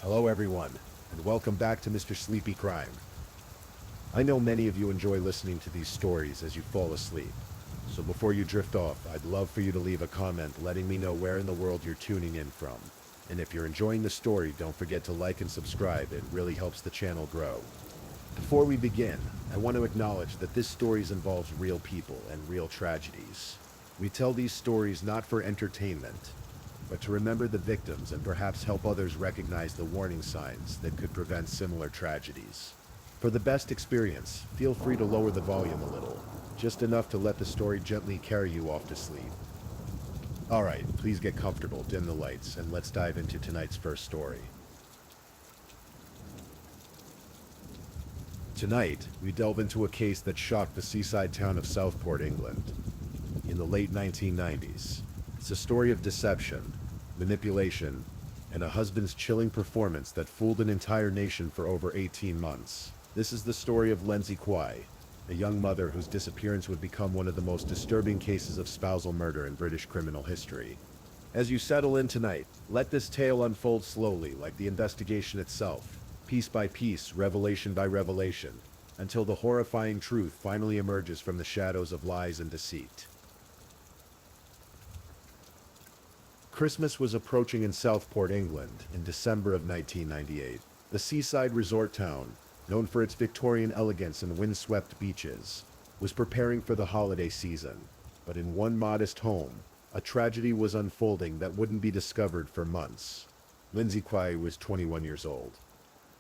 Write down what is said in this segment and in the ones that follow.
Hello everyone, and welcome back to Mr. Sleepy Crime. I know many of you enjoy listening to these stories as you fall asleep. So before you drift off, I'd love for you to leave a comment letting me know where in the world you're tuning in from. And if you're enjoying the story, don't forget to like and subscribe. It really helps the channel grow. Before we begin, I want to acknowledge that this story involves real people and real tragedies. We tell these stories not for entertainment, but to remember the victims and perhaps help others recognize the warning signs that could prevent similar tragedies. For the best experience, feel free to lower the volume a little, just enough to let the story gently carry you off to sleep. Alright, please get comfortable, dim the lights, and let's dive into tonight's first story. Tonight, we delve into a case that shocked the seaside town of Southport, England. In the late 1990s, it's a story of deception, manipulation, and a husband's chilling performance that fooled an entire nation for over 18 months. This is the story of Lindsay Quai, a young mother whose disappearance would become one of the most disturbing cases of spousal murder in British criminal history. As you settle in tonight, let this tale unfold slowly, like the investigation itself, piece by piece, revelation by revelation, until the horrifying truth finally emerges from the shadows of lies and deceit. Christmas was approaching in Southport, England, in December of 1998. The seaside resort town, known for its Victorian elegance and windswept beaches, was preparing for the holiday season. But in one modest home, a tragedy was unfolding that wouldn't be discovered for months. Lindsay Quai was 21 years old,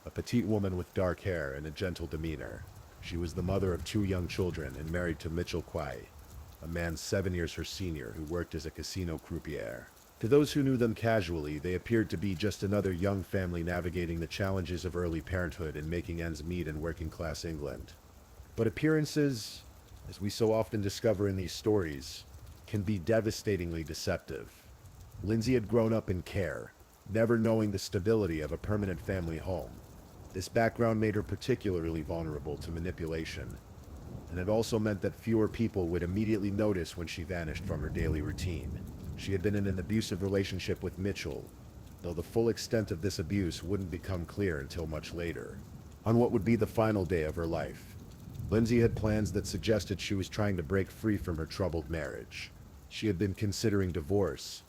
a petite woman with dark hair and a gentle demeanor. She was the mother of 2 young children and married to Mitchell Quai, a man 7 years her senior who worked as a casino croupier. To those who knew them casually, they appeared to be just another young family navigating the challenges of early parenthood and making ends meet in working-class England. But appearances, as we so often discover in these stories, can be devastatingly deceptive. Lindsay had grown up in care, never knowing the stability of a permanent family home. This background made her particularly vulnerable to manipulation, and it also meant that fewer people would immediately notice when she vanished from her daily routine. She had been in an abusive relationship with Mitchell, though the full extent of this abuse wouldn't become clear until much later. On what would be the final day of her life, Lindsay had plans that suggested she was trying to break free from her troubled marriage. She had been considering divorce,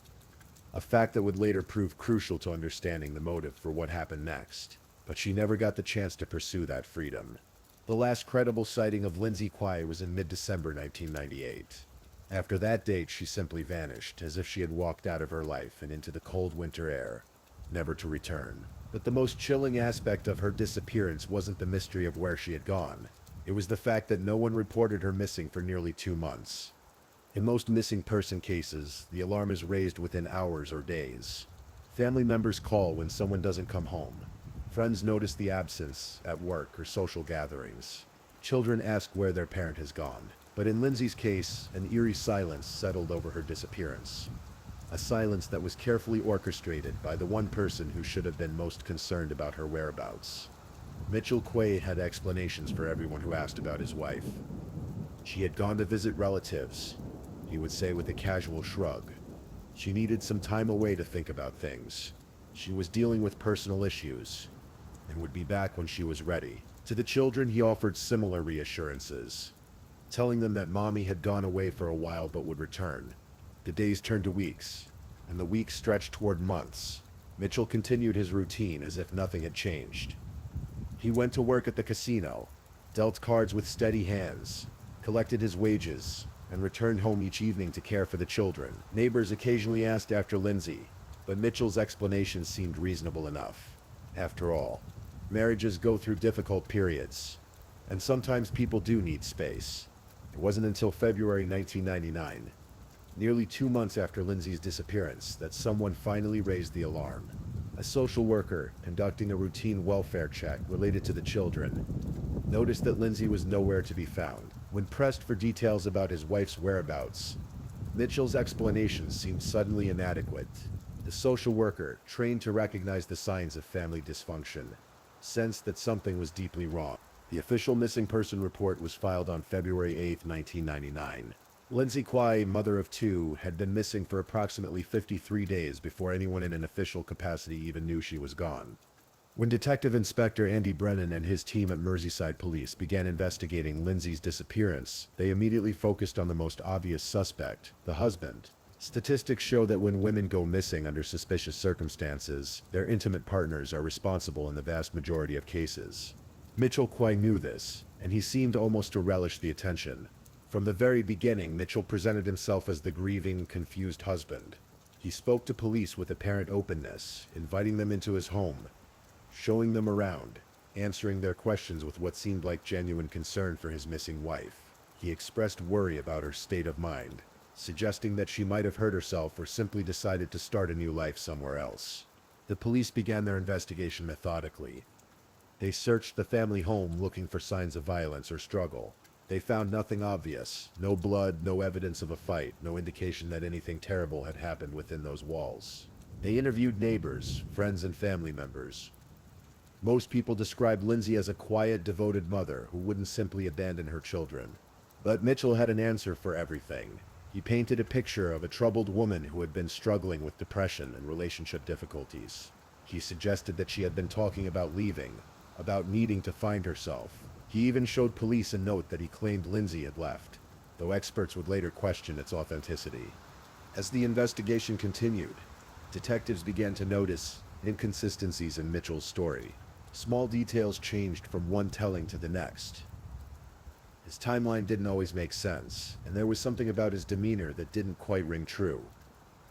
a fact that would later prove crucial to understanding the motive for what happened next. But she never got the chance to pursue that freedom. The last credible sighting of Lindsay Quai was in mid-December 1998. After that date, she simply vanished, as if she had walked out of her life and into the cold winter air, never to return. But the most chilling aspect of her disappearance wasn't the mystery of where she had gone. It was the fact that no one reported her missing for nearly 2 months. In most missing person cases, the alarm is raised within hours or days. Family members call when someone doesn't come home. Friends notice the absence at work or social gatherings. Children ask where their parent has gone. But in Lindsay's case, an eerie silence settled over her disappearance. A silence that was carefully orchestrated by the one person who should have been most concerned about her whereabouts. Mitchell Quai had explanations for everyone who asked about his wife. She had gone to visit relatives, he would say with a casual shrug. She needed some time away to think about things. She was dealing with personal issues, and would be back when she was ready. To the children, he offered similar reassurances, telling them that mommy had gone away for a while but would return. The days turned to weeks, and the weeks stretched toward months. Mitchell continued his routine as if nothing had changed. He went to work at the casino, dealt cards with steady hands, collected his wages, and returned home each evening to care for the children. Neighbors occasionally asked after Lindsay, but Mitchell's explanation seemed reasonable enough. After all, marriages go through difficult periods, and sometimes people do need space. It wasn't until February 1999, nearly 2 months after Lindsay's disappearance, that someone finally raised the alarm. A social worker, conducting a routine welfare check related to the children, noticed that Lindsay was nowhere to be found. When pressed for details about his wife's whereabouts, Mitchell's explanations seemed suddenly inadequate. The social worker, trained to recognize the signs of family dysfunction, sensed that something was deeply wrong. The official missing person report was filed on February 8, 1999. Lindsay Quai, mother of 2, had been missing for approximately 53 days before anyone in an official capacity even knew she was gone. When Detective Inspector Andy Brennan and his team at Merseyside Police began investigating Lindsay's disappearance, they immediately focused on the most obvious suspect, the husband. Statistics show that when women go missing under suspicious circumstances, their intimate partners are responsible in the vast majority of cases. Mitchell Quai knew this, and he seemed almost to relish the attention. From the very beginning, Mitchell presented himself as the grieving, confused husband. He spoke to police with apparent openness, inviting them into his home, showing them around, answering their questions with what seemed like genuine concern for his missing wife. He expressed worry about her state of mind, suggesting that she might have hurt herself or simply decided to start a new life somewhere else. The police began their investigation methodically. They searched the family home looking for signs of violence or struggle. They found nothing obvious, no blood, no evidence of a fight, no indication that anything terrible had happened within those walls. They interviewed neighbors, friends, and family members. Most people described Lindsay as a quiet, devoted mother who wouldn't simply abandon her children. But Mitchell had an answer for everything. He painted a picture of a troubled woman who had been struggling with depression and relationship difficulties. He suggested that she had been talking about leaving, about needing to find herself. He even showed police a note that he claimed Lindsay had left, though experts would later question its authenticity. As the investigation continued, detectives began to notice inconsistencies in Mitchell's story. Small details changed from one telling to the next. His timeline didn't always make sense, and there was something about his demeanor that didn't quite ring true.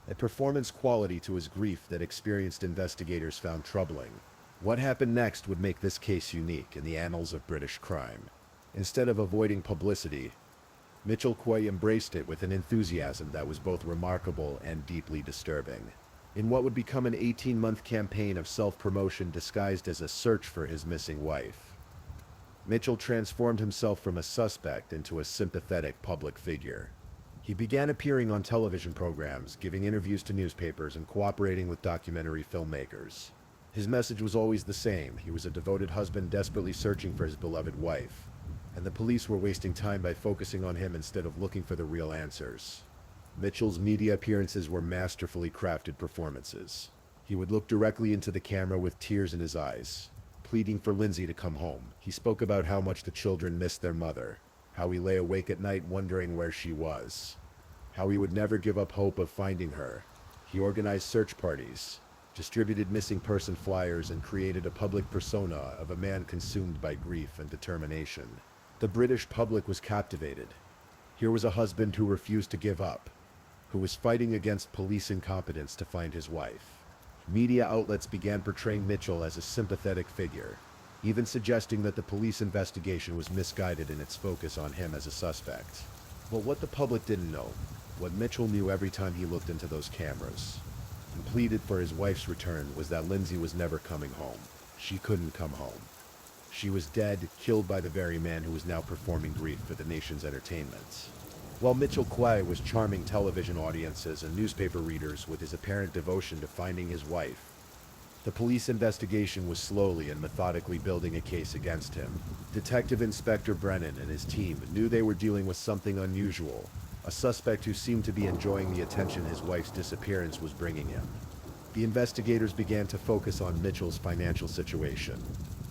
A performance quality to his grief that experienced investigators found troubling. What happened next would make this case unique in the annals of British crime. Instead of avoiding publicity, Mitchell Quai embraced it with an enthusiasm that was both remarkable and deeply disturbing. In what would become an 18-month campaign of self-promotion disguised as a search for his missing wife, Mitchell transformed himself from a suspect into a sympathetic public figure. He began appearing on television programs, giving interviews to newspapers, and cooperating with documentary filmmakers. His message was always the same. He was a devoted husband desperately searching for his beloved wife, and the police were wasting time by focusing on him instead of looking for the real answers. Mitchell's media appearances were masterfully crafted performances. He would look directly into the camera with tears in his eyes, pleading for Lindsay to come home. He spoke about how much the children missed their mother, how he lay awake at night wondering where she was, how he would never give up hope of finding her. He organized search parties, distributed missing person flyers, and created a public persona of a man consumed by grief and determination. The British public was captivated. Here was a husband who refused to give up, who was fighting against police incompetence to find his wife. Media outlets began portraying Mitchell as a sympathetic figure, even suggesting that the police investigation was misguided in its focus on him as a suspect. But what the public didn't know, what Mitchell knew every time he looked into those cameras and pleaded for his wife's return, was that Lindsay was never coming home. She couldn't come home. She was dead, killed by the very man who was now performing grief for the nation's entertainment. While Mitchell Quai was charming television audiences and newspaper readers with his apparent devotion to finding his wife, the police investigation was slowly and methodically building a case against him. Detective Inspector Brennan and his team knew they were dealing with something unusual, a suspect who seemed to be enjoying the attention his wife's disappearance was bringing him. The investigators began to focus on Mitchell's financial situation.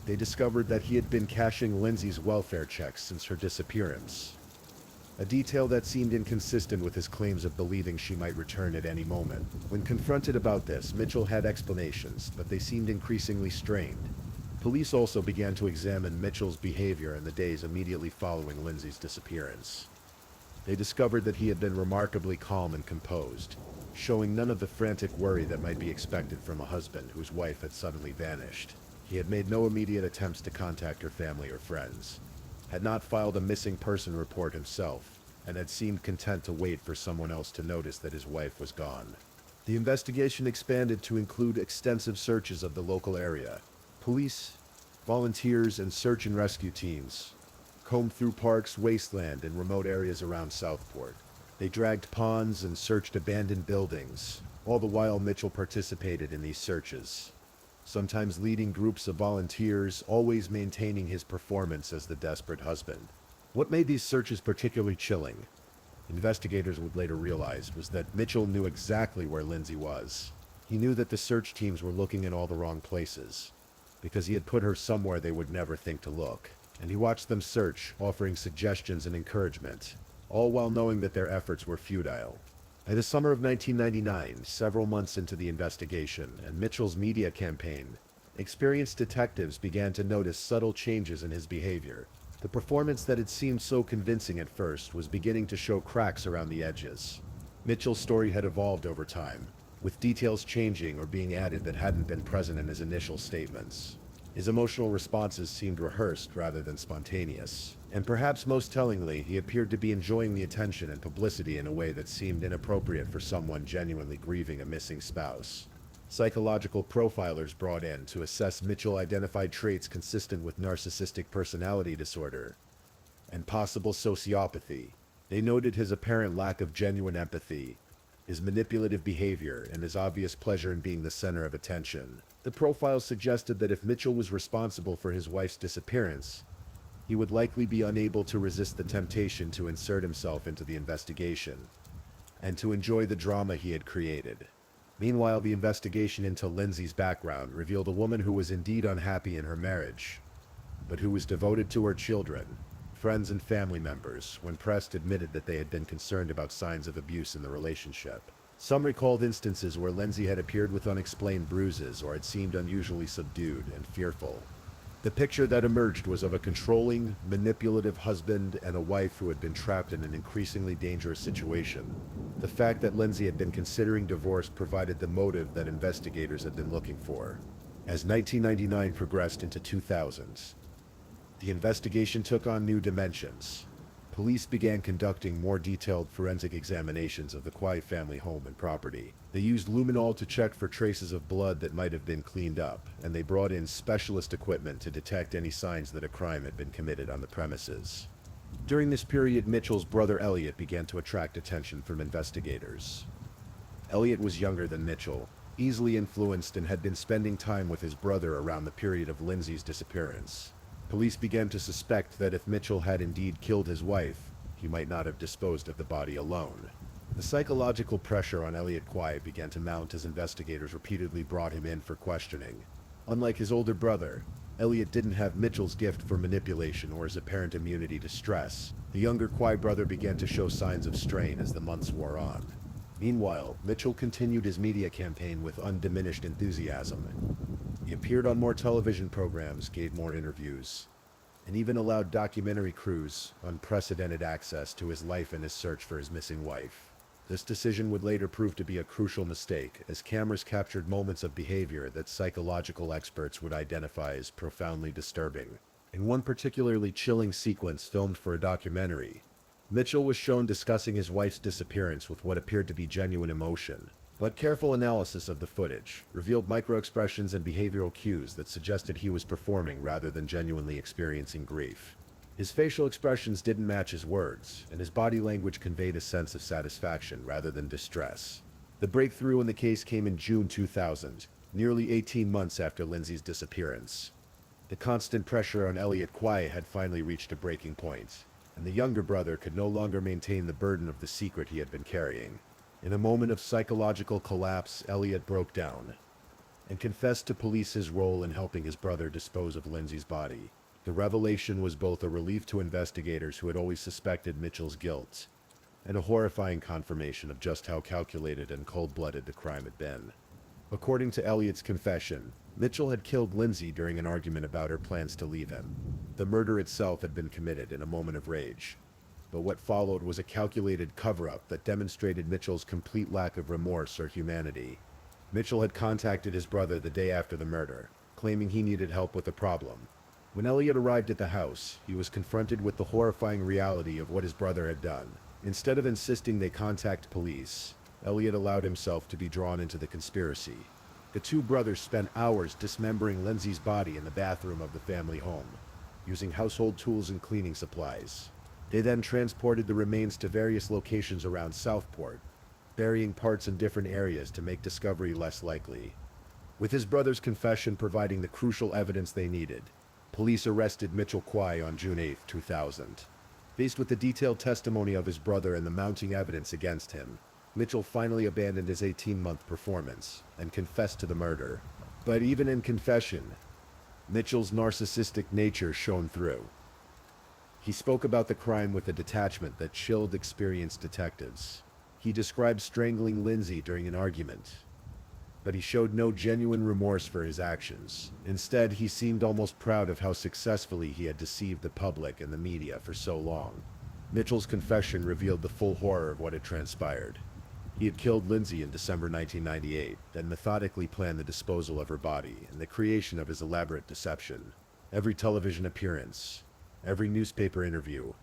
They discovered that he had been cashing Lindsay's welfare checks since her disappearance, a detail that seemed inconsistent with his claims of believing she might return at any moment. When confronted about this, Mitchell had explanations, but they seemed increasingly strained. Police also began to examine Mitchell's behavior in the days immediately following Lindsay's disappearance. They discovered that he had been remarkably calm and composed, showing none of the frantic worry that might be expected from a husband whose wife had suddenly vanished. He had made no immediate attempts to contact her family or friends, had not filed a missing person report himself, and had seemed content to wait for someone else to notice that his wife was gone. The investigation expanded to include extensive searches of the local area. Police, volunteers, and search and rescue teams combed through parks, wasteland, and remote areas around Southport. They dragged ponds and searched abandoned buildings. All the while, Mitchell participated in these searches, sometimes leading groups of volunteers, always maintaining his performance as the desperate husband. What made these searches particularly chilling, investigators would later realize, was that Mitchell knew exactly where Lindsay was. He knew that the search teams were looking in all the wrong places. because he had put her somewhere they would never think to look. And he watched them search, offering suggestions and encouragement, all while knowing that their efforts were futile. By the summer of 1999, several months into the investigation and Mitchell's media campaign, experienced detectives began to notice subtle changes in his behavior. The performance that had seemed so convincing at first was beginning to show cracks around the edges. Mitchell's story had evolved over time, with details changing or being added that hadn't been present in his initial statements. His emotional responses seemed rehearsed rather than spontaneous, and perhaps most tellingly, he appeared to be enjoying the attention and publicity in a way that seemed inappropriate for someone genuinely grieving a missing spouse. Psychological profilers brought in to assess Mitchell identified traits consistent with narcissistic personality disorder and possible sociopathy. They noted his apparent lack of genuine empathy, his manipulative behavior, and his obvious pleasure in being the center of attention. The profile suggested that if Mitchell was responsible for his wife's disappearance, he would likely be unable to resist the temptation to insert himself into the investigation and to enjoy the drama he had created. Meanwhile, the investigation into Lindsay's background revealed a woman who was indeed unhappy in her marriage, but who was devoted to her children. Friends and family members, when pressed, admitted that they had been concerned about signs of abuse in the relationship. Some recalled instances where Lindsay had appeared with unexplained bruises or had seemed unusually subdued and fearful. The picture that emerged was of a controlling, manipulative husband and a wife who had been trapped in an increasingly dangerous situation. The fact that Lindsay had been considering divorce provided the motive that investigators had been looking for. As 1999 progressed into 2000s, the investigation took on new dimensions. Police began conducting more detailed forensic examinations of the Quai family home and property. They used luminol to check for traces of blood that might have been cleaned up, and they brought in specialist equipment to detect any signs that a crime had been committed on the premises. During this period, Mitchell's brother Elliot began to attract attention from investigators. Elliot was younger than Mitchell, easily influenced, and had been spending time with his brother around the period of Lindsay's disappearance. Police began to suspect that if Mitchell had indeed killed his wife, he might not have disposed of the body alone. The psychological pressure on Elliot Quai began to mount as investigators repeatedly brought him in for questioning. Unlike his older brother, Elliot didn't have Mitchell's gift for manipulation or his apparent immunity to stress. The younger Quai brother began to show signs of strain as the months wore on. Meanwhile, Mitchell continued his media campaign with undiminished enthusiasm. He appeared on more television programs, gave more interviews, and even allowed documentary crews unprecedented access to his life and his search for his missing wife. This decision would later prove to be a crucial mistake, as cameras captured moments of behavior that psychological experts would identify as profoundly disturbing. In one particularly chilling sequence filmed for a documentary, Mitchell was shown discussing his wife's disappearance with what appeared to be genuine emotion. But careful analysis of the footage revealed microexpressions and behavioral cues that suggested he was performing rather than genuinely experiencing grief. His facial expressions didn't match his words, and his body language conveyed a sense of satisfaction rather than distress. The breakthrough in the case came in June 2000, nearly 18 months after Lindsay's disappearance. The constant pressure on Elliot Quai had finally reached a breaking point, and the younger brother could no longer maintain the burden of the secret he had been carrying. In a moment of psychological collapse, Elliot broke down and confessed to police his role in helping his brother dispose of Lindsay's body. The revelation was both a relief to investigators who had always suspected Mitchell's guilt and a horrifying confirmation of just how calculated and cold-blooded the crime had been. According to Elliot's confession, Mitchell had killed Lindsay during an argument about her plans to leave him. The murder itself had been committed in a moment of rage, but what followed was a calculated cover-up that demonstrated Mitchell's complete lack of remorse or humanity. Mitchell had contacted his brother the day after the murder, claiming he needed help with a problem. When Elliot arrived at the house, he was confronted with the horrifying reality of what his brother had done. Instead of insisting they contact police, Elliot allowed himself to be drawn into the conspiracy. The two brothers spent hours dismembering Lindsay's body in the bathroom of the family home, using household tools and cleaning supplies. They then transported the remains to various locations around Southport, burying parts in different areas to make discovery less likely. With his brother's confession providing the crucial evidence they needed, police arrested Mitchell Quai on June 8, 2000. Faced with the detailed testimony of his brother and the mounting evidence against him, Mitchell finally abandoned his 18-month performance and confessed to the murder. But even in confession, Mitchell's narcissistic nature shone through. He spoke about the crime with a detachment that chilled experienced detectives. He described strangling Lindsay during an argument, but he showed no genuine remorse for his actions. Instead, he seemed almost proud of how successfully he had deceived the public and the media for so long. Mitchell's confession revealed the full horror of what had transpired. He had killed Lindsay in December 1998, then methodically planned the disposal of her body and the creation of his elaborate deception. Every television appearance, every newspaper interview,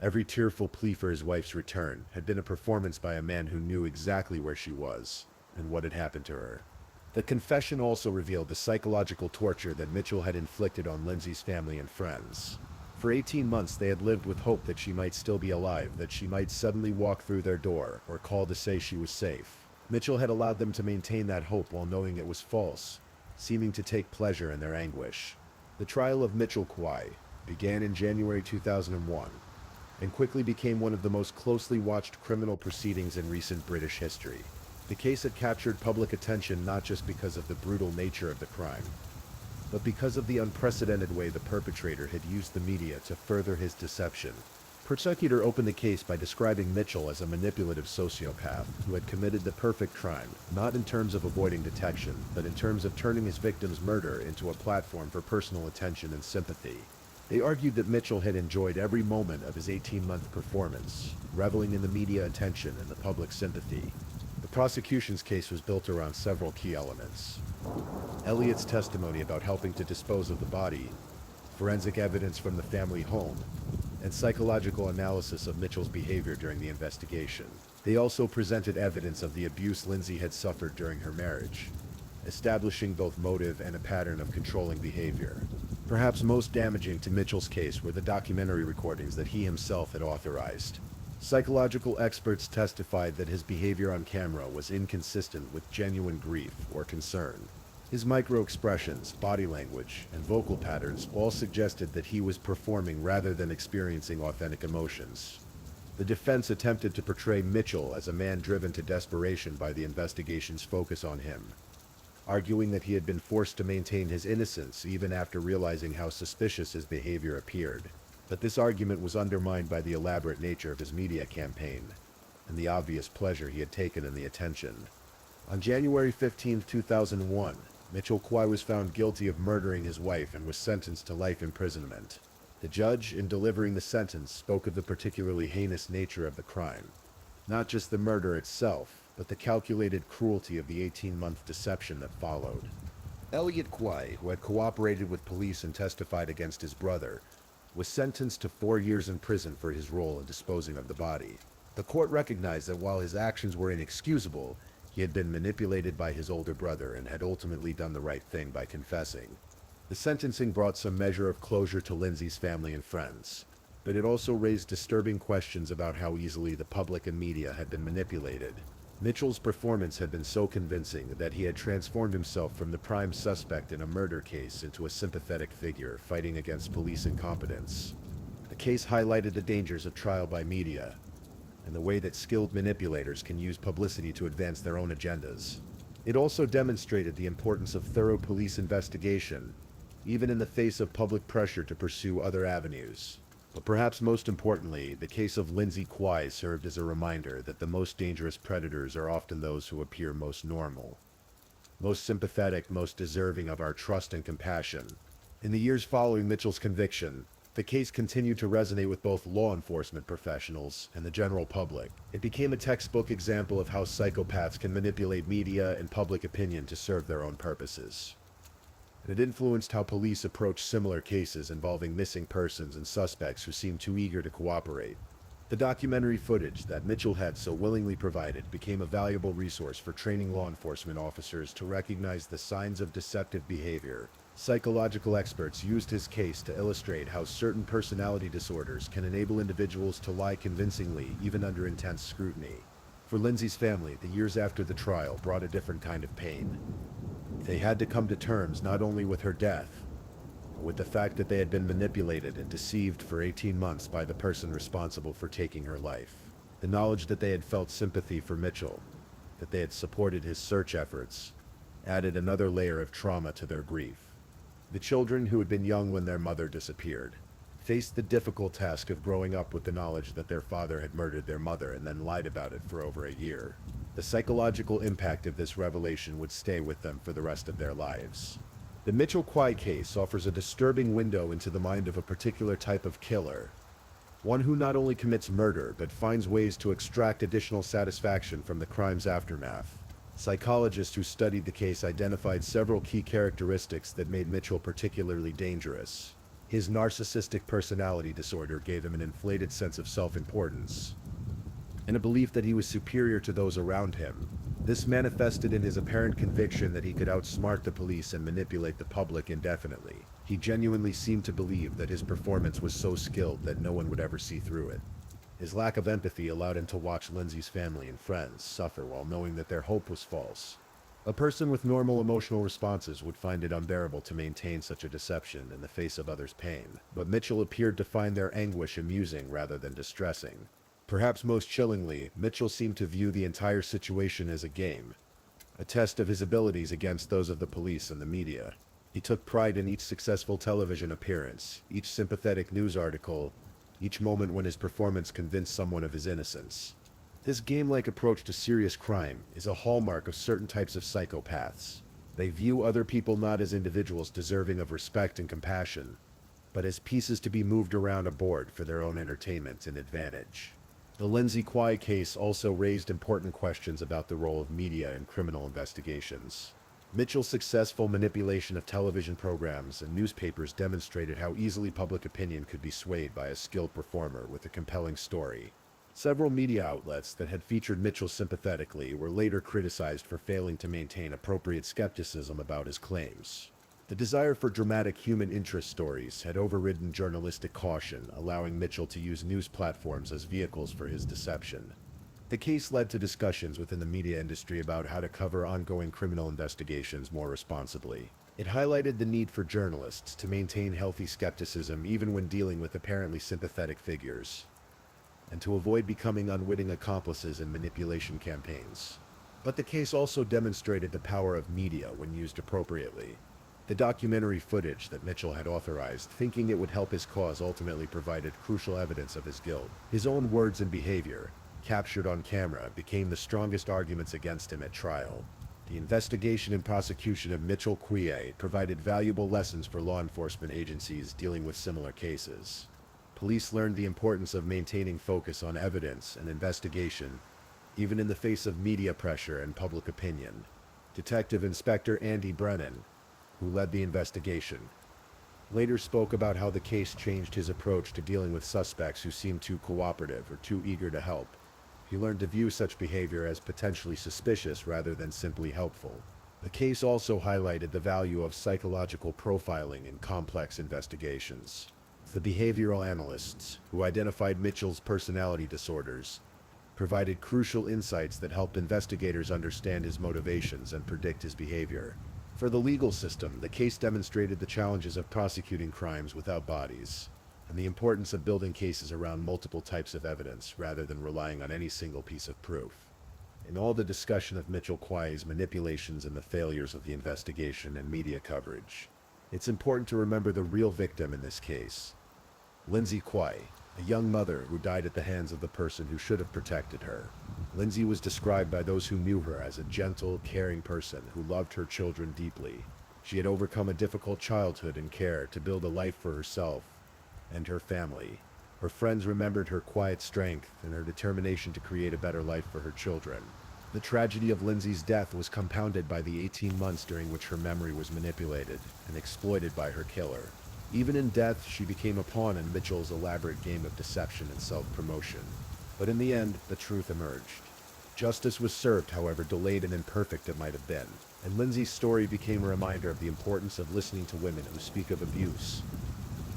every tearful plea for his wife's return had been a performance by a man who knew exactly where she was and what had happened to her. The confession also revealed the psychological torture that Mitchell had inflicted on Lindsay's family and friends. For 18 months, they had lived with hope that she might still be alive, that she might suddenly walk through their door or call to say she was safe. Mitchell had allowed them to maintain that hope while knowing it was false, seeming to take pleasure in their anguish. The trial of Lindsay Quai began in January 2001 and quickly became one of the most closely watched criminal proceedings in recent British history. The case had captured public attention not just because of the brutal nature of the crime, but because of the unprecedented way the perpetrator had used the media to further his deception. Prosecutor opened the case by describing Mitchell as a manipulative sociopath who had committed the perfect crime, not in terms of avoiding detection, but in terms of turning his victim's murder into a platform for personal attention and sympathy. They argued that Mitchell had enjoyed every moment of his 18-month performance, reveling in the media attention and the public sympathy. The prosecution's case was built around several key elements: Elliot's testimony about helping to dispose of the body, forensic evidence from the family home, and psychological analysis of Mitchell's behavior during the investigation. They also presented evidence of the abuse Lindsay had suffered during her marriage, establishing both motive and a pattern of controlling behavior. Perhaps most damaging to Mitchell's case were the documentary recordings that he himself had authorized. Psychological experts testified that his behavior on camera was inconsistent with genuine grief or concern. His micro-expressions, body language, and vocal patterns all suggested that he was performing rather than experiencing authentic emotions. The defense attempted to portray Mitchell as a man driven to desperation by the investigation's focus on him, arguing that he had been forced to maintain his innocence even after realizing how suspicious his behavior appeared. But this argument was undermined by the elaborate nature of his media campaign and the obvious pleasure he had taken in the attention. On January 15, 2001, Lindsay Quai was found guilty of murdering his wife and was sentenced to life imprisonment. The judge, in delivering the sentence, spoke of the particularly heinous nature of the crime. Not just the murder itself, but the calculated cruelty of the 18-month deception that followed. Elliot Quai, who had cooperated with police and testified against his brother, was sentenced to 4 years in prison for his role in disposing of the body. The court recognized that while his actions were inexcusable, he had been manipulated by his older brother and had ultimately done the right thing by confessing. The sentencing brought some measure of closure to Lindsay's family and friends, but it also raised disturbing questions about how easily the public and media had been manipulated. Mitchell's performance had been so convincing that he had transformed himself from the prime suspect in a murder case into a sympathetic figure fighting against police incompetence. The case highlighted the dangers of trial by media and the way that skilled manipulators can use publicity to advance their own agendas. It also demonstrated the importance of thorough police investigation, even in the face of public pressure to pursue other avenues. But perhaps most importantly, the case of Lindsay Quai served as a reminder that the most dangerous predators are often those who appear most normal, most sympathetic, most deserving of our trust and compassion. In the years following Mitchell's conviction, the case continued to resonate with both law enforcement professionals and the general public. It became a textbook example of how psychopaths can manipulate media and public opinion to serve their own purposes. It influenced how police approach similar cases involving missing persons and suspects who seemed too eager to cooperate. The documentary footage that Mitchell had so willingly provided became a valuable resource for training law enforcement officers to recognize the signs of deceptive behavior. Psychological experts used his case to illustrate how certain personality disorders can enable individuals to lie convincingly even under intense scrutiny. For Lindsay's family, the years after the trial brought a different kind of pain. They had to come to terms not only with her death, but with the fact that they had been manipulated and deceived for 18 months by the person responsible for taking her life. The knowledge that they had felt sympathy for Mitchell, that they had supported his search efforts, added another layer of trauma to their grief. The children, who had been young when their mother disappeared, faced the difficult task of growing up with the knowledge that their father had murdered their mother and then lied about it for over a year. The psychological impact of this revelation would stay with them for the rest of their lives. The Lindsay Quai case offers a disturbing window into the mind of a particular type of killer, one who not only commits murder but finds ways to extract additional satisfaction from the crime's aftermath. Psychologists who studied the case identified several key characteristics that made Mitchell particularly dangerous. His narcissistic personality disorder gave him an inflated sense of self-importance and a belief that he was superior to those around him. This manifested in his apparent conviction that he could outsmart the police and manipulate the public indefinitely. He genuinely seemed to believe that his performance was so skilled that no one would ever see through it. His lack of empathy allowed him to watch Lindsay's family and friends suffer while knowing that their hope was false. A person with normal emotional responses would find it unbearable to maintain such a deception in the face of others' pain, but Mitchell appeared to find their anguish amusing rather than distressing. Perhaps most chillingly, Mitchell seemed to view the entire situation as a game, a test of his abilities against those of the police and the media. He took pride in each successful television appearance, each sympathetic news article, each moment when his performance convinced someone of his innocence. This game-like approach to serious crime is a hallmark of certain types of psychopaths. They view other people not as individuals deserving of respect and compassion, but as pieces to be moved around a board for their own entertainment and advantage. The Lindsay Quai case also raised important questions about the role of media in criminal investigations. Mitchell's successful manipulation of television programs and newspapers demonstrated how easily public opinion could be swayed by a skilled performer with a compelling story. Several media outlets that had featured Mitchell sympathetically were later criticized for failing to maintain appropriate skepticism about his claims. The desire for dramatic human interest stories had overridden journalistic caution, allowing Mitchell to use news platforms as vehicles for his deception. The case led to discussions within the media industry about how to cover ongoing criminal investigations more responsibly. It highlighted the need for journalists to maintain healthy skepticism even when dealing with apparently sympathetic figures, and to avoid becoming unwitting accomplices in manipulation campaigns. But the case also demonstrated the power of media when used appropriately. The documentary footage that Mitchell had authorized, thinking it would help his cause, ultimately provided crucial evidence of his guilt. His own words and behavior, captured on camera, became the strongest arguments against him at trial. The investigation and prosecution of Lindsay Quai provided valuable lessons for law enforcement agencies dealing with similar cases. Police learned the importance of maintaining focus on evidence and investigation, even in the face of media pressure and public opinion. Detective Inspector Andy Brennan, who led the investigation, later spoke about how the case changed his approach to dealing with suspects who seemed too cooperative or too eager to help. He learned to view such behavior as potentially suspicious rather than simply helpful. The case also highlighted the value of psychological profiling in complex investigations. The behavioral analysts, who identified Mitchell's personality disorders, provided crucial insights that helped investigators understand his motivations and predict his behavior. For the legal system, the case demonstrated the challenges of prosecuting crimes without bodies, and the importance of building cases around multiple types of evidence rather than relying on any single piece of proof. In all the discussion of Lindsay Quai's manipulations and the failures of the investigation and media coverage, it's important to remember the real victim in this case: Lindsay Quai, a young mother who died at the hands of the person who should have protected her. Lindsay was described by those who knew her as a gentle, caring person who loved her children deeply. She had overcome a difficult childhood and care to build a life for herself and her family. Her friends remembered her quiet strength and her determination to create a better life for her children. The tragedy of Lindsay's death was compounded by the 18 months during which her memory was manipulated and exploited by her killer. Even in death, she became a pawn in Mitchell's elaborate game of deception and self-promotion. But in the end, the truth emerged. Justice was served, however delayed and imperfect it might have been, and Lindsay's story became a reminder of the importance of listening to women who speak of abuse,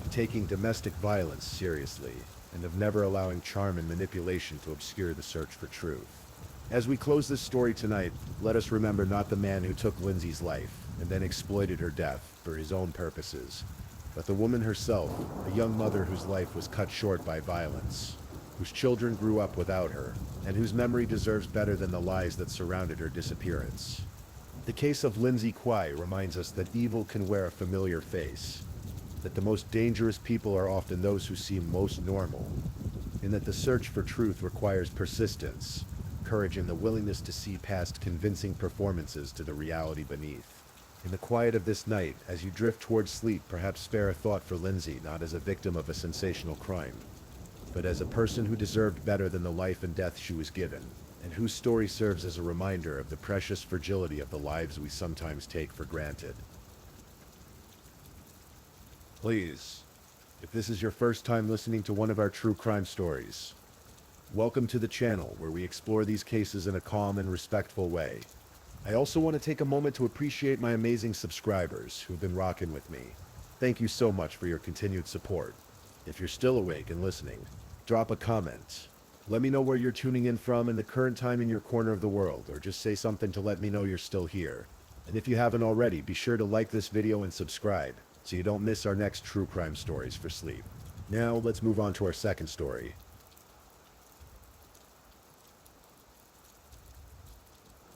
of taking domestic violence seriously, and of never allowing charm and manipulation to obscure the search for truth. As we close this story tonight, let us remember not the man who took Lindsay's life and then exploited her death for his own purposes, but the woman herself, a young mother whose life was cut short by violence, whose children grew up without her, and whose memory deserves better than the lies that surrounded her disappearance. The case of Lindsay Quai reminds us that evil can wear a familiar face, that the most dangerous people are often those who seem most normal, and that the search for truth requires persistence, courage, and the willingness to see past convincing performances to the reality beneath. In the quiet of this night, as you drift towards sleep, perhaps spare a thought for Lindsay, not as a victim of a sensational crime, but as a person who deserved better than the life and death she was given, and whose story serves as a reminder of the precious fragility of the lives we sometimes take for granted. Please, if this is your first time listening to one of our true crime stories, welcome to the channel where we explore these cases in a calm and respectful way. I also want to take a moment to appreciate my amazing subscribers who've been rocking with me. Thank you so much for your continued support. If you're still awake and listening, drop a comment. Let me know where you're tuning in from and the current time in your corner of the world, or just say something to let me know you're still here. And if you haven't already, be sure to like this video and subscribe so you don't miss our next true crime stories for sleep. Now, let's move on to our second story.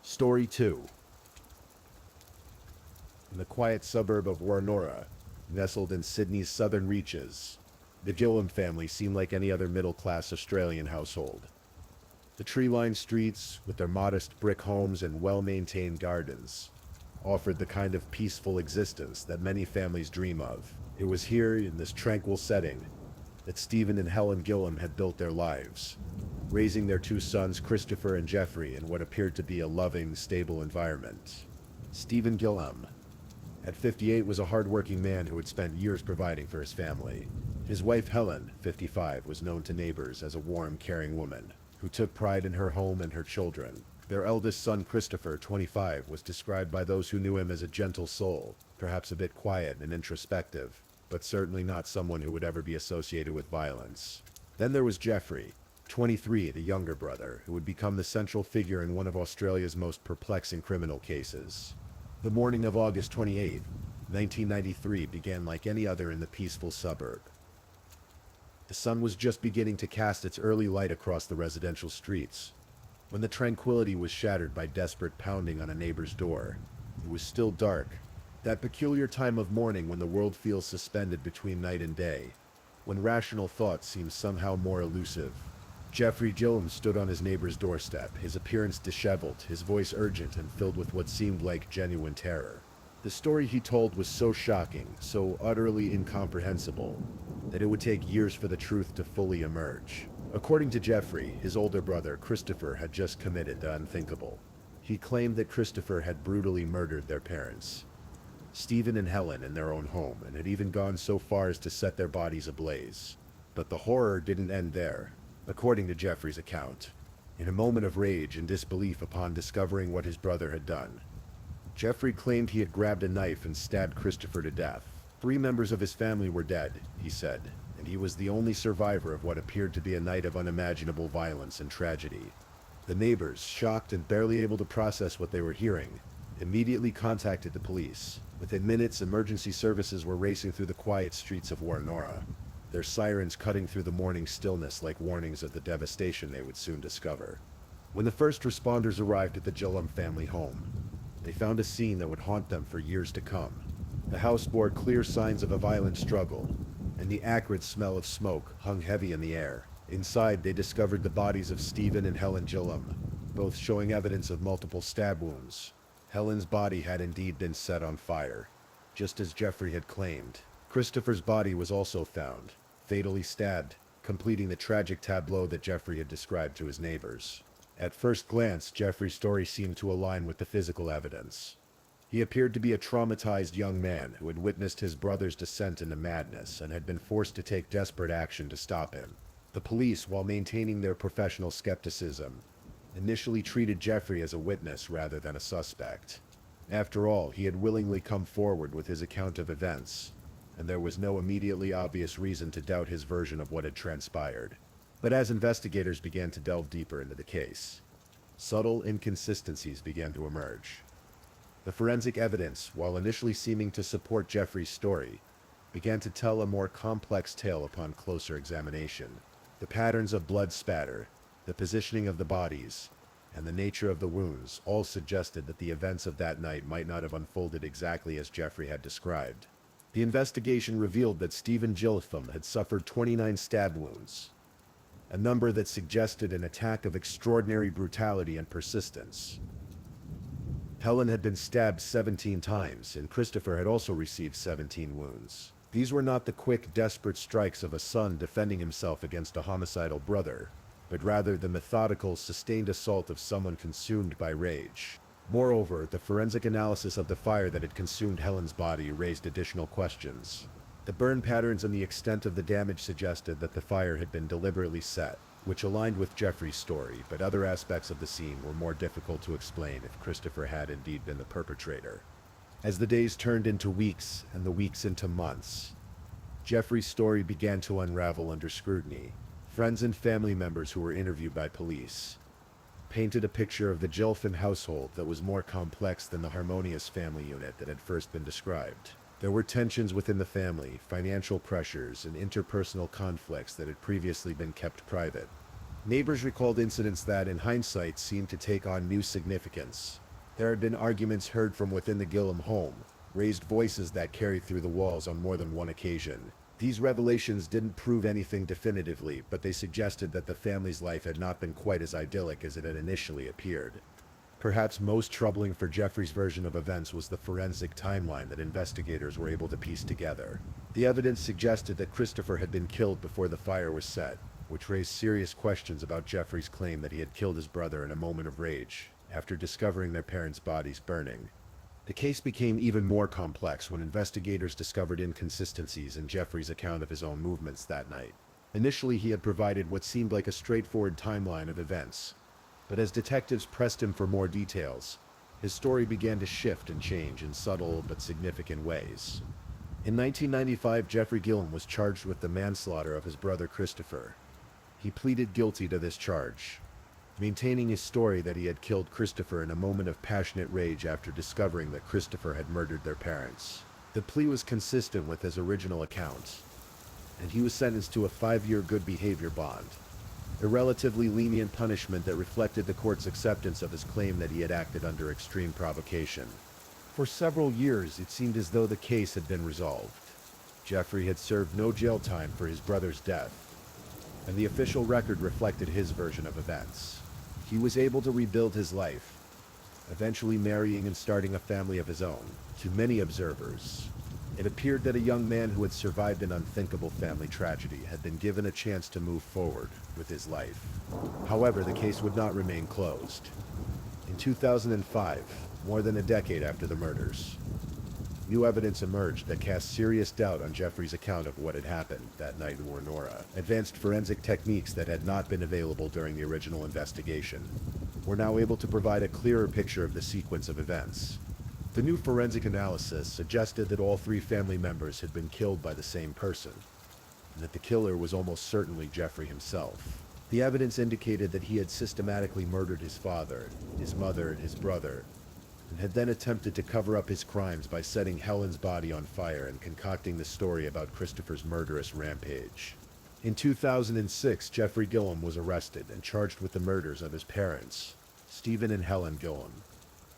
Story 2. In the quiet suburb of Warnora, nestled in Sydney's southern reaches, the Gillum family seemed like any other middle-class Australian household. The tree-lined streets, with their modest brick homes and well-maintained gardens, offered the kind of peaceful existence that many families dream of. It was here, in this tranquil setting, that Stephen and Helen Gillum had built their lives, raising their two sons, Christopher and Jeffrey, in what appeared to be a loving, stable environment. Stephen Gillum, at 58, was a hard-working man who had spent years providing for his family. His wife Helen, 55, was known to neighbors as a warm, caring woman who took pride in her home and her children. Their eldest son, Christopher, 25, was described by those who knew him as a gentle soul, perhaps a bit quiet and introspective, but certainly not someone who would ever be associated with violence. Then there was Jeffrey, 23, the younger brother, who would become the central figure in one of Australia's most perplexing criminal cases. The morning of August 28, 1993 began like any other in the peaceful suburb. The sun was just beginning to cast its early light across the residential streets, when the tranquility was shattered by desperate pounding on a neighbor's door. It was still dark, that peculiar time of morning when the world feels suspended between night and day, when rational thought seems somehow more elusive. Jeffrey Gillum stood on his neighbor's doorstep, his appearance disheveled, his voice urgent and filled with what seemed like genuine terror. The story he told was so shocking, so utterly incomprehensible, that it would take years for the truth to fully emerge. According to Jeffrey, his older brother, Christopher, had just committed the unthinkable. He claimed that Christopher had brutally murdered their parents, Stephen and Helen, in their own home, and had even gone so far as to set their bodies ablaze. But the horror didn't end there. According to Jeffrey's account, in a moment of rage and disbelief upon discovering what his brother had done, Jeffrey claimed he had grabbed a knife and stabbed Christopher to death. 3 members of his family were dead, he said, and he was the only survivor of what appeared to be a night of unimaginable violence and tragedy. The neighbors, shocked and barely able to process what they were hearing, immediately contacted the police. Within minutes, emergency services were racing through the quiet streets of Warnora, their sirens cutting through the morning stillness like warnings of the devastation they would soon discover. When the first responders arrived at the Gillum family home, they found a scene that would haunt them for years to come. The house bore clear signs of a violent struggle, and the acrid smell of smoke hung heavy in the air. Inside, they discovered the bodies of Stephen and Helen Gillum, both showing evidence of multiple stab wounds. Helen's body had indeed been set on fire, just as Jeffrey had claimed. Christopher's body was also found, fatally stabbed, completing the tragic tableau that Jeffrey had described to his neighbors. At first glance, Jeffrey's story seemed to align with the physical evidence. He appeared to be a traumatized young man who had witnessed his brother's descent into madness and had been forced to take desperate action to stop him. The police, while maintaining their professional skepticism, initially treated Jeffrey as a witness rather than a suspect. After all, he had willingly come forward with his account of events, and there was no immediately obvious reason to doubt his version of what had transpired. But as investigators began to delve deeper into the case, subtle inconsistencies began to emerge. The forensic evidence, while initially seeming to support Jeffrey's story, began to tell a more complex tale upon closer examination. The patterns of blood spatter, the positioning of the bodies, and the nature of the wounds all suggested that the events of that night might not have unfolded exactly as Jeffrey had described. The investigation revealed that Stephen Gillum had suffered 29 stab wounds, a number that suggested an attack of extraordinary brutality and persistence. Helen had been stabbed 17 times, and Christopher had also received 17 wounds. These were not the quick, desperate strikes of a son defending himself against a homicidal brother, but rather the methodical, sustained assault of someone consumed by rage. Moreover, the forensic analysis of the fire that had consumed Helen's body raised additional questions. The burn patterns and the extent of the damage suggested that the fire had been deliberately set, which aligned with Jeffrey's story, but other aspects of the scene were more difficult to explain if Christopher had indeed been the perpetrator. As the days turned into weeks and the weeks into months, Jeffrey's story began to unravel under scrutiny. Friends and family members who were interviewed by police painted a picture of the Gillum household that was more complex than the harmonious family unit that had first been described. There were tensions within the family, financial pressures, and interpersonal conflicts that had previously been kept private. Neighbors recalled incidents that, in hindsight, seemed to take on new significance. There had been arguments heard from within the Gillum home, raised voices that carried through the walls on more than one occasion. These revelations didn't prove anything definitively, but they suggested that the family's life had not been quite as idyllic as it had initially appeared. Perhaps most troubling for Jeffrey's version of events was the forensic timeline that investigators were able to piece together. The evidence suggested that Christopher had been killed before the fire was set, which raised serious questions about Jeffrey's claim that he had killed his brother in a moment of rage, after discovering their parents' bodies burning. The case became even more complex when investigators discovered inconsistencies in Jeffrey's account of his own movements that night. Initially, he had provided what seemed like a straightforward timeline of events, but as detectives pressed him for more details, his story began to shift and change in subtle but significant ways. In 1995, Jeffrey Gillum was charged with the manslaughter of his brother Christopher. He pleaded guilty to this charge, maintaining his story that he had killed Christopher in a moment of passionate rage after discovering that Christopher had murdered their parents. The plea was consistent with his original account, and he was sentenced to a 5-year good behavior bond, a relatively lenient punishment that reflected the court's acceptance of his claim that he had acted under extreme provocation. For several years, it seemed as though the case had been resolved. Jeffrey had served no jail time for his brother's death, and the official record reflected his version of events. He was able to rebuild his life, eventually marrying and starting a family of his own. To many observers, it appeared that a young man who had survived an unthinkable family tragedy had been given a chance to move forward with his life. However, the case would not remain closed. In 2005, more than a decade after the murders, new evidence emerged that cast serious doubt on Jeffrey's account of what had happened that night in Warnora. Advanced forensic techniques that had not been available during the original investigation were now able to provide a clearer picture of the sequence of events. The new forensic analysis suggested that all 3 family members had been killed by the same person, and that the killer was almost certainly Jeffrey himself. The evidence indicated that he had systematically murdered his father, his mother, and his brother, and had then attempted to cover up his crimes by setting Helen's body on fire and concocting the story about Christopher's murderous rampage. In 2006, Jeffrey Gillum was arrested and charged with the murders of his parents, Stephen and Helen Gillum.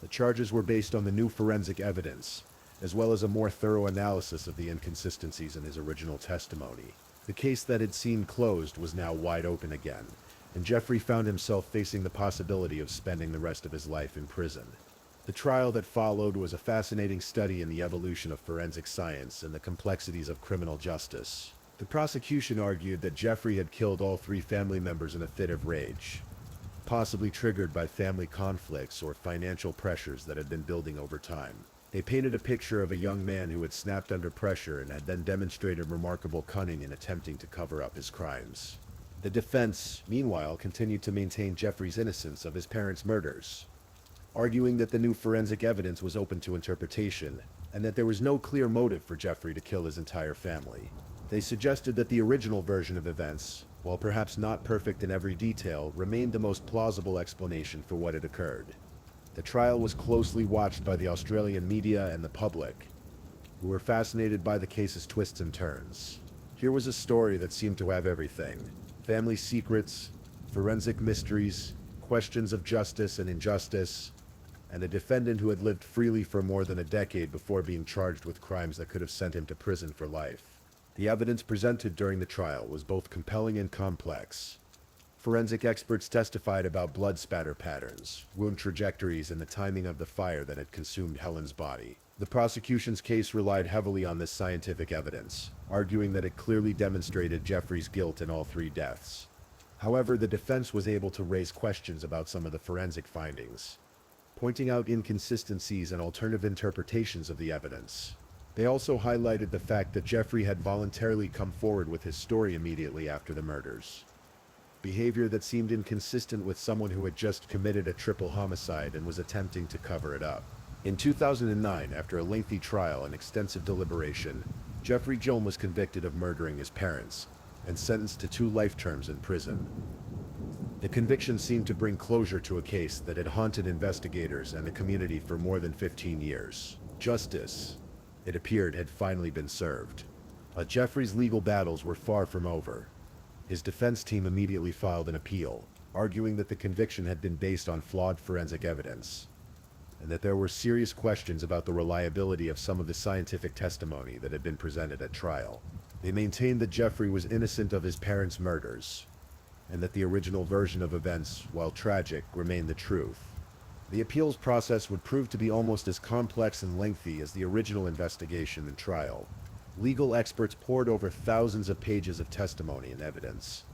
The charges were based on the new forensic evidence, as well as a more thorough analysis of the inconsistencies in his original testimony. The case that had seemed closed was now wide open again, and Jeffrey found himself facing the possibility of spending the rest of his life in prison. The trial that followed was a fascinating study in the evolution of forensic science and the complexities of criminal justice. The prosecution argued that Jeffrey had killed all 3 family members in a fit of rage, possibly triggered by family conflicts or financial pressures that had been building over time. They painted a picture of a young man who had snapped under pressure and had then demonstrated remarkable cunning in attempting to cover up his crimes. The defense, meanwhile, continued to maintain Jeffrey's innocence of his parents' murders, arguing that the new forensic evidence was open to interpretation, and that there was no clear motive for Jeffrey to kill his entire family. They suggested that the original version of events, while perhaps not perfect in every detail, remained the most plausible explanation for what had occurred. The trial was closely watched by the Australian media and the public, who were fascinated by the case's twists and turns. Here was a story that seemed to have everything: family secrets, forensic mysteries, questions of justice and injustice, and a defendant who had lived freely for more than a decade before being charged with crimes that could have sent him to prison for life. The evidence presented during the trial was both compelling and complex. Forensic experts testified about blood spatter patterns, wound trajectories, and the timing of the fire that had consumed Helen's body. The prosecution's case relied heavily on this scientific evidence, arguing that it clearly demonstrated Jeffrey's guilt in all three deaths. However, the defense was able to raise questions about some of the forensic findings, pointing out inconsistencies and alternative interpretations of the evidence. They also highlighted the fact that Jeffrey had voluntarily come forward with his story immediately after the murders, behavior that seemed inconsistent with someone who had just committed a triple homicide and was attempting to cover it up. In 2009, after a lengthy trial and extensive deliberation, Jeffrey Gillum was convicted of murdering his parents and sentenced to 2 life terms in prison. The conviction seemed to bring closure to a case that had haunted investigators and the community for more than 15 years. Justice, it appeared, had finally been served. But Jeffrey's legal battles were far from over. His defense team immediately filed an appeal, arguing that the conviction had been based on flawed forensic evidence, and that there were serious questions about the reliability of some of the scientific testimony that had been presented at trial. They maintained that Jeffrey was innocent of his parents' murders, and that the original version of events, while tragic, remained the truth. The appeals process would prove to be almost as complex and lengthy as the original investigation and trial. Legal experts pored over thousands of pages of testimony and evidence,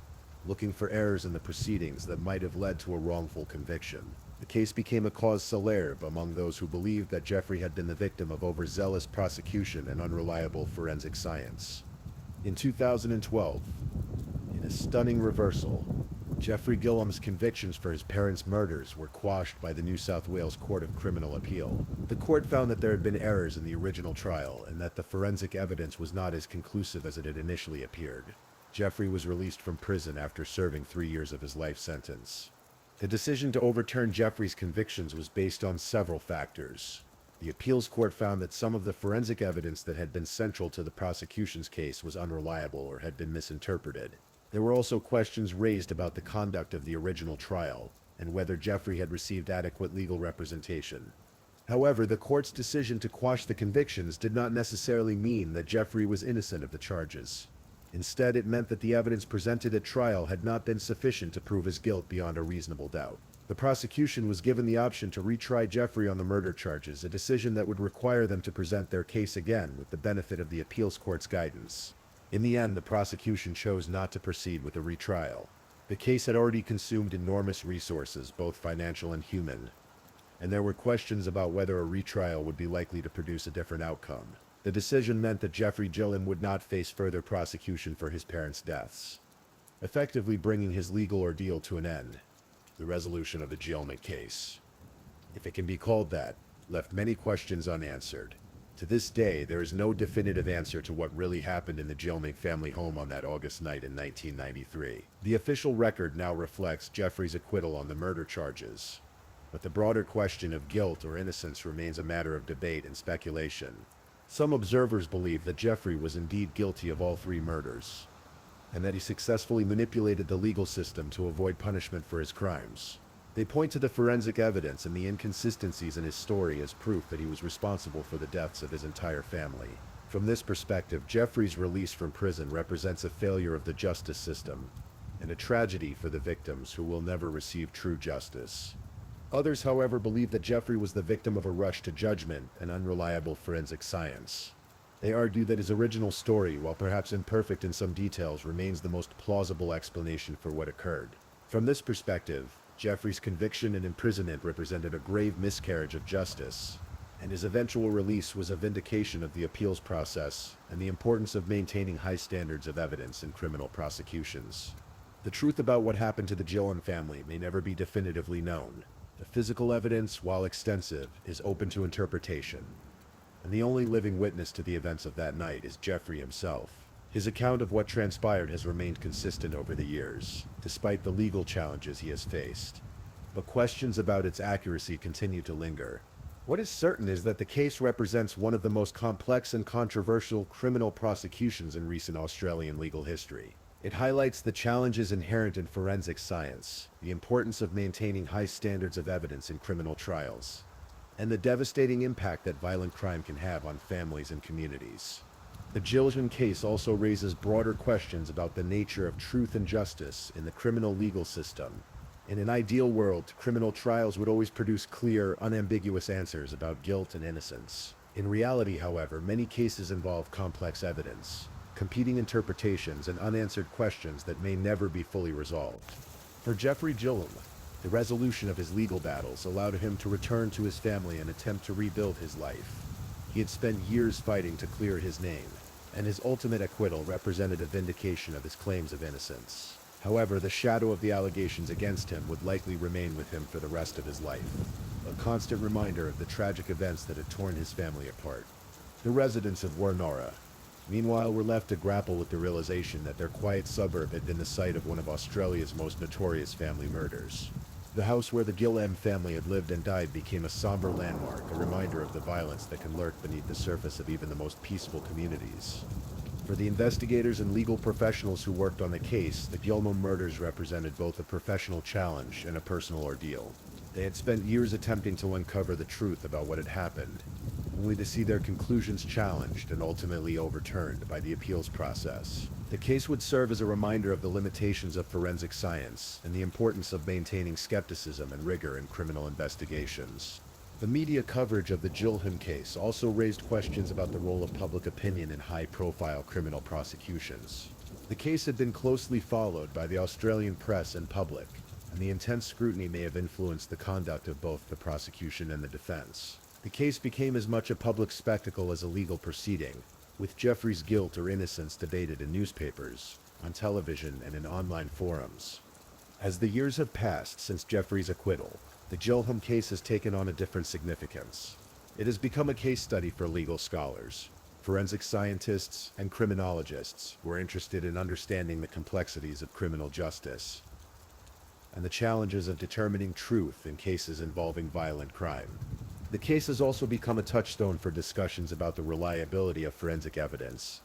looking for errors in the proceedings that might have led to a wrongful conviction. The case became a cause célèbre among those who believed that Jeffrey had been the victim of overzealous prosecution and unreliable forensic science. In 2012, in a stunning reversal, Jeffrey Gillum's convictions for his parents' murders were quashed by the New South Wales Court of Criminal Appeal. The court found that there had been errors in the original trial and that the forensic evidence was not as conclusive as it had initially appeared. Jeffrey was released from prison after serving 3 years of his life sentence. The decision to overturn Jeffrey's convictions was based on several factors. The appeals court found that some of the forensic evidence that had been central to the prosecution's case was unreliable or had been misinterpreted. There were also questions raised about the conduct of the original trial and whether Jeffrey had received adequate legal representation. However, the court's decision to quash the convictions did not necessarily mean that Jeffrey was innocent of the charges. Instead, it meant that the evidence presented at trial had not been sufficient to prove his guilt beyond a reasonable doubt. The prosecution was given the option to retry Jeffrey on the murder charges, a decision that would require them to present their case again with the benefit of the appeals court's guidance. In the end, the prosecution chose not to proceed with a retrial. The case had already consumed enormous resources, both financial and human, and there were questions about whether a retrial would be likely to produce a different outcome. The decision meant that Jeffrey Gillum would not face further prosecution for his parents' deaths, effectively bringing his legal ordeal to an end. The resolution of the Gillum case, if it can be called that, left many questions unanswered. To this day, there is no definitive answer to what really happened in the Gillum family home on that August night in 1993. The official record now reflects Jeffrey's acquittal on the murder charges, but the broader question of guilt or innocence remains a matter of debate and speculation. Some observers believe that Jeffrey was indeed guilty of all 3 murders, and that he successfully manipulated the legal system to avoid punishment for his crimes. They point to the forensic evidence and the inconsistencies in his story as proof that he was responsible for the deaths of his entire family. From this perspective, Jeffrey's release from prison represents a failure of the justice system, and a tragedy for the victims who will never receive true justice. Others, however, believe that Jeffrey was the victim of a rush to judgment and unreliable forensic science. They argue that his original story, while perhaps imperfect in some details, remains the most plausible explanation for what occurred. From this perspective, Jeffrey's conviction and imprisonment represented a grave miscarriage of justice, and his eventual release was a vindication of the appeals process and the importance of maintaining high standards of evidence in criminal prosecutions. The truth about what happened to the Gillum family may never be definitively known. The physical evidence, while extensive, is open to interpretation, and the only living witness to the events of that night is Jeffrey himself. His account of what transpired has remained consistent over the years, despite the legal challenges he has faced. But questions about its accuracy continue to linger. What is certain is that the case represents one of the most complex and controversial criminal prosecutions in recent Australian legal history. It highlights the challenges inherent in forensic science, the importance of maintaining high standards of evidence in criminal trials, and the devastating impact that violent crime can have on families and communities. The Gillum case also raises broader questions about the nature of truth and justice in the criminal legal system. In an ideal world, criminal trials would always produce clear, unambiguous answers about guilt and innocence. In reality, however, many cases involve complex evidence, competing interpretations, and unanswered questions that may never be fully resolved. For Jeffrey Gillum, the resolution of his legal battles allowed him to return to his family and attempt to rebuild his life. He had spent years fighting to clear his name, and his ultimate acquittal represented a vindication of his claims of innocence. However, the shadow of the allegations against him would likely remain with him for the rest of his life, a constant reminder of the tragic events that had torn his family apart. The residents of Warnora, meanwhile, were left to grapple with the realization that their quiet suburb had been the site of one of Australia's most notorious family murders. The house where the Gillum family had lived and died became a somber landmark, a reminder of the violence that can lurk beneath the surface of even the most peaceful communities. For the investigators and legal professionals who worked on the case, the Gillum murders represented both a professional challenge and a personal ordeal. They had spent years attempting to uncover the truth about what had happened, only to see their conclusions challenged and ultimately overturned by the appeals process. The case would serve as a reminder of the limitations of forensic science and the importance of maintaining skepticism and rigor in criminal investigations. The media coverage of the Gillum case also raised questions about the role of public opinion in high-profile criminal prosecutions. The case had been closely followed by the Australian press and public, and the intense scrutiny may have influenced the conduct of both the prosecution and the defense. The case became as much a public spectacle as a legal proceeding, with Jeffrey's guilt or innocence debated in newspapers, on television, and in online forums. As the years have passed since Jeffrey's acquittal, the Gillum case has taken on a different significance. It has become a case study for legal scholars, forensic scientists, and criminologists who are interested in understanding the complexities of criminal justice and the challenges of determining truth in cases involving violent crime. The case has also become a touchstone for discussions about the reliability of forensic evidence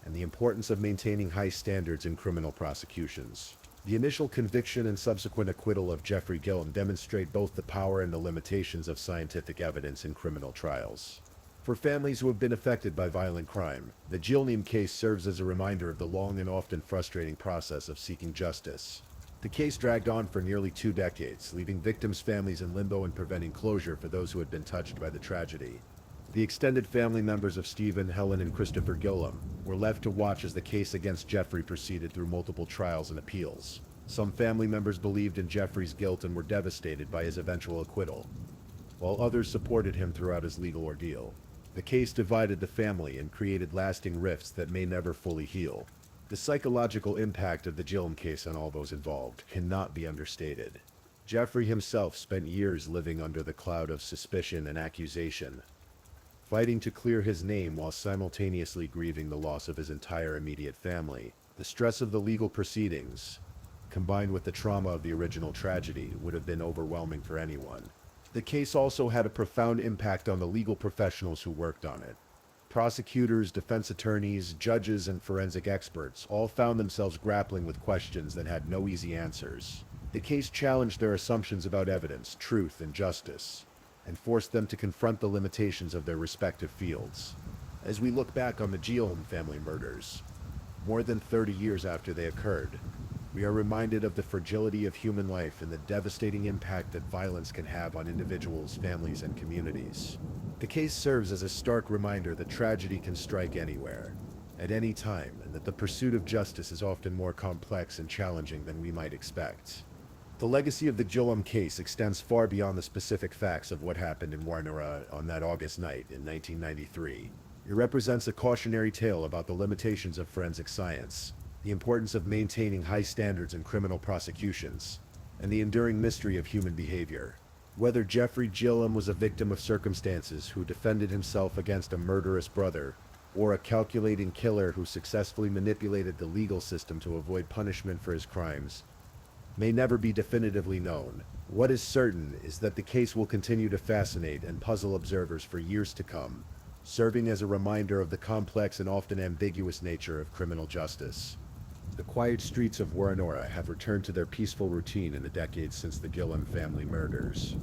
and the importance of maintaining high standards in criminal prosecutions. The initial conviction and subsequent acquittal of Jeffrey Gillum demonstrate both the power and the limitations of scientific evidence in criminal trials. For families who have been affected by violent crime, the Gillum case serves as a reminder of the long and often frustrating process of seeking justice. The case dragged on for nearly 2 decades, leaving victims' families in limbo and preventing closure for those who had been touched by the tragedy. The extended family members of Stephen, Helen, and Christopher Gillum were left to watch as the case against Jeffrey proceeded through multiple trials and appeals. Some family members believed in Jeffrey's guilt and were devastated by his eventual acquittal, while others supported him throughout his legal ordeal. The case divided the family and created lasting rifts that may never fully heal. The psychological impact of the Gillum case on all those involved cannot be understated. Jeffrey himself spent years living under the cloud of suspicion and accusation, fighting to clear his name while simultaneously grieving the loss of his entire immediate family. The stress of the legal proceedings, combined with the trauma of the original tragedy, would have been overwhelming for anyone. The case also had a profound impact on the legal professionals who worked on it. Prosecutors, defense attorneys, judges, and forensic experts all found themselves grappling with questions that had no easy answers. The case challenged their assumptions about evidence, truth, and justice, and forced them to confront the limitations of their respective fields. As we look back on the Gillum family murders, more than 30 years after they occurred, we are reminded of the fragility of human life and the devastating impact that violence can have on individuals, families, and communities. The case serves as a stark reminder that tragedy can strike anywhere, at any time, and that the pursuit of justice is often more complex and challenging than we might expect. The legacy of the Gillum case extends far beyond the specific facts of what happened in Warnora on that August night in 1993. It represents a cautionary tale about the limitations of forensic science, the importance of maintaining high standards in criminal prosecutions, and the enduring mystery of human behavior. Whether Jeffrey Gillum was a victim of circumstances who defended himself against a murderous brother, or a calculating killer who successfully manipulated the legal system to avoid punishment for his crimes, may never be definitively known. What is certain is that the case will continue to fascinate and puzzle observers for years to come, serving as a reminder of the complex and often ambiguous nature of criminal justice. The quiet streets of Woronora have returned to their peaceful routine in the decades since the Gillum family murders.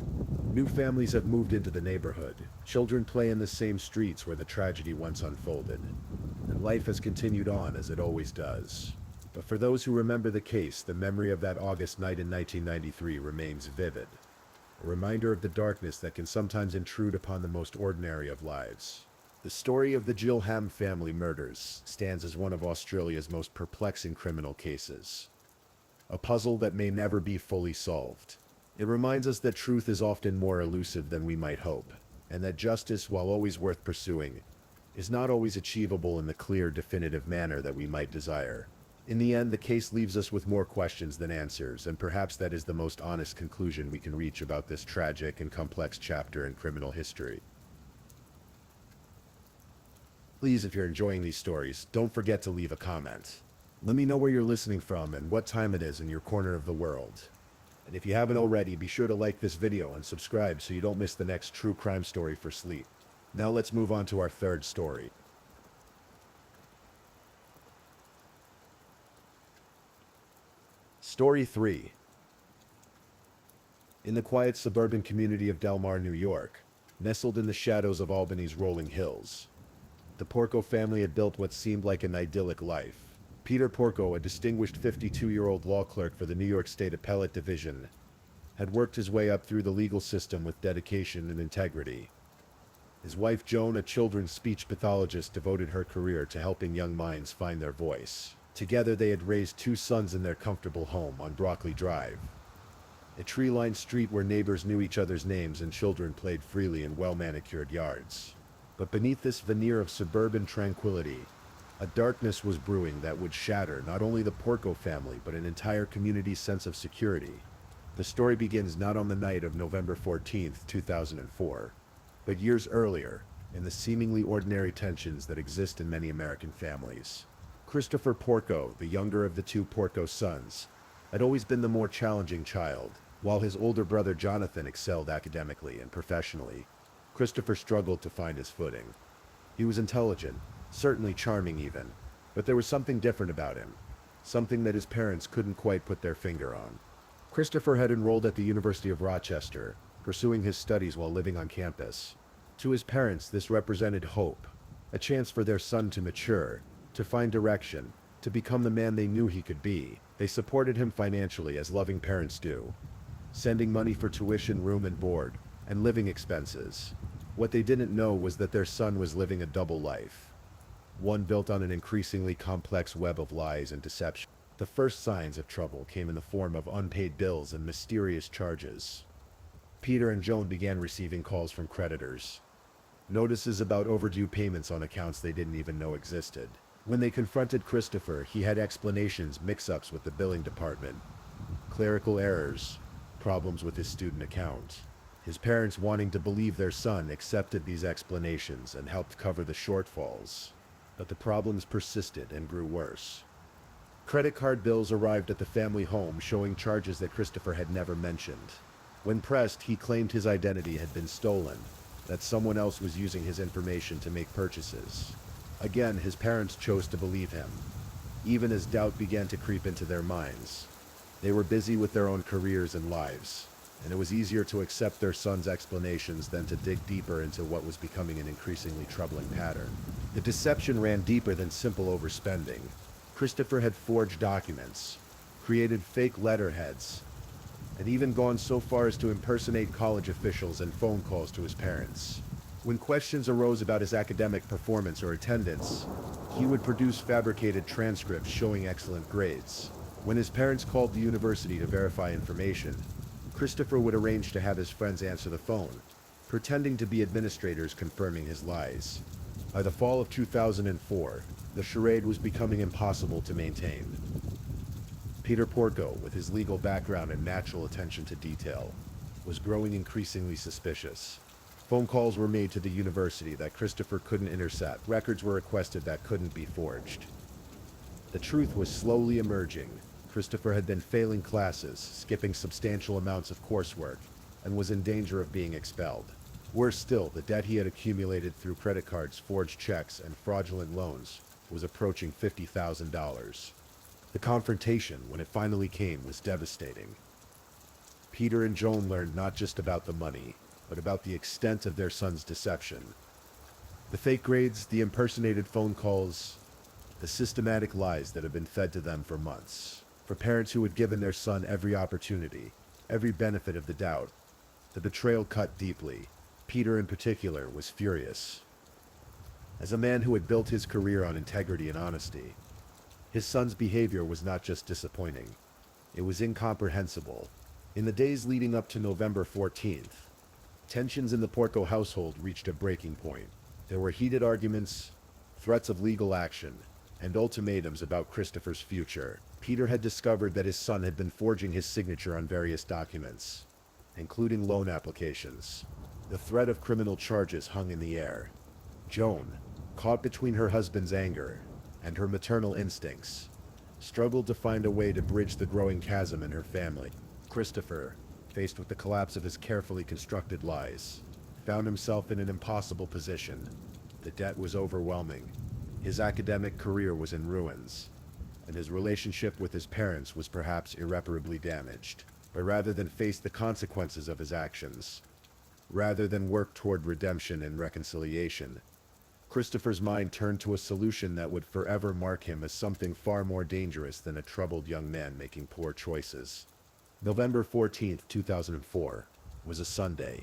New families have moved into the neighborhood. Children play in the same streets where the tragedy once unfolded. And life has continued on as it always does. But for those who remember the case, the memory of that August night in 1993 remains vivid. A reminder of the darkness that can sometimes intrude upon the most ordinary of lives. The story of the Gillum family murders stands as one of Australia's most perplexing criminal cases. A puzzle that may never be fully solved. It reminds us that truth is often more elusive than we might hope, and that justice, while always worth pursuing, is not always achievable in the clear, definitive manner that we might desire. In the end, the case leaves us with more questions than answers, and perhaps that is the most honest conclusion we can reach about this tragic and complex chapter in criminal history. Please, if you're enjoying these stories, don't forget to leave a comment. Let me know where you're listening from and what time it is in your corner of the world. And if you haven't already, be sure to like this video and subscribe so you don't miss the next true crime story for sleep. Now let's move on to our third story. Story 3. In the quiet suburban community of Del Mar, New York, nestled in the shadows of Albany's rolling hills, the Porco family had built what seemed like an idyllic life. Peter Porco, a distinguished 52-year-old law clerk for the New York State Appellate Division, had worked his way up through the legal system with dedication and integrity. His wife Joan, a children's speech pathologist, devoted her career to helping young minds find their voice. Together they had raised 2 sons in their comfortable home on Broccoli Drive, a tree-lined street where neighbors knew each other's names and children played freely in well-manicured yards. But beneath this veneer of suburban tranquility, a darkness was brewing that would shatter not only the Porco family but an entire community's sense of security. The story begins not on the night of November 14, 2004, but years earlier, in the seemingly ordinary tensions that exist in many American families. Christopher Porco, the younger of the 2 Porco sons, had always been the more challenging child. While his older brother Jonathan excelled academically and professionally, Christopher struggled to find his footing. He was intelligent, certainly charming even, but there was something different about him, something that his parents couldn't quite put their finger on. Christopher had enrolled at the University of Rochester, pursuing his studies while living on campus. To his parents, this represented hope, a chance for their son to mature, to find direction, to become the man they knew he could be. They supported him financially, as loving parents do, sending money for tuition, room and board, and living expenses. What they didn't know was that their son was living a double life, one built on an increasingly complex web of lies and deception. The first signs of trouble came in the form of unpaid bills and mysterious charges. Peter and Joan began receiving calls from creditors, notices about overdue payments on accounts they didn't even know existed. When they confronted Christopher, he had explanations, mix-ups with the billing department, clerical errors, problems with his student account. His parents, wanting to believe their son, accepted these explanations and helped cover the shortfalls. But the problems persisted and grew worse. Credit card bills arrived at the family home showing charges that Christopher had never mentioned. When pressed, he claimed his identity had been stolen, that someone else was using his information to make purchases. Again, his parents chose to believe him, even as doubt began to creep into their minds. They were busy with their own careers and lives, and it was easier to accept their son's explanations than to dig deeper into what was becoming an increasingly troubling pattern. The deception ran deeper than simple overspending. Christopher had forged documents, created fake letterheads, and even gone so far as to impersonate college officials and phone calls to his parents. When questions arose about his academic performance or attendance, he would produce fabricated transcripts showing excellent grades. When his parents called the university to verify information, Christopher would arrange to have his friends answer the phone, pretending to be administrators confirming his lies. By the fall of 2004, the charade was becoming impossible to maintain. Peter Porco, with his legal background and natural attention to detail, was growing increasingly suspicious. Phone calls were made to the university that Christopher couldn't intercept. Records were requested that couldn't be forged. The truth was slowly emerging. Christopher had been failing classes, skipping substantial amounts of coursework, and was in danger of being expelled. Worse still, the debt he had accumulated through credit cards, forged checks, and fraudulent loans was approaching $50,000. The confrontation, when it finally came, was devastating. Peter and Joan learned not just about the money, but about the extent of their son's deception. The fake grades, the impersonated phone calls, the systematic lies that had been fed to them for months. For parents who had given their son every opportunity, every benefit of the doubt, the betrayal cut deeply. Peter in particular was furious. As a man who had built his career on integrity and honesty, his son's behavior was not just disappointing, it was incomprehensible. In the days leading up to November 14th, tensions in the Porco household reached a breaking point. There were heated arguments, threats of legal action, and ultimatums about Christopher's future. Peter had discovered that his son had been forging his signature on various documents, including loan applications. The threat of criminal charges hung in the air. Joan, caught between her husband's anger and her maternal instincts, struggled to find a way to bridge the growing chasm in her family. Christopher, faced with the collapse of his carefully constructed lies, found himself in an impossible position. The debt was overwhelming, his academic career was in ruins, and his relationship with his parents was perhaps irreparably damaged. But rather than face the consequences of his actions, rather than work toward redemption and reconciliation, Christopher's mind turned to a solution that would forever mark him as something far more dangerous than a troubled young man making poor choices. November 14th, 2004, was a Sunday.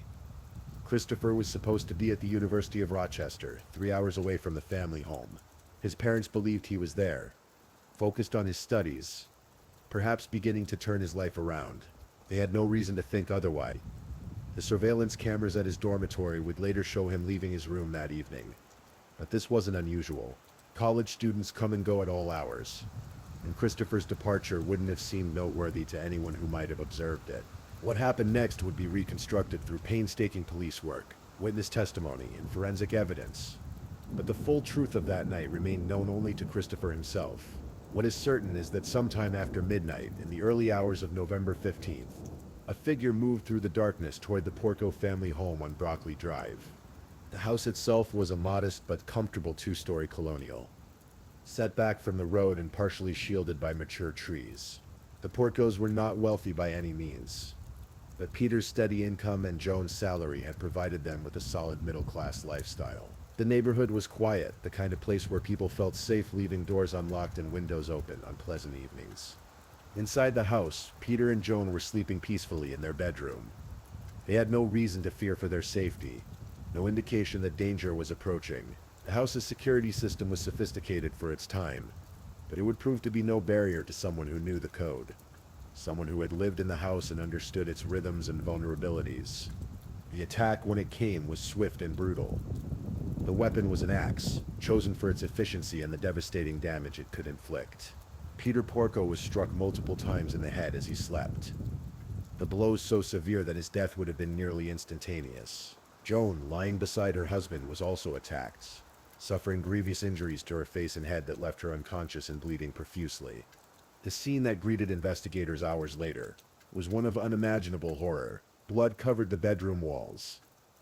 Christopher was supposed to be at the University of Rochester, 3 hours away from the family home. His parents believed he was there, focused on his studies, perhaps beginning to turn his life around. They had no reason to think otherwise. The surveillance cameras at his dormitory would later show him leaving his room that evening. But this wasn't unusual. College students come and go at all hours, and Christopher's departure wouldn't have seemed noteworthy to anyone who might have observed it. What happened next would be reconstructed through painstaking police work, witness testimony, and forensic evidence. But the full truth of that night remained known only to Christopher himself. What is certain is that sometime after midnight, in the early hours of November 15th, a figure moved through the darkness toward the Porco family home on Broccoli Drive. The house itself was a modest but comfortable two-story colonial, set back from the road and partially shielded by mature trees. The Porcos were not wealthy by any means, but Peter's steady income and Joan's salary had provided them with a solid middle-class lifestyle. The neighborhood was quiet, the kind of place where people felt safe leaving doors unlocked and windows open on pleasant evenings. Inside the house, Peter and Joan were sleeping peacefully in their bedroom. They had no reason to fear for their safety, no indication that danger was approaching. The house's security system was sophisticated for its time, but it would prove to be no barrier to someone who knew the code, someone who had lived in the house and understood its rhythms and vulnerabilities. The attack, when it came, was swift and brutal. The weapon was an axe, chosen for its efficiency and the devastating damage it could inflict. Peter Porco was struck multiple times in the head as he slept, the blows so severe that his death would have been nearly instantaneous. Joan, lying beside her husband, was also attacked, suffering grievous injuries to her face and head that left her unconscious and bleeding profusely. The scene that greeted investigators hours later was one of unimaginable horror. Blood covered the bedroom walls,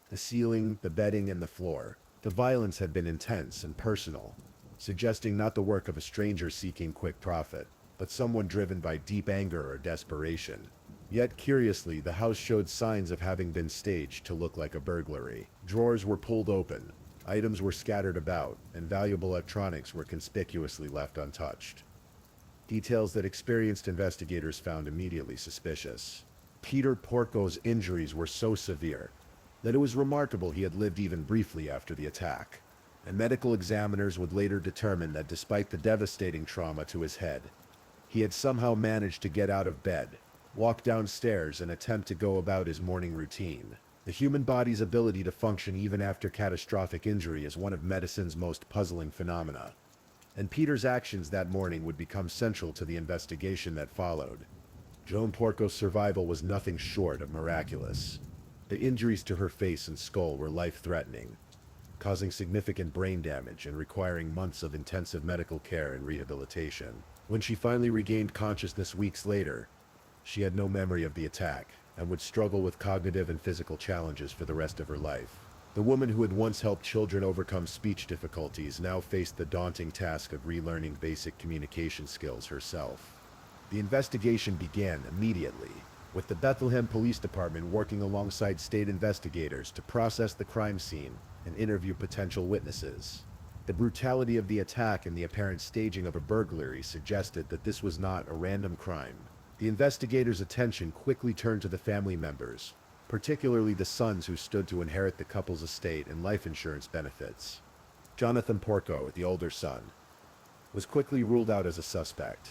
the ceiling, the bedding, and the floor. The violence had been intense and personal, suggesting not the work of a stranger seeking quick profit, but someone driven by deep anger or desperation. Yet, curiously, the house showed signs of having been staged to look like a burglary. Drawers were pulled open, items were scattered about, and valuable electronics were conspicuously left untouched. Details that experienced investigators found immediately suspicious. Peter Porco's injuries were so severe that it was remarkable he had lived even briefly after the attack, and medical examiners would later determine that despite the devastating trauma to his head, he had somehow managed to get out of bed, walk downstairs, and attempt to go about his morning routine. The human body's ability to function even after catastrophic injury is one of medicine's most puzzling phenomena, and Peter's actions that morning would become central to the investigation that followed. Joan Porco's survival was nothing short of miraculous. The injuries to her face and skull were life-threatening, causing significant brain damage and requiring months of intensive medical care and rehabilitation. When she finally regained consciousness weeks later, she had no memory of the attack and would struggle with cognitive and physical challenges for the rest of her life. The woman who had once helped children overcome speech difficulties now faced the daunting task of relearning basic communication skills herself. The investigation began immediately, with the Bethlehem Police Department working alongside state investigators to process the crime scene and interview potential witnesses. The brutality of the attack and the apparent staging of a burglary suggested that this was not a random crime. The investigators' attention quickly turned to the family members, particularly the sons who stood to inherit the couple's estate and life insurance benefits. Jonathan Porco, the older son, was quickly ruled out as a suspect.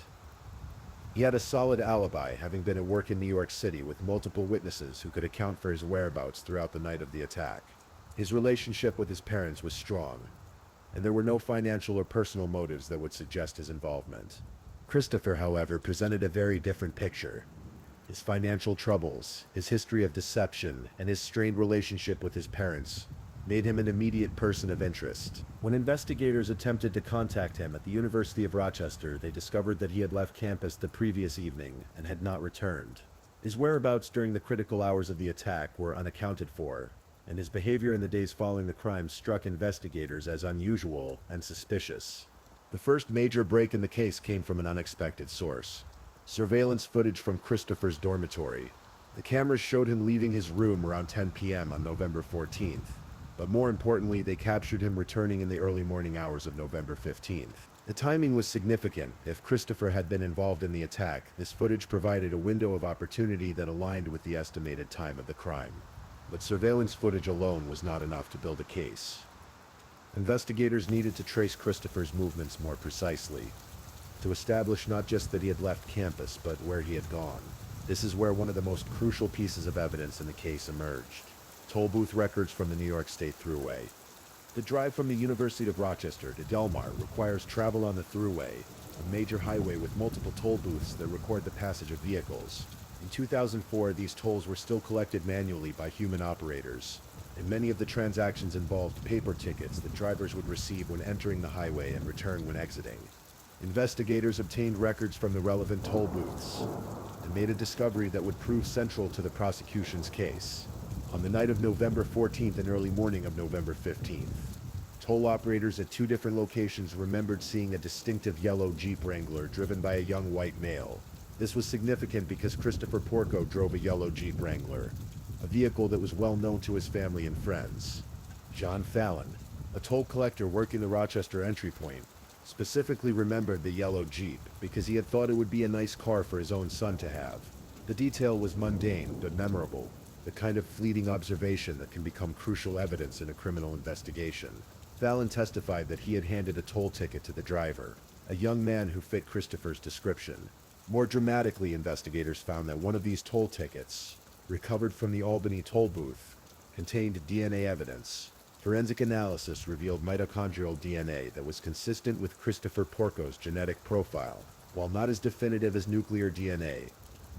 He had a solid alibi, having been at work in New York City with multiple witnesses who could account for his whereabouts throughout the night of the attack. His relationship with his parents was strong, and there were no financial or personal motives that would suggest his involvement. Christopher, however, presented a very different picture. His financial troubles, his history of deception, and his strained relationship with his parents made him an immediate person of interest. When investigators attempted to contact him at the University of Rochester, they discovered that he had left campus the previous evening and had not returned. His whereabouts during the critical hours of the attack were unaccounted for, and his behavior in the days following the crime struck investigators as unusual and suspicious. The first major break in the case came from an unexpected source: surveillance footage from Christopher's dormitory. The cameras showed him leaving his room around 10 p.m. on November 14th, but more importantly, they captured him returning in the early morning hours of November 15th. The timing was significant. If Christopher had been involved in the attack, this footage provided a window of opportunity that aligned with the estimated time of the crime. But surveillance footage alone was not enough to build a case. Investigators needed to trace Christopher's movements more precisely, to establish not just that he had left campus, but where he had gone. This is where one of the most crucial pieces of evidence in the case emerged: toll booth records from the New York State Thruway. The drive from the University of Rochester to Del Mar requires travel on the Thruway, a major highway with multiple toll booths that record the passage of vehicles. In 2004, these tolls were still collected manually by human operators, and many of the transactions involved paper tickets that drivers would receive when entering the highway and return when exiting. Investigators obtained records from the relevant toll booths and made a discovery that would prove central to the prosecution's case. On the night of November 14th and early morning of November 15th, toll operators at two different locations remembered seeing a distinctive yellow Jeep Wrangler driven by a young white male. This was significant because Christopher Porco drove a yellow Jeep Wrangler, a vehicle that was well known to his family and friends. John Fallon, a toll collector working the Rochester entry point, specifically remembered the yellow Jeep because he had thought it would be a nice car for his own son to have. The detail was mundane but memorable, the kind of fleeting observation that can become crucial evidence in a criminal investigation. Fallon testified that he had handed a toll ticket to the driver, a young man who fit Christopher's description. More dramatically, investigators found that one of these toll tickets, recovered from the Albany toll booth, contained DNA evidence. Forensic analysis revealed mitochondrial DNA that was consistent with Christopher Porco's genetic profile. While not as definitive as nuclear DNA,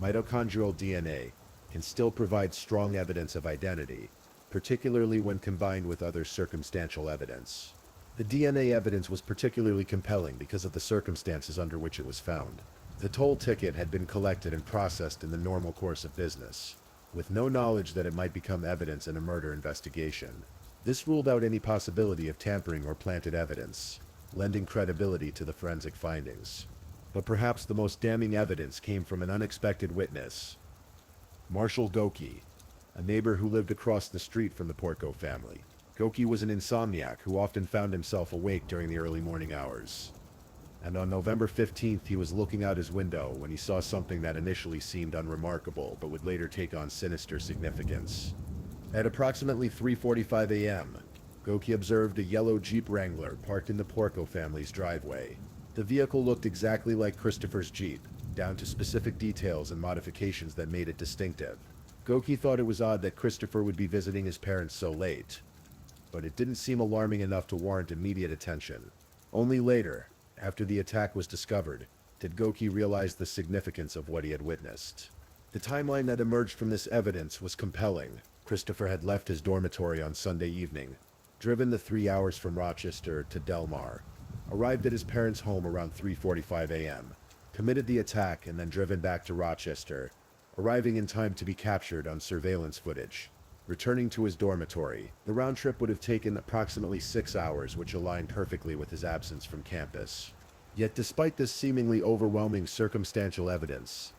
mitochondrial DNA can still provide strong evidence of identity, particularly when combined with other circumstantial evidence. The DNA evidence was particularly compelling because of the circumstances under which it was found. The toll ticket had been collected and processed in the normal course of business, with no knowledge that it might become evidence in a murder investigation. This ruled out any possibility of tampering or planted evidence, lending credibility to the forensic findings. But perhaps the most damning evidence came from an unexpected witness: Marshall Goki, a neighbor who lived across the street from the Porco family. Goki was an insomniac who often found himself awake during the early morning hours. And on November 15th, he was looking out his window when he saw something that initially seemed unremarkable but would later take on sinister significance. At approximately 3:45 a.m., Goki observed a yellow Jeep Wrangler parked in the Porco family's driveway. The vehicle looked exactly like Christopher's Jeep, down to specific details and modifications that made it distinctive. Goki thought it was odd that Christopher would be visiting his parents so late, but it didn't seem alarming enough to warrant immediate attention. Only later, after the attack was discovered, did Goki realize the significance of what he had witnessed. The timeline that emerged from this evidence was compelling. Christopher had left his dormitory on Sunday evening, driven the 3 hours from Rochester to Del Mar, arrived at his parents' home around 3:45 a.m., committed the attack, and then driven back to Rochester, arriving in time to be captured on surveillance footage. returning to his dormitory. The round trip would have taken approximately 6 hours, which aligned perfectly with his absence from campus. Yet despite this seemingly overwhelming circumstantial evidence,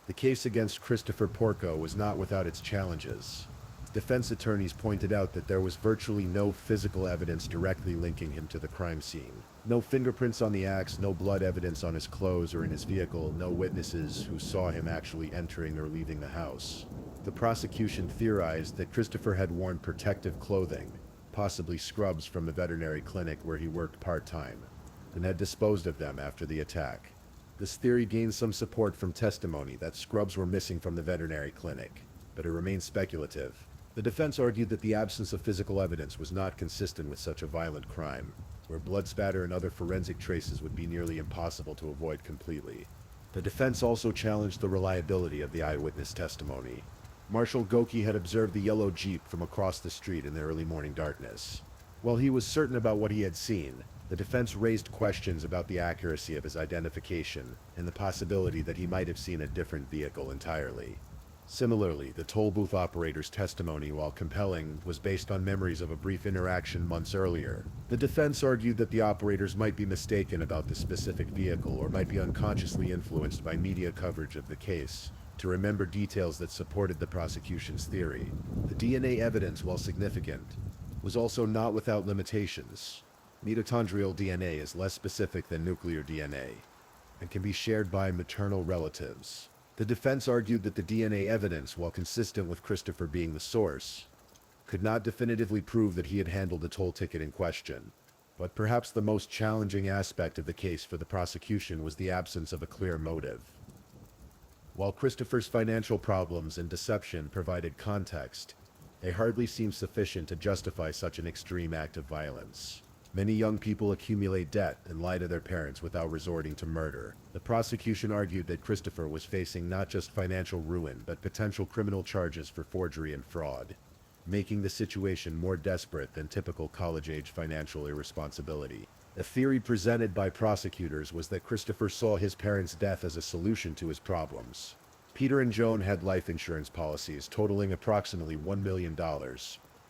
the case against Christopher Porco was not without its challenges. Defense attorneys pointed out that there was virtually no physical evidence directly linking him to the crime scene. No fingerprints on the axe, no blood evidence on his clothes or in his vehicle, no witnesses who saw him actually entering or leaving the house. The prosecution theorized that Christopher had worn protective clothing, possibly scrubs from the veterinary clinic where he worked part-time, and had disposed of them after the attack. This theory gained some support from testimony that scrubs were missing from the veterinary clinic, but it remained speculative. The defense argued that the absence of physical evidence was not consistent with such a violent crime, where blood spatter and other forensic traces would be nearly impossible to avoid completely. The defense also challenged the reliability of the eyewitness testimony. Marshal Goki had observed the yellow Jeep from across the street in the early morning darkness. While he was certain about what he had seen, the defense raised questions about the accuracy of his identification and the possibility that he might have seen a different vehicle entirely. Similarly, the toll booth operator's testimony, while compelling, was based on memories of a brief interaction months earlier. The defense argued that the operators might be mistaken about the specific vehicle or might be unconsciously influenced by media coverage of the case to remember details that supported the prosecution's theory. The DNA evidence, while significant, was also not without limitations. Mitochondrial DNA is less specific than nuclear DNA and can be shared by maternal relatives. The defense argued that the DNA evidence, while consistent with Christopher being the source, could not definitively prove that he had handled the toll ticket in question. But perhaps the most challenging aspect of the case for the prosecution was the absence of a clear motive. While Christopher's financial problems and deception provided context, they hardly seemed sufficient to justify such an extreme act of violence. Many young people accumulate debt and lie to their parents without resorting to murder. The prosecution argued that Christopher was facing not just financial ruin, but potential criminal charges for forgery and fraud, making the situation more desperate than typical college-age financial irresponsibility. A theory presented by prosecutors was that Christopher saw his parents' death as a solution to his problems. Peter and Joan had life insurance policies totaling approximately $1 million,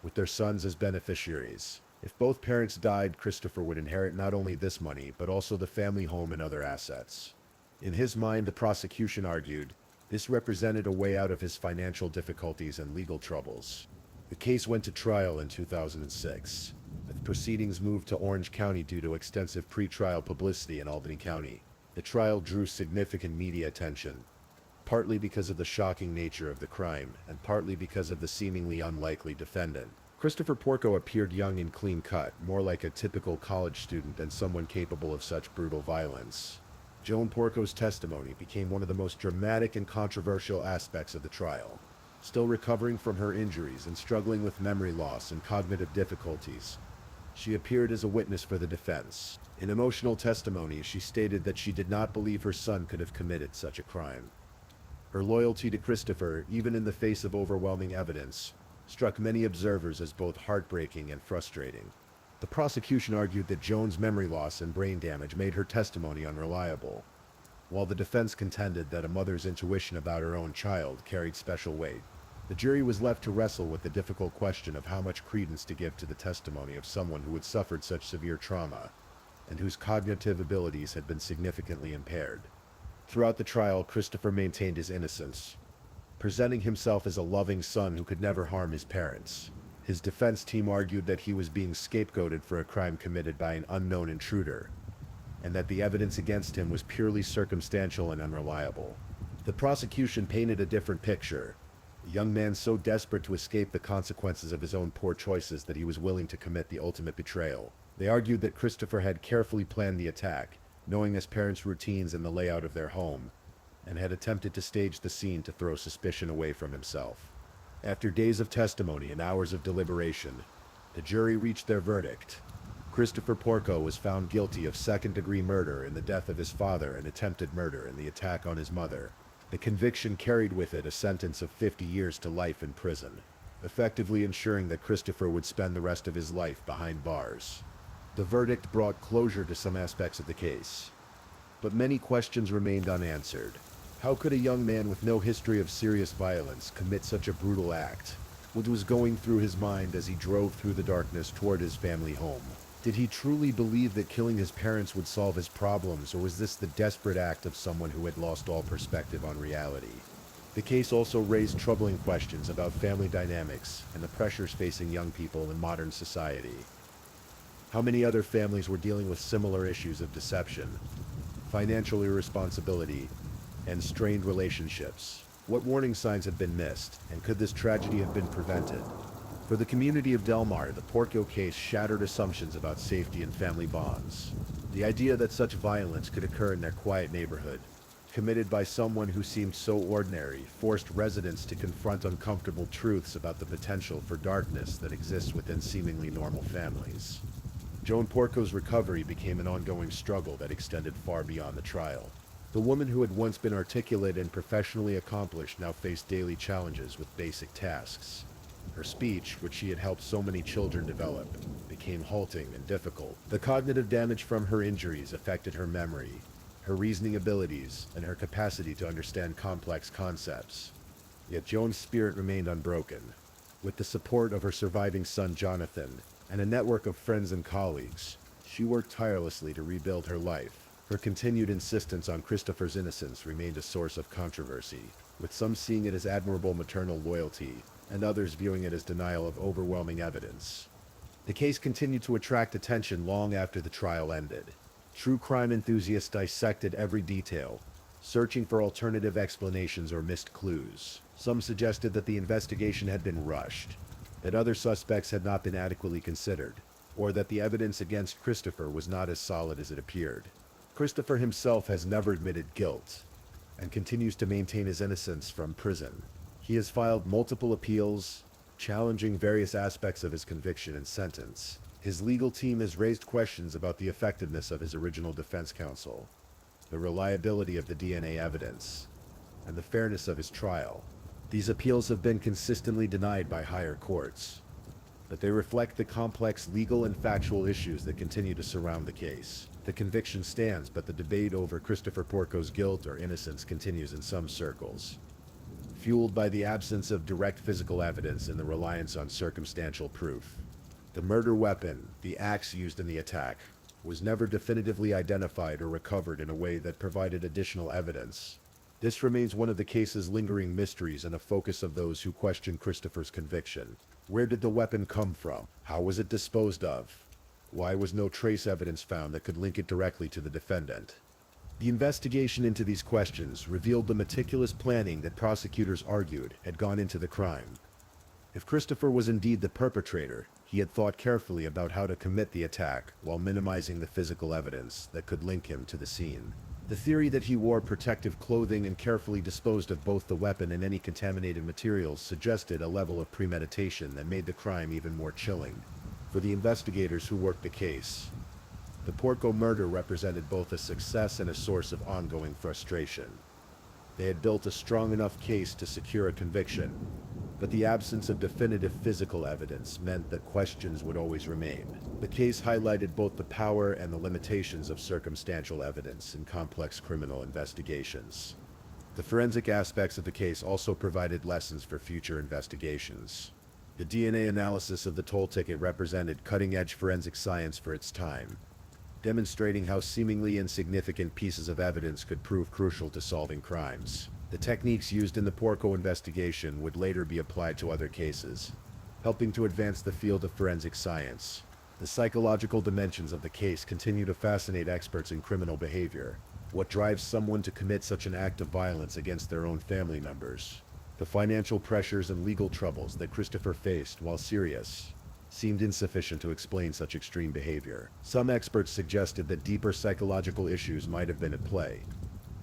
with their sons as beneficiaries. If both parents died, Christopher would inherit not only this money, but also the family home and other assets. In his mind, the prosecution argued, this represented a way out of his financial difficulties and legal troubles. The case went to trial in 2006. The proceedings moved to Orange County due to extensive pre-trial publicity in Albany County. The trial drew significant media attention, partly because of the shocking nature of the crime, and partly because of the seemingly unlikely defendant. Christopher Porco appeared young and clean-cut, more like a typical college student than someone capable of such brutal violence. Joan Porco's testimony became one of the most dramatic and controversial aspects of the trial. Still recovering from her injuries and struggling with memory loss and cognitive difficulties, she appeared as a witness for the defense. In emotional testimony, she stated that she did not believe her son could have committed such a crime. Her loyalty to Christopher, even in the face of overwhelming evidence, struck many observers as both heartbreaking and frustrating. The prosecution argued that Joan's memory loss and brain damage made her testimony unreliable, while the defense contended that a mother's intuition about her own child carried special weight. The jury was left to wrestle with the difficult question of how much credence to give to the testimony of someone who had suffered such severe trauma and whose cognitive abilities had been significantly impaired. Throughout the trial, Christopher maintained his innocence, presenting himself as a loving son who could never harm his parents. His defense team argued that he was being scapegoated for a crime committed by an unknown intruder, and that the evidence against him was purely circumstantial and unreliable. The prosecution painted a different picture, a young man so desperate to escape the consequences of his own poor choices that he was willing to commit the ultimate betrayal. They argued that Christopher had carefully planned the attack, knowing his parents' routines and the layout of their home, and had attempted to stage the scene to throw suspicion away from himself. After days of testimony and hours of deliberation, the jury reached their verdict. Christopher Porco was found guilty of second-degree murder in the death of his father and attempted murder in the attack on his mother. The conviction carried with it a sentence of 50 years to life in prison, effectively ensuring that Christopher would spend the rest of his life behind bars. The verdict brought closure to some aspects of the case, but many questions remained unanswered. How could a young man with no history of serious violence commit such a brutal act? What was going through his mind as he drove through the darkness toward his family home? Did he truly believe that killing his parents would solve his problems, or was this the desperate act of someone who had lost all perspective on reality? The case also raised troubling questions about family dynamics and the pressures facing young people in modern society. How many other families were dealing with similar issues of deception, financial irresponsibility, and strained relationships? What warning signs had been missed, and could this tragedy have been prevented? For the community of Del Mar, the Porco case shattered assumptions about safety and family bonds. The idea that such violence could occur in their quiet neighborhood, committed by someone who seemed so ordinary, forced residents to confront uncomfortable truths about the potential for darkness that exists within seemingly normal families. Joan Porco's recovery became an ongoing struggle that extended far beyond the trial. The woman who had once been articulate and professionally accomplished now faced daily challenges with basic tasks. Her speech, which she had helped so many children develop, became halting and difficult. The cognitive damage from her injuries affected her memory, her reasoning abilities, and her capacity to understand complex concepts. Yet Joan's spirit remained unbroken. With the support of her surviving son Jonathan, and a network of friends and colleagues, she worked tirelessly to rebuild her life. Her continued insistence on Christopher's innocence remained a source of controversy, with some seeing it as admirable maternal loyalty, and others viewing it as denial of overwhelming evidence. The case continued to attract attention long after the trial ended. True crime enthusiasts dissected every detail, searching for alternative explanations or missed clues. Some suggested that the investigation had been rushed, that other suspects had not been adequately considered, or that the evidence against Christopher was not as solid as it appeared. Christopher himself has never admitted guilt, and continues to maintain his innocence from prison. He has filed multiple appeals, challenging various aspects of his conviction and sentence. His legal team has raised questions about the effectiveness of his original defense counsel, the reliability of the DNA evidence, and the fairness of his trial. These appeals have been consistently denied by higher courts, but they reflect the complex legal and factual issues that continue to surround the case. The conviction stands, but the debate over Christopher Porco's guilt or innocence continues in some circles, fueled by the absence of direct physical evidence and the reliance on circumstantial proof. The murder weapon, the axe used in the attack, was never definitively identified or recovered in a way that provided additional evidence. This remains one of the case's lingering mysteries and a focus of those who question Christopher's conviction. Where did the weapon come from? How was it disposed of? Why was no trace evidence found that could link it directly to the defendant? The investigation into these questions revealed the meticulous planning that prosecutors argued had gone into the crime. If Christopher was indeed the perpetrator, he had thought carefully about how to commit the attack while minimizing the physical evidence that could link him to the scene. The theory that he wore protective clothing and carefully disposed of both the weapon and any contaminated materials suggested a level of premeditation that made the crime even more chilling. For the investigators who worked the case, the Porco murder represented both a success and a source of ongoing frustration. They had built a strong enough case to secure a conviction, but the absence of definitive physical evidence meant that questions would always remain. The case highlighted both the power and the limitations of circumstantial evidence in complex criminal investigations. The forensic aspects of the case also provided lessons for future investigations. The DNA analysis of the toll ticket represented cutting-edge forensic science for its time, demonstrating how seemingly insignificant pieces of evidence could prove crucial to solving crimes. The techniques used in the Porco investigation would later be applied to other cases, helping to advance the field of forensic science. The psychological dimensions of the case continue to fascinate experts in criminal behavior. What drives someone to commit such an act of violence against their own family members? The financial pressures and legal troubles that Christopher faced, while serious, seemed insufficient to explain such extreme behavior. Some experts suggested that deeper psychological issues might have been at play.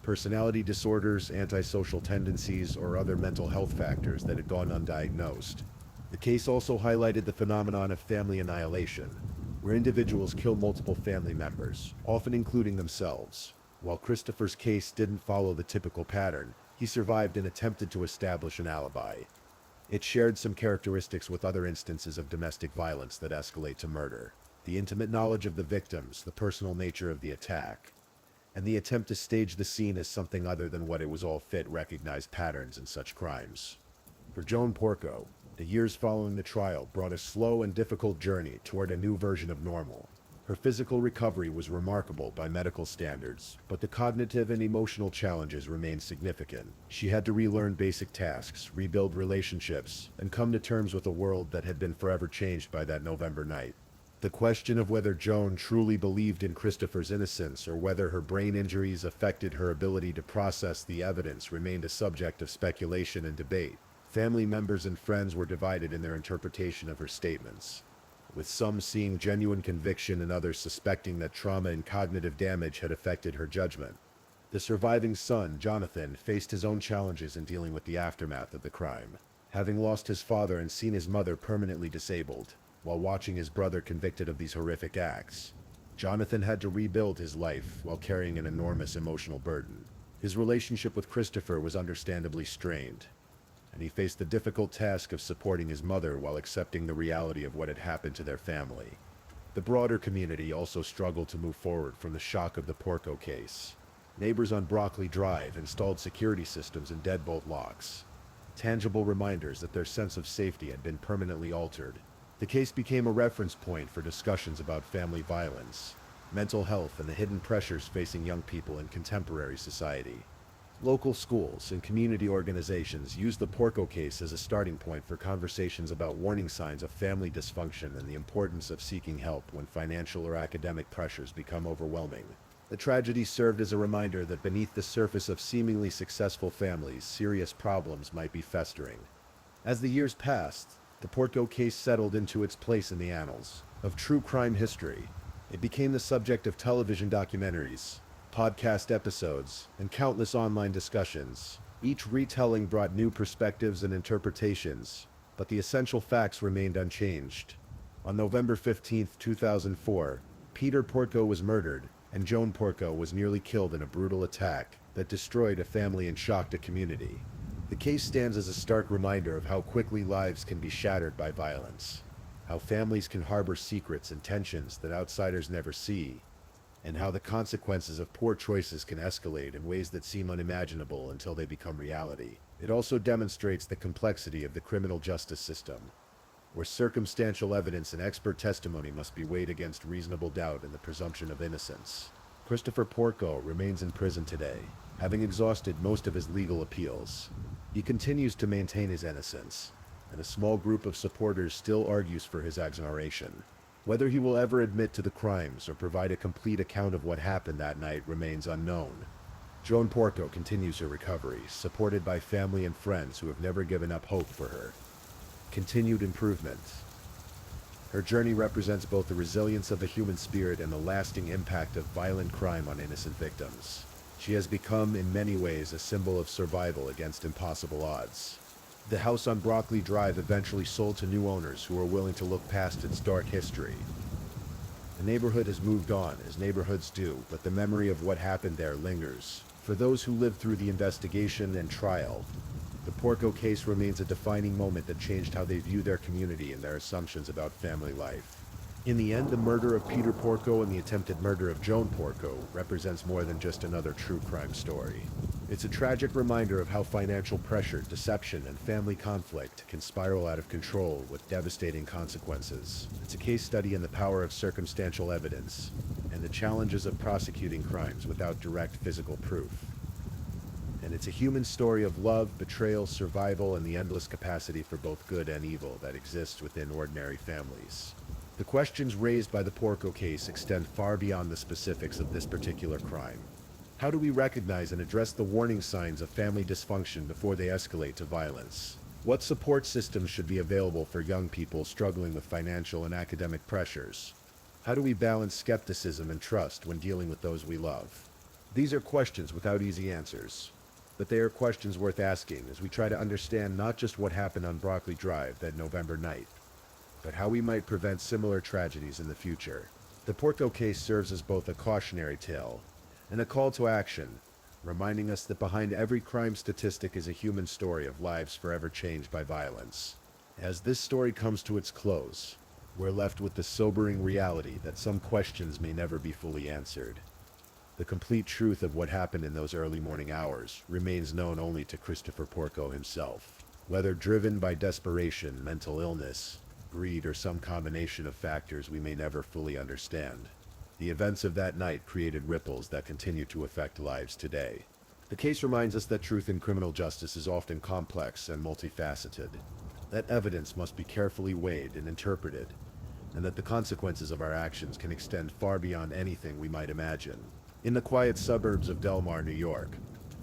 Personality disorders, antisocial tendencies, or other mental health factors that had gone undiagnosed. The case also highlighted the phenomenon of family annihilation, where individuals kill multiple family members, often including themselves. While Christopher's case didn't follow the typical pattern, he survived and attempted to establish an alibi. It shared some characteristics with other instances of domestic violence that escalate to murder. The intimate knowledge of the victims, the personal nature of the attack, and the attempt to stage the scene as something other than what it was all fit recognized patterns in such crimes. For Joan Porco, The years following the trial brought a slow and difficult journey toward a new version of normal. Her physical recovery was remarkable by medical standards, but the cognitive and emotional challenges remained significant. She had to relearn basic tasks, rebuild relationships, and come to terms with a world that had been forever changed by that November night. The question of whether Joan truly believed in Christopher's innocence or whether her brain injuries affected her ability to process the evidence remained a subject of speculation and debate. Family members and friends were divided in their interpretation of her statements, with some seeing genuine conviction and others suspecting that trauma and cognitive damage had affected her judgment. The surviving son, Jonathan, faced his own challenges in dealing with the aftermath of the crime. Having lost his father and seen his mother permanently disabled, while watching his brother convicted of these horrific acts, Jonathan had to rebuild his life while carrying an enormous emotional burden. His relationship with Christopher was understandably strained, and he faced the difficult task of supporting his mother while accepting the reality of what had happened to their family. The broader community also struggled to move forward from the shock of the Porco case. Neighbors on Broccoli Drive installed security systems and deadbolt locks, tangible reminders that their sense of safety had been permanently altered. The case became a reference point for discussions about family violence, mental health, and the hidden pressures facing young people in contemporary society. Local schools and community organizations used the Porco case as a starting point for conversations about warning signs of family dysfunction and the importance of seeking help when financial or academic pressures become overwhelming. The tragedy served as a reminder that beneath the surface of seemingly successful families, serious problems might be festering. As the years passed, the Porco case settled into its place in the annals of true crime history. It became the subject of television documentaries, podcast episodes, and countless online discussions. Each retelling brought new perspectives and interpretations, but the essential facts remained unchanged. On November 15, 2004, Peter Porco was murdered, and Joan Porco was nearly killed in a brutal attack that destroyed a family and shocked a community. The case stands as a stark reminder of how quickly lives can be shattered by violence, how families can harbor secrets and tensions that outsiders never see, and how the consequences of poor choices can escalate in ways that seem unimaginable until they become reality. It also demonstrates the complexity of the criminal justice system, where circumstantial evidence and expert testimony must be weighed against reasonable doubt and the presumption of innocence. Christopher Porco remains in prison today, having exhausted most of his legal appeals. He continues to maintain his innocence, and a small group of supporters still argues for his exoneration. Whether he will ever admit to the crimes or provide a complete account of what happened that night remains unknown. Joan Porco continues her recovery, supported by family and friends who have never given up hope for her continued improvement. Her journey represents both the resilience of the human spirit and the lasting impact of violent crime on innocent victims. She has become, in many ways, a symbol of survival against impossible odds. The house on Broccoli Drive eventually sold to new owners who were willing to look past its dark history. The neighborhood has moved on, as neighborhoods do, but the memory of what happened there lingers. For those who lived through the investigation and trial, the Porco case remains a defining moment that changed how they view their community and their assumptions about family life. In the end, the murder of Peter Porco and the attempted murder of Joan Porco represents more than just another true crime story. It's a tragic reminder of how financial pressure, deception, and family conflict can spiral out of control with devastating consequences. It's a case study in the power of circumstantial evidence and the challenges of prosecuting crimes without direct physical proof. And it's a human story of love, betrayal, survival, and the endless capacity for both good and evil that exists within ordinary families. The questions raised by the Porco case extend far beyond the specifics of this particular crime. How do we recognize and address the warning signs of family dysfunction before they escalate to violence? What support systems should be available for young people struggling with financial and academic pressures? How do we balance skepticism and trust when dealing with those we love? These are questions without easy answers, but they are questions worth asking as we try to understand not just what happened on Broccoli Drive that November night, but how we might prevent similar tragedies in the future. The Porco case serves as both a cautionary tale and a call to action, reminding us that behind every crime statistic is a human story of lives forever changed by violence. As this story comes to its close, we're left with the sobering reality that some questions may never be fully answered. The complete truth of what happened in those early morning hours remains known only to Christopher Porco himself. Whether driven by desperation, mental illness, greed, or some combination of factors we may never fully understand, the events of that night created ripples that continue to affect lives today. The case reminds us that truth in criminal justice is often complex and multifaceted, that evidence must be carefully weighed and interpreted, and that the consequences of our actions can extend far beyond anything we might imagine. In the quiet suburbs of Del Mar, New York,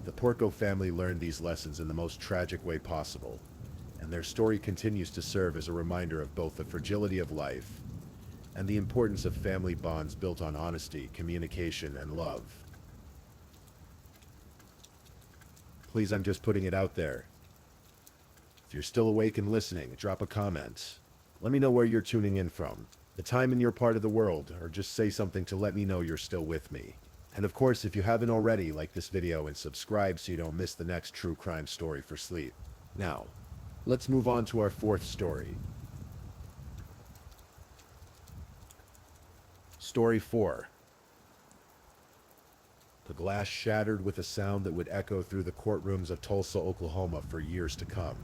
the Porco family learned these lessons in the most tragic way possible, and their story continues to serve as a reminder of both the fragility of life and the importance of family bonds built on honesty, communication, and love. Please, I'm just putting it out there. If you're still awake and listening, drop a comment. Let me know where you're tuning in from, the time in your part of the world, or just say something to let me know you're still with me. And of course, if you haven't already, like this video and subscribe so you don't miss the next true crime story for sleep. Now, let's move on to our fourth story. Story 4. The glass shattered with a sound that would echo through the courtrooms of Tulsa, Oklahoma for years to come.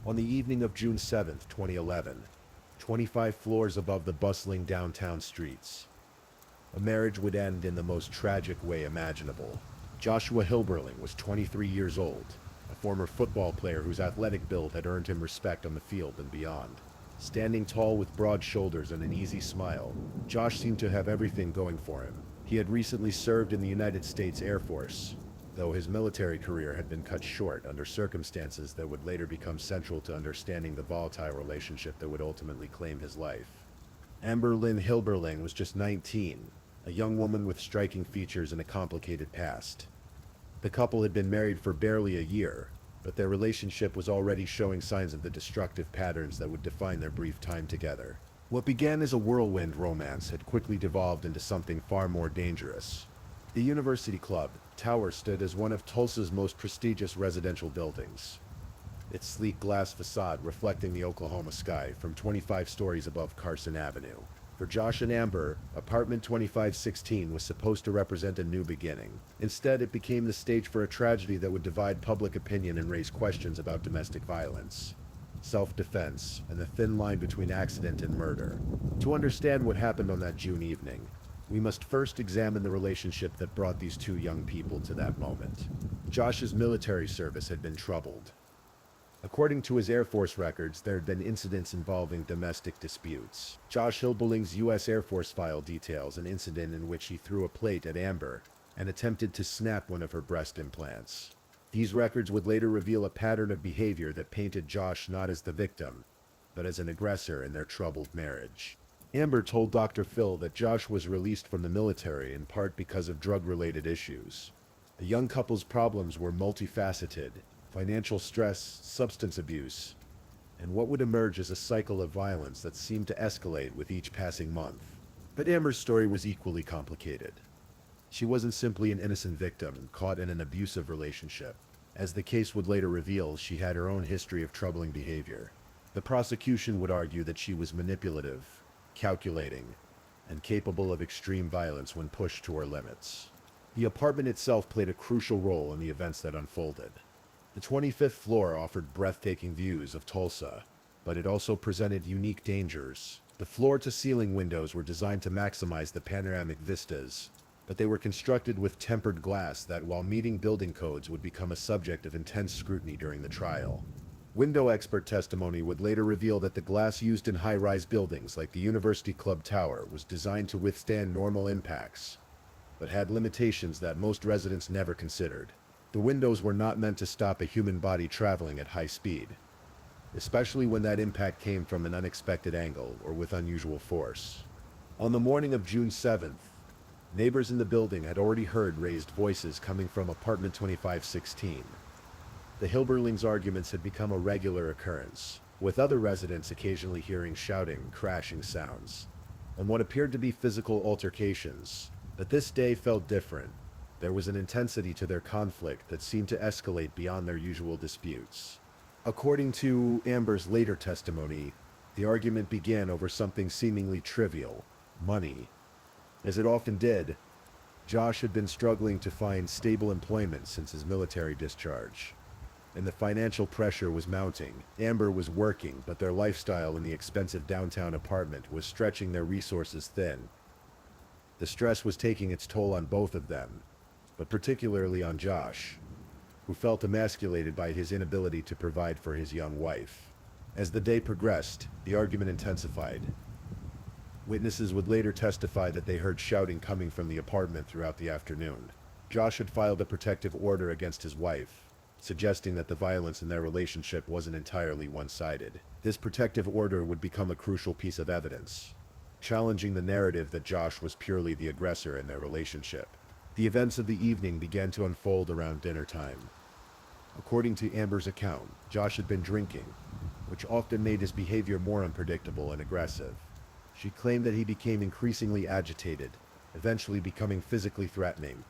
On the evening of June 7, 2011, 25 floors above the bustling downtown streets, a marriage would end in the most tragic way imaginable. Joshua Hillberling was 23 years old, a former football player whose athletic build had earned him respect on the field and beyond. Standing tall with broad shoulders and an easy smile, Josh seemed to have everything going for him. He had recently served in the United States Air Force, though his military career had been cut short under circumstances that would later become central to understanding the volatile relationship that would ultimately claim his life. Amber Lynn Hillberling was just 19, a young woman with striking features and a complicated past. The couple had been married for barely a year, but their relationship was already showing signs of the destructive patterns that would define their brief time together. What began as a whirlwind romance had quickly devolved into something far more dangerous. The University Club Tower stood as one of Tulsa's most prestigious residential buildings, its sleek glass facade reflecting the Oklahoma sky from 25 stories above Carson Avenue. For Josh and Amber, apartment 2516 was supposed to represent a new beginning. Instead, it became the stage for a tragedy that would divide public opinion and raise questions about domestic violence, self-defense, and the thin line between accident and murder. To understand what happened on that June evening, we must first examine the relationship that brought these two young people to that moment. Josh's military service had been troubled. According to his Air Force records, there had been incidents involving domestic disputes. Josh Hillberling's U.S. Air Force file details an incident in which he threw a plate at Amber and attempted to snap one of her breast implants. These records would later reveal a pattern of behavior that painted Josh not as the victim, but as an aggressor in their troubled marriage. Amber told Dr. Phil that Josh was released from the military in part because of drug-related issues. The young couple's problems were multifaceted: financial stress, substance abuse, and what would emerge as a cycle of violence that seemed to escalate with each passing month. But Amber's story was equally complicated. She wasn't simply an innocent victim caught in an abusive relationship. As the case would later reveal, she had her own history of troubling behavior. The prosecution would argue that she was manipulative, calculating, and capable of extreme violence when pushed to her limits. The apartment itself played a crucial role in the events that unfolded. The 25th floor offered breathtaking views of Tulsa, but it also presented unique dangers. The floor-to-ceiling windows were designed to maximize the panoramic vistas, but they were constructed with tempered glass that, while meeting building codes, would become a subject of intense scrutiny during the trial. Window expert testimony would later reveal that the glass used in high-rise buildings like the University Club Tower was designed to withstand normal impacts, but had limitations that most residents never considered. The windows were not meant to stop a human body traveling at high speed, especially when that impact came from an unexpected angle or with unusual force. On the morning of June 7th, neighbors in the building had already heard raised voices coming from apartment 2516. The Hillberlings' arguments had become a regular occurrence, with other residents occasionally hearing shouting, crashing sounds, and what appeared to be physical altercations. But this day felt different. There was an intensity to their conflict that seemed to escalate beyond their usual disputes. According to Amber's later testimony, the argument began over something seemingly trivial: money. As it often did, Josh had been struggling to find stable employment since his military discharge. and the financial pressure was mounting. Amber was working, but their lifestyle in the expensive downtown apartment was stretching their resources thin. The stress was taking its toll on both of them, but particularly on Josh, who felt emasculated by his inability to provide for his young wife. As the day progressed, the argument intensified. Witnesses would later testify that they heard shouting coming from the apartment throughout the afternoon. Josh had filed a protective order against his wife, suggesting that the violence in their relationship wasn't entirely one-sided. This protective order would become a crucial piece of evidence, challenging the narrative that Josh was purely the aggressor in their relationship. The events of the evening began to unfold around dinner time. According to Amber's account, Josh had been drinking, which often made his behavior more unpredictable and aggressive. She claimed that he became increasingly agitated, eventually becoming physically threatening.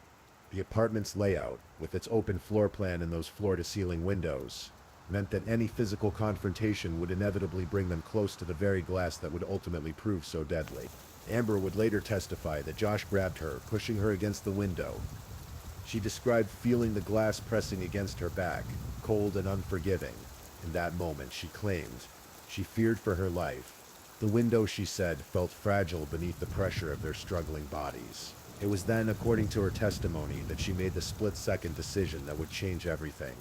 The apartment's layout, with its open floor plan and those floor-to-ceiling windows, meant that any physical confrontation would inevitably bring them close to the very glass that would ultimately prove so deadly. Amber would later testify that Josh grabbed her, pushing her against the window. She described feeling the glass pressing against her back, cold and unforgiving. In that moment, she claimed, she feared for her life. The window, she said, felt fragile beneath the pressure of their struggling bodies. It was then, according to her testimony, that she made the split-second decision that would change everything.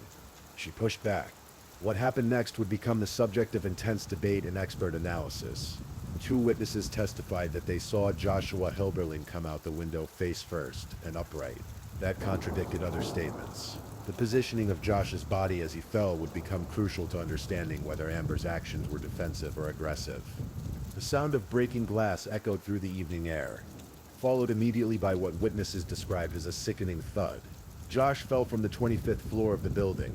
She pushed back. What happened next would become the subject of intense debate and expert analysis. Two witnesses testified that they saw Joshua Hillberling come out the window face first and upright. That contradicted other statements. The positioning of Josh's body as he fell would become crucial to understanding whether Amber's actions were defensive or aggressive. The sound of breaking glass echoed through the evening air, followed immediately by what witnesses described as a sickening thud. Josh fell from the 25th floor of the building,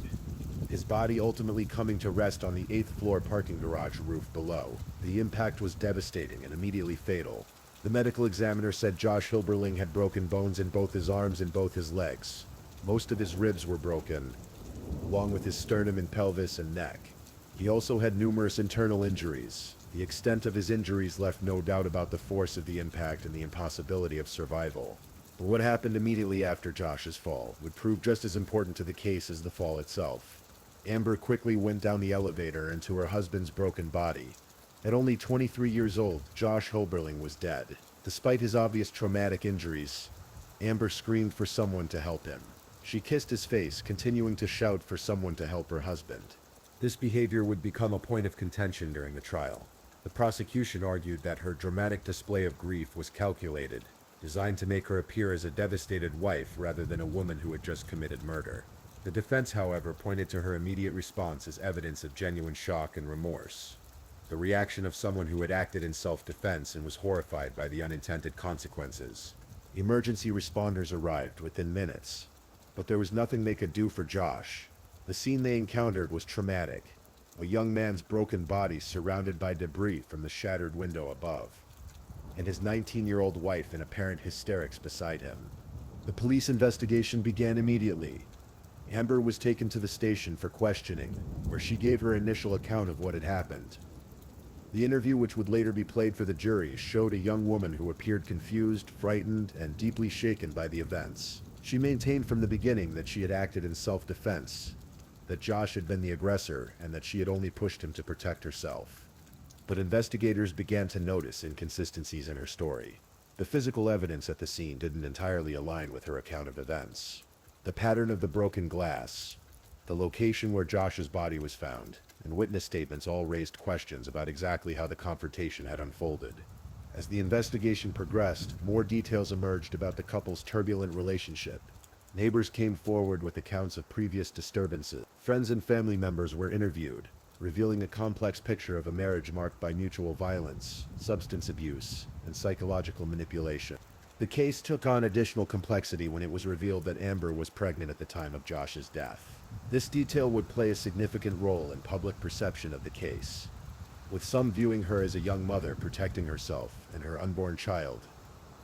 his body ultimately coming to rest on the 8th floor parking garage roof below. The impact was devastating and immediately fatal. The medical examiner said Josh Hillberling had broken bones in both his arms and both his legs. Most of his ribs were broken, along with his sternum and pelvis and neck. He also had numerous internal injuries. The extent of his injuries left no doubt about the force of the impact and the impossibility of survival. But what happened immediately after Josh's fall would prove just as important to the case as the fall itself. Amber quickly went down the elevator and to her husband's broken body. At only 23 years old, Josh Hillberling was dead. Despite his obvious traumatic injuries, Amber screamed for someone to help him. She kissed his face, continuing to shout for someone to help her husband. This behavior would become a point of contention during the trial. The prosecution argued that her dramatic display of grief was calculated, designed to make her appear as a devastated wife rather than a woman who had just committed murder. The defense, however, pointed to her immediate response as evidence of genuine shock and remorse, the reaction of someone who had acted in self-defense and was horrified by the unintended consequences. Emergency responders arrived within minutes, but there was nothing they could do for Josh. The scene they encountered was traumatic. A young man's broken body surrounded by debris from the shattered window above, and his 19-year-old wife in apparent hysterics beside him. The police investigation began immediately. Amber was taken to the station for questioning, where she gave her initial account of what had happened. The interview, which would later be played for the jury, showed a young woman who appeared confused, frightened, and deeply shaken by the events. She maintained from the beginning that she had acted in self-defense, that Josh had been the aggressor, and that she had only pushed him to protect herself. But investigators began to notice inconsistencies in her story. The physical evidence at the scene didn't entirely align with her account of events. The pattern of the broken glass, the location where Josh's body was found, and witness statements all raised questions about exactly how the confrontation had unfolded. As the investigation progressed, more details emerged about the couple's turbulent relationship. Neighbors came forward with accounts of previous disturbances. Friends and family members were interviewed, revealing a complex picture of a marriage marked by mutual violence, substance abuse, and psychological manipulation. The case took on additional complexity when it was revealed that Amber was pregnant at the time of Josh's death. This detail would play a significant role in public perception of the case, with some viewing her as a young mother protecting herself and her unborn child,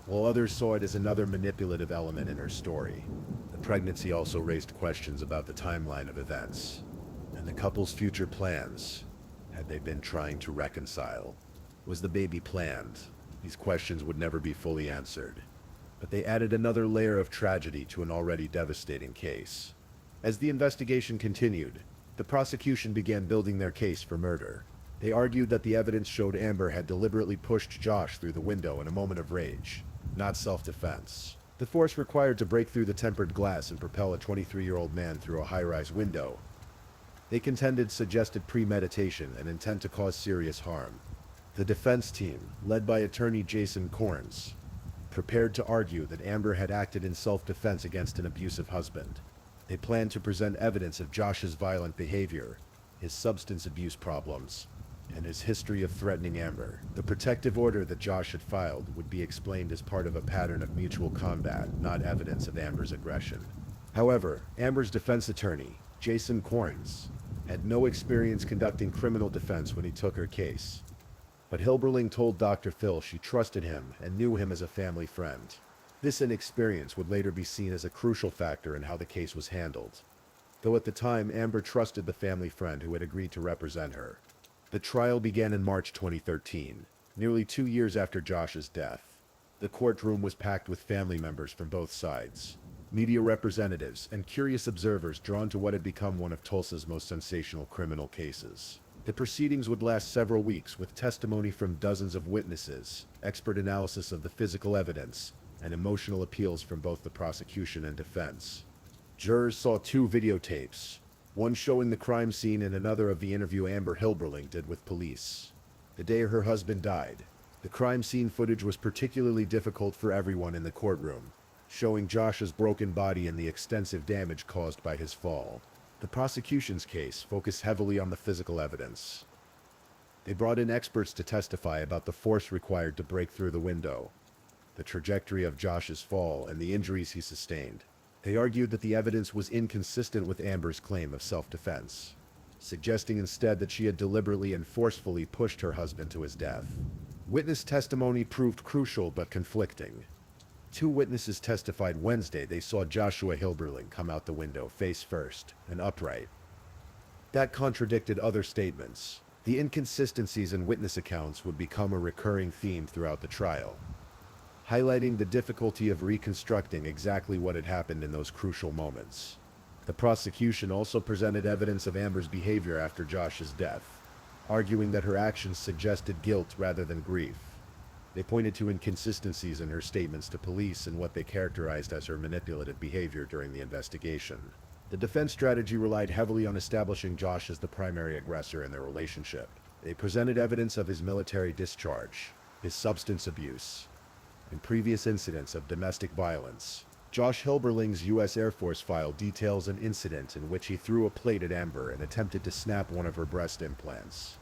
while others saw it as another manipulative element in her story. The pregnancy also raised questions about the timeline of events and the couple's future plans. Had they been trying to reconcile? Was the baby planned? These questions would never be fully answered, but they added another layer of tragedy to an already devastating case. As the investigation continued, the prosecution began building their case for murder. They argued that the evidence showed Amber had deliberately pushed Josh through the window in a moment of rage, not self-defense. The force required to break through the tempered glass and propel a 23-year-old man through a high-rise window, they contended, suggested premeditation and intent to cause serious harm. The defense team, led by attorney Jason Corns, prepared to argue that Amber had acted in self-defense against an abusive husband. They planned to present evidence of Josh's violent behavior, his substance abuse problems, and his history of threatening Amber. The protective order that Josh had filed would be explained as part of a pattern of mutual combat, not evidence of Amber's aggression. However, Amber's defense attorney, Jason Corns, had no experience conducting criminal defense when he took her case. But Hillberling told Dr. Phil she trusted him and knew him as a family friend. This inexperience would later be seen as a crucial factor in how the case was handled. Though at the time, Amber trusted the family friend who had agreed to represent her. The trial began in March 2013, nearly 2 years after Josh's death. The courtroom was packed with family members from both sides, media representatives, and curious observers drawn to what had become one of Tulsa's most sensational criminal cases. The proceedings would last several weeks, with testimony from dozens of witnesses, expert analysis of the physical evidence, and emotional appeals from both the prosecution and defense. Jurors saw 2 videotapes, one showing the crime scene and another of the interview Amber Hillberling did with police. The day her husband died, the crime scene footage was particularly difficult for everyone in the courtroom, showing Josh's broken body and the extensive damage caused by his fall. The prosecution's case focused heavily on the physical evidence. They brought in experts to testify about the force required to break through the window, the trajectory of Josh's fall, and the injuries he sustained. They argued that the evidence was inconsistent with Amber's claim of self-defense, suggesting instead that she had deliberately and forcefully pushed her husband to his death. Witness testimony proved crucial but conflicting. 2 witnesses testified Wednesday they saw Joshua Hillberling come out the window face first and upright. That contradicted other statements. The inconsistencies in witness accounts would become a recurring theme throughout the trial, highlighting the difficulty of reconstructing exactly what had happened in those crucial moments. The prosecution also presented evidence of Amber's behavior after Josh's death, arguing that her actions suggested guilt rather than grief. They pointed to inconsistencies in her statements to police and what they characterized as her manipulative behavior during the investigation. The defense strategy relied heavily on establishing Josh as the primary aggressor in their relationship. They presented evidence of his military discharge, his substance abuse, and previous incidents of domestic violence. Josh Hillberling's U.S. Air Force file details an incident in which he threw a plate at Amber and attempted to snap one of her breast implants.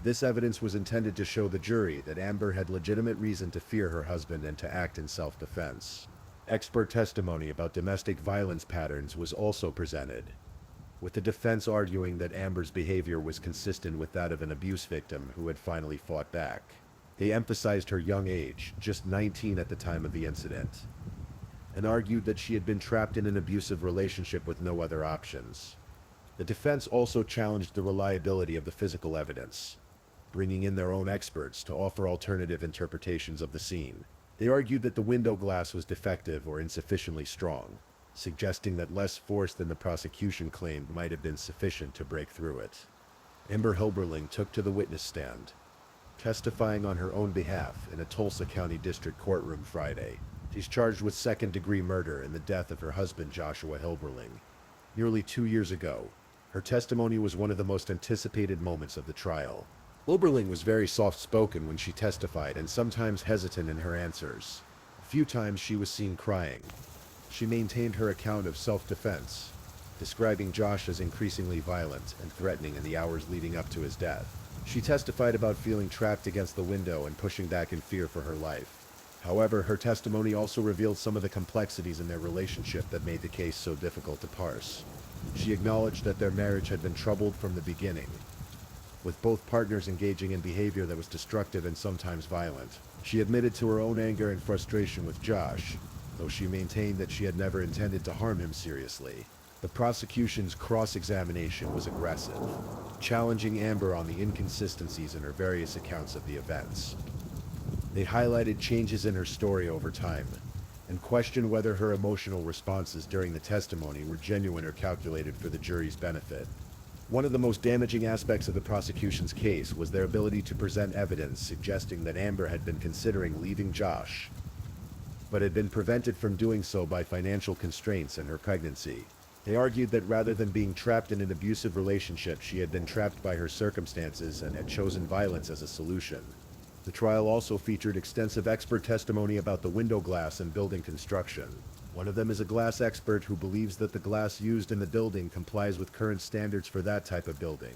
This evidence was intended to show the jury that Amber had legitimate reason to fear her husband and to act in self-defense. Expert testimony about domestic violence patterns was also presented, with the defense arguing that Amber's behavior was consistent with that of an abuse victim who had finally fought back. They emphasized her young age, just 19 at the time of the incident, and argued that she had been trapped in an abusive relationship with no other options. The defense also challenged the reliability of the physical evidence, bringing in their own experts to offer alternative interpretations of the scene. They argued that the window glass was defective or insufficiently strong, suggesting that less force than the prosecution claimed might have been sufficient to break through it. Amber Hillberling took to the witness stand, testifying on her own behalf in a Tulsa County District courtroom Friday. She's charged with second-degree murder in the death of her husband Joshua Hillberling nearly 2 years ago. Her testimony was one of the most anticipated moments of the trial. Hillberling was very soft-spoken when she testified and sometimes hesitant in her answers. A few times she was seen crying. She maintained her account of self-defense, describing Josh as increasingly violent and threatening in the hours leading up to his death. She testified about feeling trapped against the window and pushing back in fear for her life. However, her testimony also revealed some of the complexities in their relationship that made the case so difficult to parse. She acknowledged that their marriage had been troubled from the beginning, with both partners engaging in behavior that was destructive and sometimes violent. She admitted to her own anger and frustration with Josh, though she maintained that she had never intended to harm him seriously. The prosecution's cross-examination was aggressive, challenging Amber on the inconsistencies in her various accounts of the events. They highlighted changes in her story over time, and questioned whether her emotional responses during the testimony were genuine or calculated for the jury's benefit. One of the most damaging aspects of the prosecution's case was their ability to present evidence suggesting that Amber had been considering leaving Josh, but had been prevented from doing so by financial constraints and her pregnancy. They argued that rather than being trapped in an abusive relationship, she had been trapped by her circumstances and had chosen violence as a solution. The trial also featured extensive expert testimony about the window glass and building construction. One of them is a glass expert who believes that the glass used in the building complies with current standards for that type of building.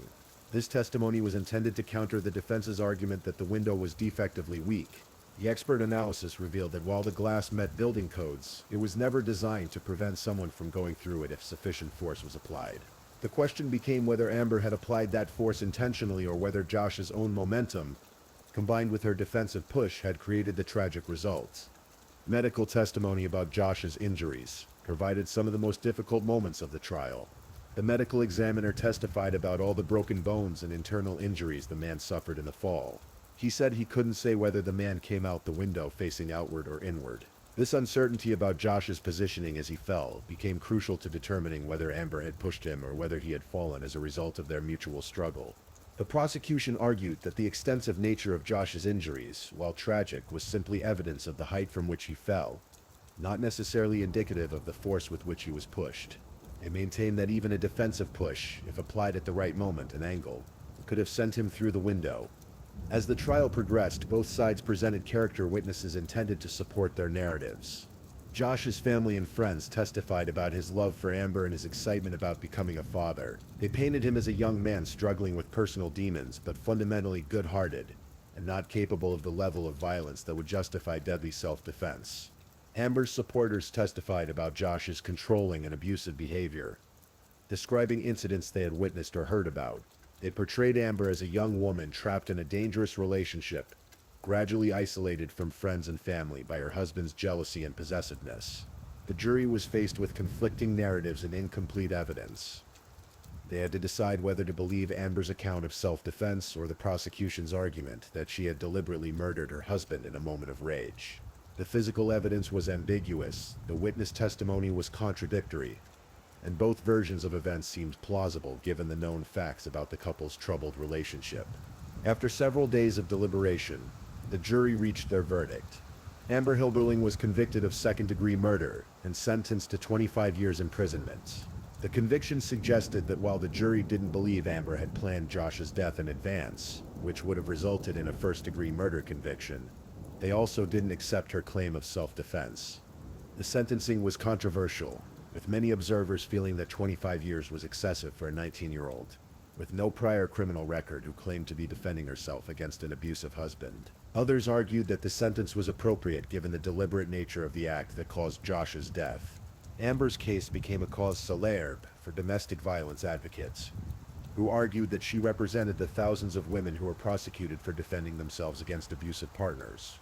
This testimony was intended to counter the defense's argument that the window was defectively weak. The expert analysis revealed that while the glass met building codes, it was never designed to prevent someone from going through it if sufficient force was applied. The question became whether Amber had applied that force intentionally or whether Josh's own momentum, combined with her defensive push, had created the tragic results. Medical testimony about Josh's injuries provided some of the most difficult moments of the trial. The medical examiner testified about all the broken bones and internal injuries the man suffered in the fall. He said he couldn't say whether the man came out the window facing outward or inward. This uncertainty about Josh's positioning as he fell became crucial to determining whether Amber had pushed him or whether he had fallen as a result of their mutual struggle. The prosecution argued that the extensive nature of Josh's injuries, while tragic, was simply evidence of the height from which he fell, not necessarily indicative of the force with which he was pushed. They maintained that even a defensive push, if applied at the right moment and angle, could have sent him through the window. As the trial progressed, both sides presented character witnesses intended to support their narratives. Josh's family and friends testified about his love for Amber and his excitement about becoming a father. They painted him as a young man struggling with personal demons, but fundamentally good-hearted, and not capable of the level of violence that would justify deadly self-defense. Amber's supporters testified about Josh's controlling and abusive behavior, describing incidents they had witnessed or heard about. They portrayed Amber as a young woman trapped in a dangerous relationship, gradually isolated from friends and family by her husband's jealousy and possessiveness. The jury was faced with conflicting narratives and incomplete evidence. They had to decide whether to believe Amber's account of self-defense or the prosecution's argument that she had deliberately murdered her husband in a moment of rage. The physical evidence was ambiguous, the witness testimony was contradictory, and both versions of events seemed plausible given the known facts about the couple's troubled relationship. After several days of deliberation, the jury reached their verdict. Amber Hillberling was convicted of second-degree murder and sentenced to 25 years imprisonment. The conviction suggested that while the jury didn't believe Amber had planned Josh's death in advance, which would have resulted in a first-degree murder conviction, they also didn't accept her claim of self-defense. The sentencing was controversial, with many observers feeling that 25 years was excessive for a 19-year-old, with no prior criminal record, who claimed to be defending herself against an abusive husband. Others argued that the sentence was appropriate given the deliberate nature of the act that caused Josh's death. Amber's case became a cause célèbre for domestic violence advocates, who argued that she represented the thousands of women who were prosecuted for defending themselves against abusive partners.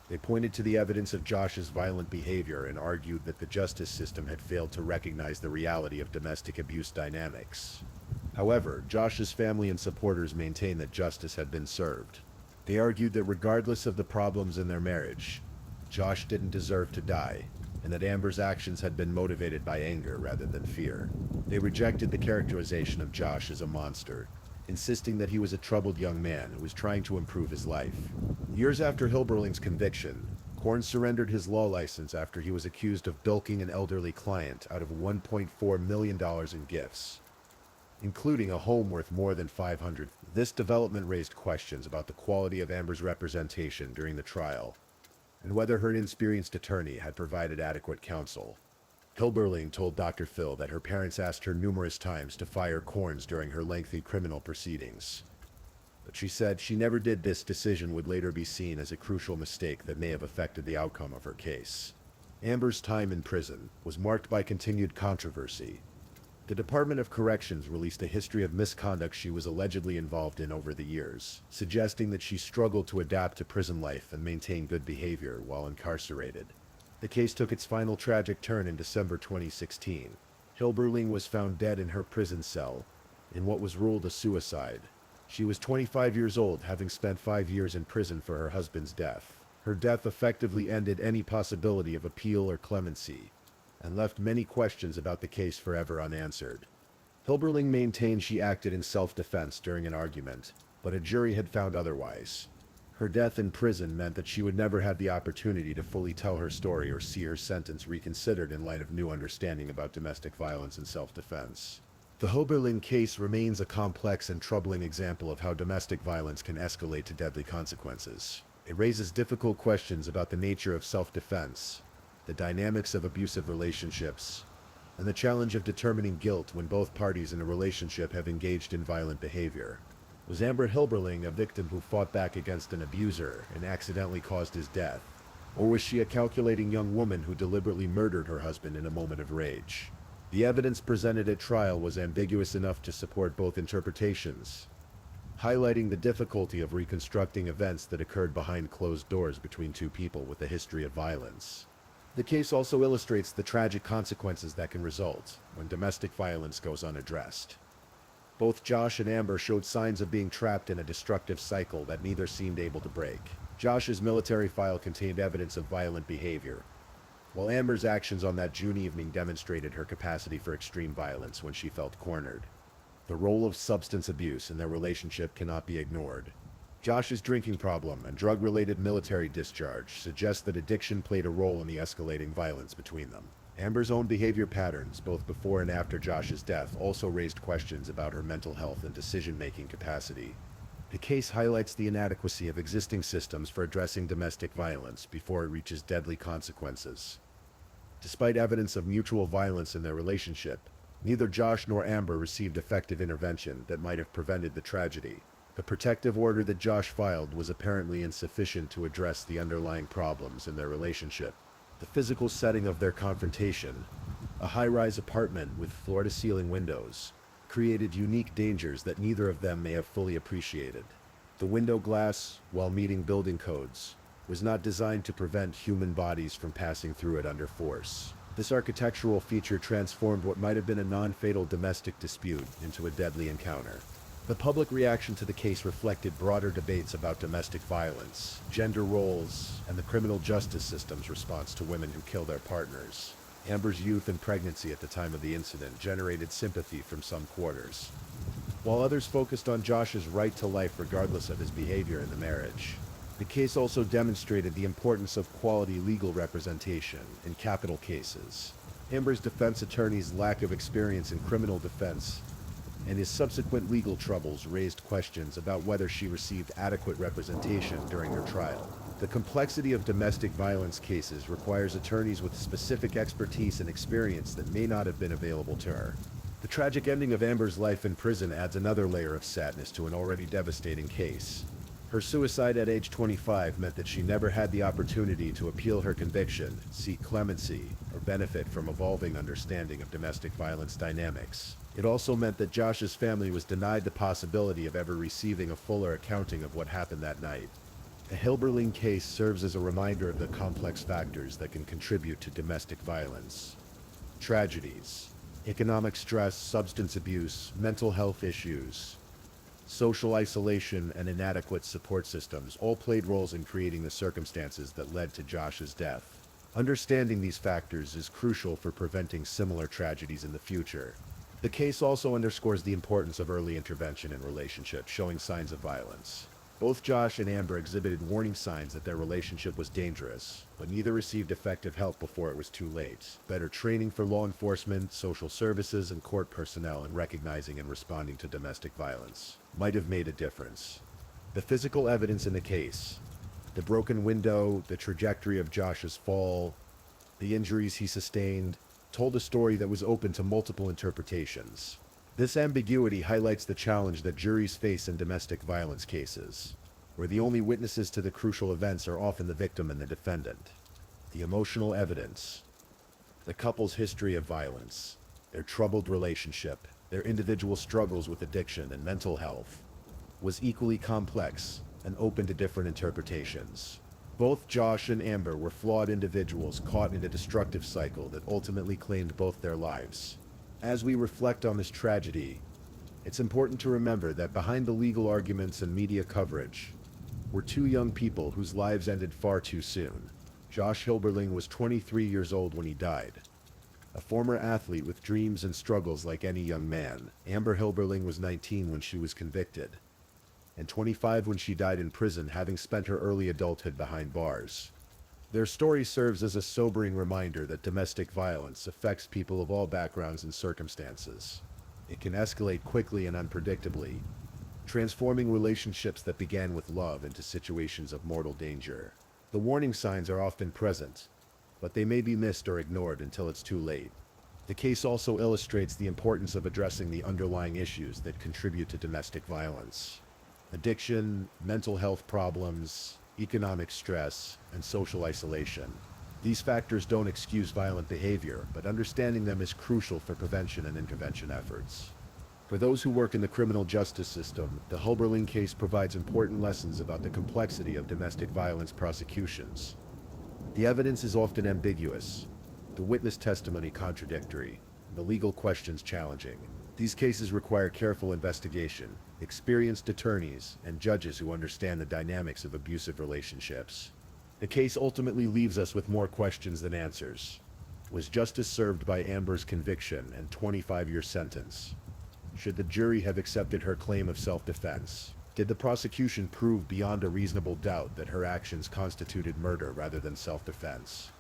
They pointed to the evidence of Josh's violent behavior and argued that the justice system had failed to recognize the reality of domestic abuse dynamics. However, Josh's family and supporters maintained that justice had been served. They argued that regardless of the problems in their marriage, Josh didn't deserve to die, and that Amber's actions had been motivated by anger rather than fear. They rejected the characterization of Josh as a monster, insisting that he was a troubled young man who was trying to improve his life. Years after Hillberling's conviction, Korn surrendered his law license after he was accused of bilking an elderly client out of $1.4 million in gifts, including a home worth more than $500,000. This development raised questions about the quality of Amber's representation during the trial, and whether her inexperienced attorney had provided adequate counsel. Hillberling told Dr. Phil that her parents asked her numerous times to fire Korns during her lengthy criminal proceedings, but she said she never did. This decision would later be seen as a crucial mistake that may have affected the outcome of her case. Amber's time in prison was marked by continued controversy. The Department of Corrections released a history of misconduct she was allegedly involved in over the years, suggesting that she struggled to adapt to prison life and maintain good behavior while incarcerated. The case took its final tragic turn in December 2016. Hillberling was found dead in her prison cell, in what was ruled a suicide. She was 25 years old, having spent 5 years in prison for her husband's death. Her death effectively ended any possibility of appeal or clemency, and left many questions about the case forever unanswered. Hillberling maintained she acted in self-defense during an argument, but a jury had found otherwise. Her death in prison meant that she would never have the opportunity to fully tell her story or see her sentence reconsidered in light of new understanding about domestic violence and self-defense. The Hillberling case remains a complex and troubling example of how domestic violence can escalate to deadly consequences. It raises difficult questions about the nature of self-defense, the dynamics of abusive relationships, and the challenge of determining guilt when both parties in a relationship have engaged in violent behavior. Was Amber Hillberling a victim who fought back against an abuser and accidentally caused his death? Or was she a calculating young woman who deliberately murdered her husband in a moment of rage? The evidence presented at trial was ambiguous enough to support both interpretations, highlighting the difficulty of reconstructing events that occurred behind closed doors between two people with a history of violence. The case also illustrates the tragic consequences that can result when domestic violence goes unaddressed. Both Josh and Amber showed signs of being trapped in a destructive cycle that neither seemed able to break. Josh's military file contained evidence of violent behavior, while Amber's actions on that June evening demonstrated her capacity for extreme violence when she felt cornered. The role of substance abuse in their relationship cannot be ignored. Josh's drinking problem and drug-related military discharge suggest that addiction played a role in the escalating violence between them. Amber's own behavior patterns, both before and after Josh's death, also raised questions about her mental health and decision-making capacity. The case highlights the inadequacy of existing systems for addressing domestic violence before it reaches deadly consequences. Despite evidence of mutual violence in their relationship, neither Josh nor Amber received effective intervention that might have prevented the tragedy. The protective order that Josh filed was apparently insufficient to address the underlying problems in their relationship. The physical setting of their confrontation, a high-rise apartment with floor-to-ceiling windows, created unique dangers that neither of them may have fully appreciated. The window glass, while meeting building codes, was not designed to prevent human bodies from passing through it under force. This architectural feature transformed what might have been a non-fatal domestic dispute into a deadly encounter. The public reaction to the case reflected broader debates about domestic violence, gender roles, and the criminal justice system's response to women who kill their partners. Amber's youth and pregnancy at the time of the incident generated sympathy from some quarters, while others focused on Josh's right to life regardless of his behavior in the marriage. The case also demonstrated the importance of quality legal representation in capital cases. Amber's defense attorney's lack of experience in criminal defense and his subsequent legal troubles raised questions about whether she received adequate representation during her trial. The complexity of domestic violence cases requires attorneys with specific expertise and experience that may not have been available to her. The tragic ending of Amber's life in prison adds another layer of sadness to an already devastating case. Her suicide at age 25 meant that she never had the opportunity to appeal her conviction, seek clemency, or benefit from evolving understanding of domestic violence dynamics. It also meant that Josh's family was denied the possibility of ever receiving a fuller accounting of what happened that night. The Hillberling case serves as a reminder of the complex factors that can contribute to domestic violence. Tragedies, economic stress, substance abuse, mental health issues, social isolation, and inadequate support systems all played roles in creating the circumstances that led to Josh's death. Understanding these factors is crucial for preventing similar tragedies in the future. The case also underscores the importance of early intervention in relationships showing signs of violence. Both Josh and Amber exhibited warning signs that their relationship was dangerous, but neither received effective help before it was too late. Better training for law enforcement, social services, and court personnel in recognizing and responding to domestic violence might have made a difference. The physical evidence in the case, the broken window, the trajectory of Josh's fall, the injuries he sustained, told a story that was open to multiple interpretations. This ambiguity highlights the challenge that juries face in domestic violence cases, where the only witnesses to the crucial events are often the victim and the defendant. The emotional evidence, the couple's history of violence, their troubled relationship, their individual struggles with addiction and mental health, was equally complex and open to different interpretations. Both Josh and Amber were flawed individuals caught in a destructive cycle that ultimately claimed both their lives. As we reflect on this tragedy, it's important to remember that behind the legal arguments and media coverage, were two young people whose lives ended far too soon. Josh Hillberling was 23 years old when he died. A former athlete with dreams and struggles like any young man, Amber Hillberling was 19 when she was convicted, and 25 when she died in prison, having spent her early adulthood behind bars. Their story serves as a sobering reminder that domestic violence affects people of all backgrounds and circumstances. It can escalate quickly and unpredictably, transforming relationships that began with love into situations of mortal danger. The warning signs are often present, but they may be missed or ignored until it's too late. The case also illustrates the importance of addressing the underlying issues that contribute to domestic violence. Addiction, mental health problems, economic stress, and social isolation. These factors don't excuse violent behavior, but understanding them is crucial for prevention and intervention efforts. For those who work in the criminal justice system, the Hillberling case provides important lessons about the complexity of domestic violence prosecutions. The evidence is often ambiguous, the witness testimony contradictory, and the legal questions challenging. These cases require careful investigation, experienced attorneys, and judges who understand the dynamics of abusive relationships. The case ultimately leaves us with more questions than answers. Was justice served by Amber's conviction and 25-year sentence? Should the jury have accepted her claim of self-defense? Did the prosecution prove beyond a reasonable doubt that her actions constituted murder rather than self-defense?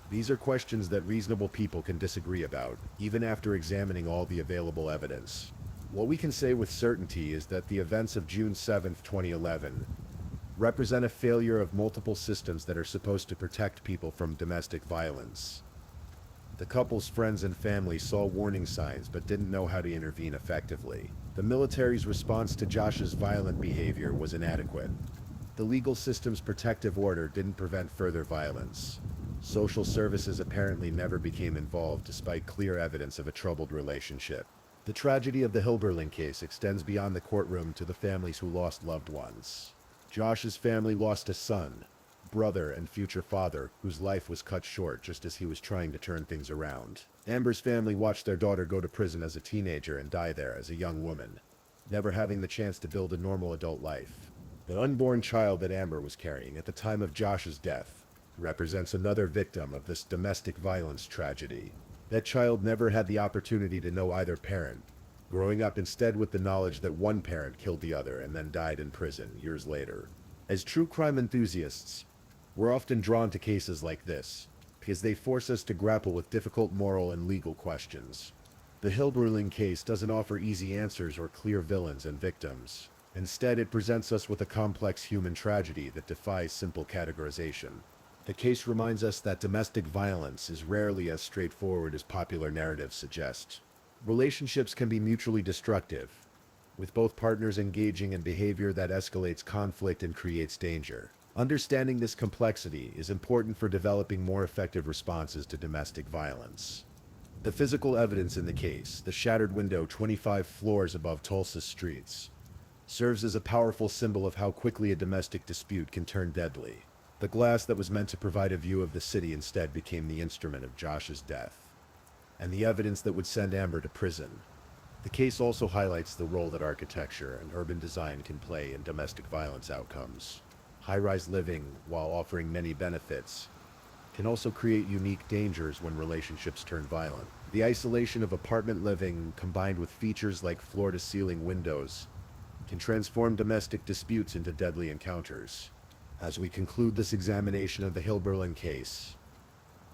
These are questions that reasonable people can disagree about, even after examining all the available evidence. What we can say with certainty is that the events of June 7, 2011, represent a failure of multiple systems that are supposed to protect people from domestic violence. The couple's friends and family saw warning signs but didn't know how to intervene effectively. The military's response to Josh's violent behavior was inadequate. The legal system's protective order didn't prevent further violence. Social services apparently never became involved despite clear evidence of a troubled relationship. The tragedy of the Hillberling case extends beyond the courtroom to the families who lost loved ones. Josh's family lost a son, brother, and future father whose life was cut short just as he was trying to turn things around. Amber's family watched their daughter go to prison as a teenager and die there as a young woman, never having the chance to build a normal adult life. The unborn child that Amber was carrying at the time of Josh's death represents another victim of this domestic violence tragedy. That child never had the opportunity to know either parent, growing up instead with the knowledge that one parent killed the other and then died in prison years later. As true crime enthusiasts, we're often drawn to cases like this, because they force us to grapple with difficult moral and legal questions. The Hillberling case doesn't offer easy answers or clear villains and victims. Instead, it presents us with a complex human tragedy that defies simple categorization. The case reminds us that domestic violence is rarely as straightforward as popular narratives suggest. Relationships can be mutually destructive, with both partners engaging in behavior that escalates conflict and creates danger. Understanding this complexity is important for developing more effective responses to domestic violence. The physical evidence in the case, the shattered window 25 floors above Tulsa's streets, serves as a powerful symbol of how quickly a domestic dispute can turn deadly. The glass that was meant to provide a view of the city instead became the instrument of Josh's death, and the evidence that would send Amber to prison. The case also highlights the role that architecture and urban design can play in domestic violence outcomes. High-rise living, while offering many benefits, can also create unique dangers when relationships turn violent. The isolation of apartment living, combined with features like floor-to-ceiling windows, can transform domestic disputes into deadly encounters. As we conclude this examination of the Hillberling case,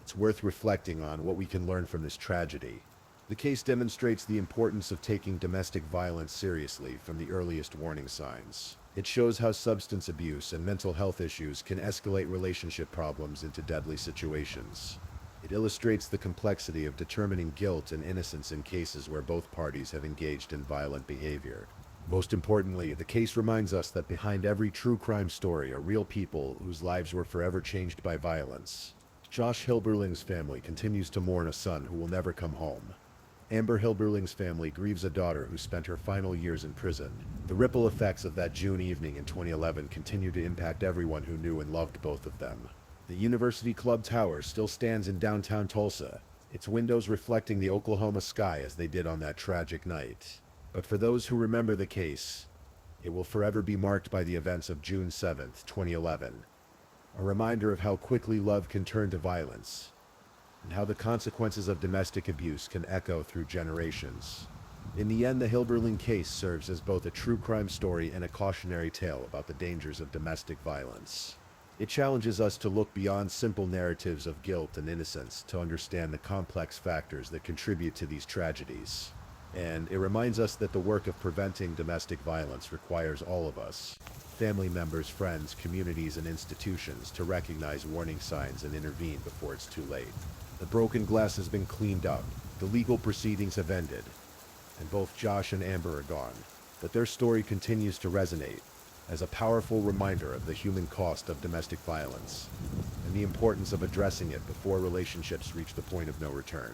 it's worth reflecting on what we can learn from this tragedy. The case demonstrates the importance of taking domestic violence seriously from the earliest warning signs. It shows how substance abuse and mental health issues can escalate relationship problems into deadly situations. It illustrates the complexity of determining guilt and innocence in cases where both parties have engaged in violent behavior. Most importantly, the case reminds us that behind every true crime story are real people whose lives were forever changed by violence. Josh Hillberling's family continues to mourn a son who will never come home. Amber Hillberling's family grieves a daughter who spent her final years in prison. The ripple effects of that June evening in 2011 continue to impact everyone who knew and loved both of them. The University Club Tower still stands in downtown Tulsa, its windows reflecting the Oklahoma sky as they did on that tragic night. But for those who remember the case, It will forever be marked by the events of June 7th, 2011, a reminder of how quickly love can turn to violence, and how the consequences of domestic abuse can echo through generations. In the end, the Hillberling case serves as both a true crime story and a cautionary tale about the dangers of domestic violence. It challenges us to look beyond simple narratives of guilt and innocence to understand the complex factors that contribute to these tragedies. And it reminds us that the work of preventing domestic violence requires all of us, family members, friends, communities, and institutions, to recognize warning signs and intervene before it's too late. The broken glass has been cleaned up, the legal proceedings have ended, and both Josh and Amber are gone. But their story continues to resonate as a powerful reminder of the human cost of domestic violence and the importance of addressing it before relationships reach the point of no return.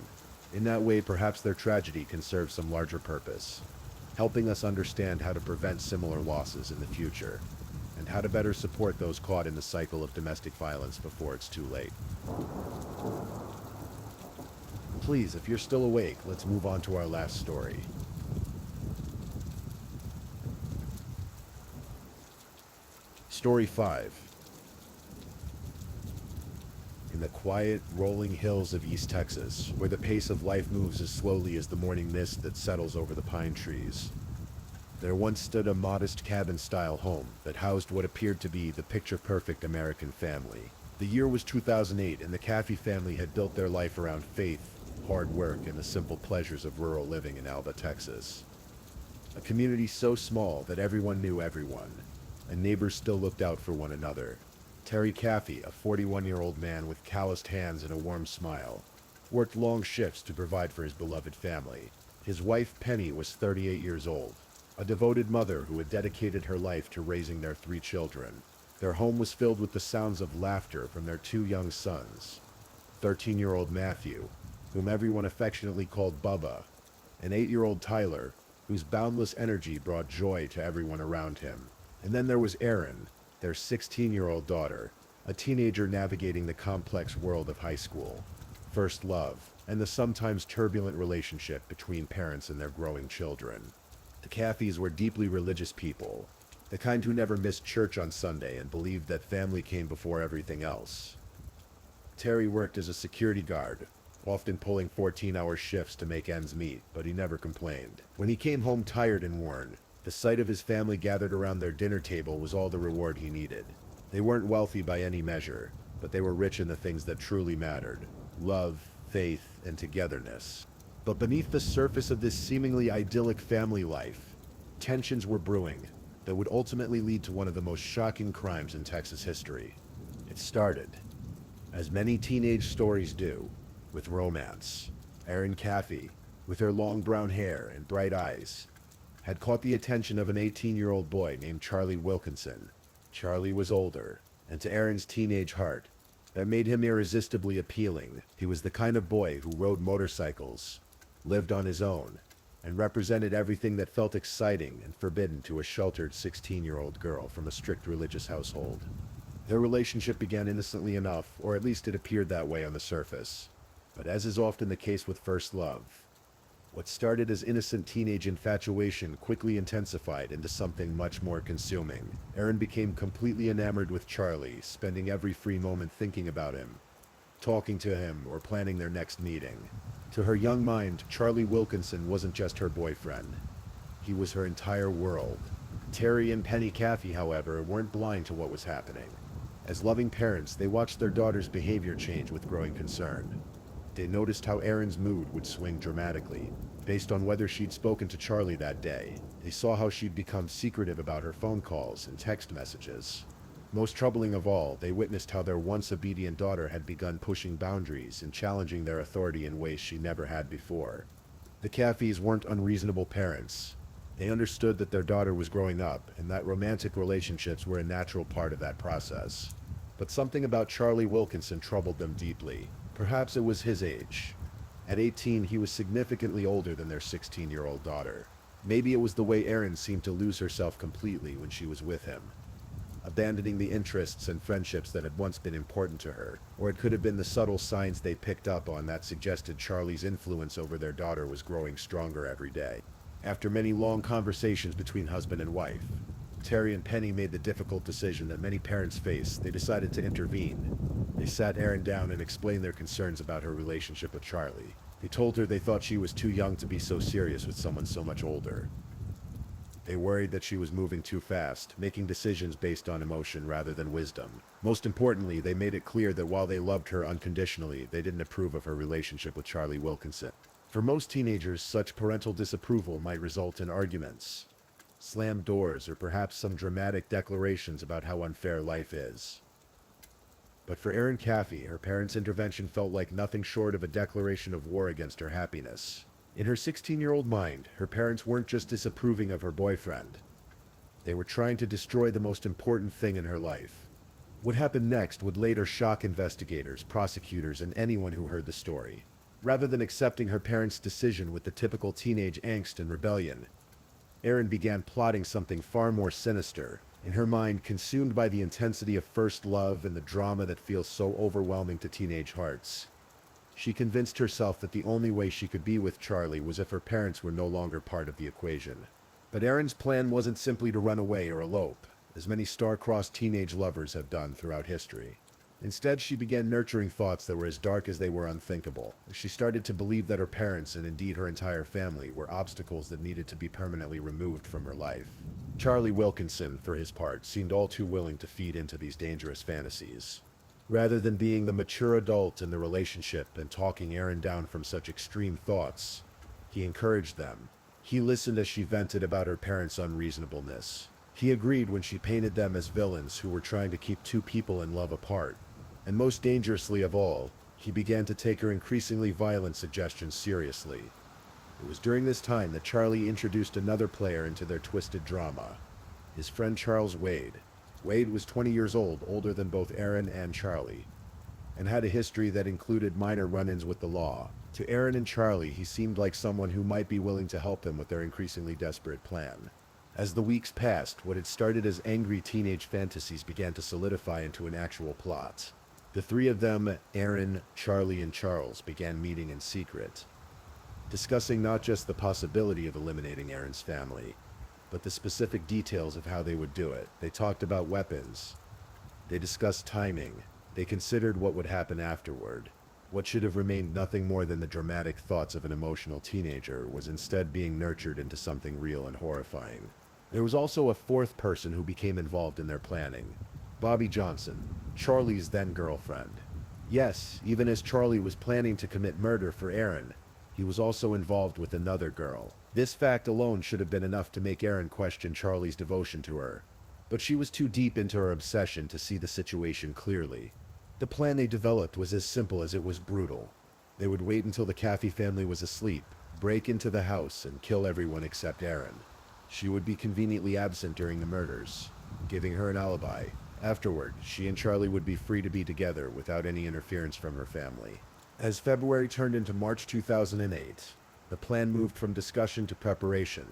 In that way, perhaps their tragedy can serve some larger purpose, helping us understand how to prevent similar losses in the future and how to better support those caught in the cycle of domestic violence before it's too late. Please, if you're still awake, let's move on to our last story. Story 5. In the quiet, rolling hills of East Texas, where the pace of life moves as slowly as the morning mist that settles over the pine trees, there once stood a modest cabin-style home that housed what appeared to be the picture-perfect American family. The year was 2008, and the Cathy family had built their life around faith, hard work, and the simple pleasures of rural living in Alba, Texas. A community so small that everyone knew everyone, and neighbors still looked out for one another. Terry Cathy, a 41-year-old man with calloused hands and a warm smile, worked long shifts to provide for his beloved family. His wife, Penny, was 38 years old, a devoted mother who had dedicated her life to raising their 3 children. Their home was filled with the sounds of laughter from their 2 young sons, 13-year-old Matthew, whom everyone affectionately called Bubba, and 8-year-old Tyler, whose boundless energy brought joy to everyone around him. And then there was Erin, their 16-year-old daughter, a teenager navigating the complex world of high school, first love, and the sometimes turbulent relationship between parents and their growing children. The Cathys were deeply religious people, the kind who never missed church on Sunday and believed that family came before everything else. Terry worked as a security guard, often pulling 14-hour shifts to make ends meet, but he never complained. When he came home tired and worn, the sight of his family gathered around their dinner table was all the reward he needed. They weren't wealthy by any measure, but they were rich in the things that truly mattered: love, faith, and togetherness. But beneath the surface of this seemingly idyllic family life, tensions were brewing that would ultimately lead to one of the most shocking crimes in Texas history. It started, as many teenage stories do, with romance. Erin Cathy, with her long brown hair and bright eyes, had caught the attention of an 18-year-old boy named Charlie Wilkinson. Charlie was older, and to Erin's teenage heart, that made him irresistibly appealing. He was the kind of boy who rode motorcycles, lived on his own, and represented everything that felt exciting and forbidden to a sheltered 16-year-old girl from a strict religious household. Their relationship began innocently enough, or at least it appeared that way on the surface. But as is often the case with first love, what started as innocent teenage infatuation quickly intensified into something much more consuming. Erin became completely enamored with Charlie, spending every free moment thinking about him, talking to him, or planning their next meeting. To her young mind, Charlie Wilkinson wasn't just her boyfriend. He was her entire world. Terry and Penny Cathy, however, weren't blind to what was happening. As loving parents, they watched their daughter's behavior change with growing concern. They noticed how Erin's mood would swing dramatically, based on whether she'd spoken to Charlie that day. They saw how she'd become secretive about her phone calls and text messages. Most troubling of all, they witnessed how their once obedient daughter had begun pushing boundaries and challenging their authority in ways she never had before. The Cathys weren't unreasonable parents. They understood that their daughter was growing up, and that romantic relationships were a natural part of that process. But something about Charlie Wilkinson troubled them deeply. Perhaps it was his age. At 18, he was significantly older than their 16-year-old daughter. Maybe it was the way Erin seemed to lose herself completely when she was with him, abandoning the interests and friendships that had once been important to her. Or it could have been the subtle signs they picked up on that suggested Charlie's influence over their daughter was growing stronger every day. After many long conversations between husband and wife, Terry and Penny made the difficult decision that many parents face. They decided to intervene. They sat Erin down and explained their concerns about her relationship with Charlie. They told her they thought she was too young to be so serious with someone so much older. They worried that she was moving too fast, making decisions based on emotion rather than wisdom. Most importantly, they made it clear that while they loved her unconditionally, they didn't approve of her relationship with Charlie Wilkinson. For most teenagers, such parental disapproval might result in arguments, slammed doors, or perhaps some dramatic declarations about how unfair life is. But for Erin Cathy, her parents' intervention felt like nothing short of a declaration of war against her happiness. In her 16-year-old mind, her parents weren't just disapproving of her boyfriend. They were trying to destroy the most important thing in her life. What happened next would later shock investigators, prosecutors, and anyone who heard the story. Rather than accepting her parents' decision with the typical teenage angst and rebellion, Erin began plotting something far more sinister. In her mind, consumed by the intensity of first love and the drama that feels so overwhelming to teenage hearts, she convinced herself that the only way she could be with Charlie was if her parents were no longer part of the equation. But Erin's plan wasn't simply to run away or elope, as many star-crossed teenage lovers have done throughout history. Instead, she began nurturing thoughts that were as dark as they were unthinkable. She started to believe that her parents, and indeed her entire family, were obstacles that needed to be permanently removed from her life. Charlie Wilkinson, for his part, seemed all too willing to feed into these dangerous fantasies. Rather than being the mature adult in the relationship and talking Erin down from such extreme thoughts, he encouraged them. He listened as she vented about her parents' unreasonableness. He agreed when she painted them as villains who were trying to keep two people in love apart. And most dangerously of all, he began to take her increasingly violent suggestions seriously. It was during this time that Charlie introduced another player into their twisted drama, his friend Charles Wade. Wade was 20 years old, older than both Erin and Charlie, and had a history that included minor run-ins with the law. To Erin and Charlie, he seemed like someone who might be willing to help them with their increasingly desperate plan. As the weeks passed, what had started as angry teenage fantasies began to solidify into an actual plot. The three of them, Erin, Charlie, and Charles, began meeting in secret, discussing not just the possibility of eliminating Erin's family, but the specific details of how they would do it. They talked about weapons. They discussed timing. They considered what would happen afterward. What should have remained nothing more than the dramatic thoughts of an emotional teenager was instead being nurtured into something real and horrifying. There was also a fourth person who became involved in their planning. Bobby Johnson, Charlie's then-girlfriend. Yes, even as Charlie was planning to commit murder for Erin, he was also involved with another girl. This fact alone should have been enough to make Erin question Charlie's devotion to her, but she was too deep into her obsession to see the situation clearly. The plan they developed was as simple as it was brutal. They would wait until the Cathy family was asleep, break into the house, and kill everyone except Erin. She would be conveniently absent during the murders, giving her an alibi. Afterward, she and Charlie would be free to be together without any interference from her family. As February turned into March 2008, the plan moved from discussion to preparation.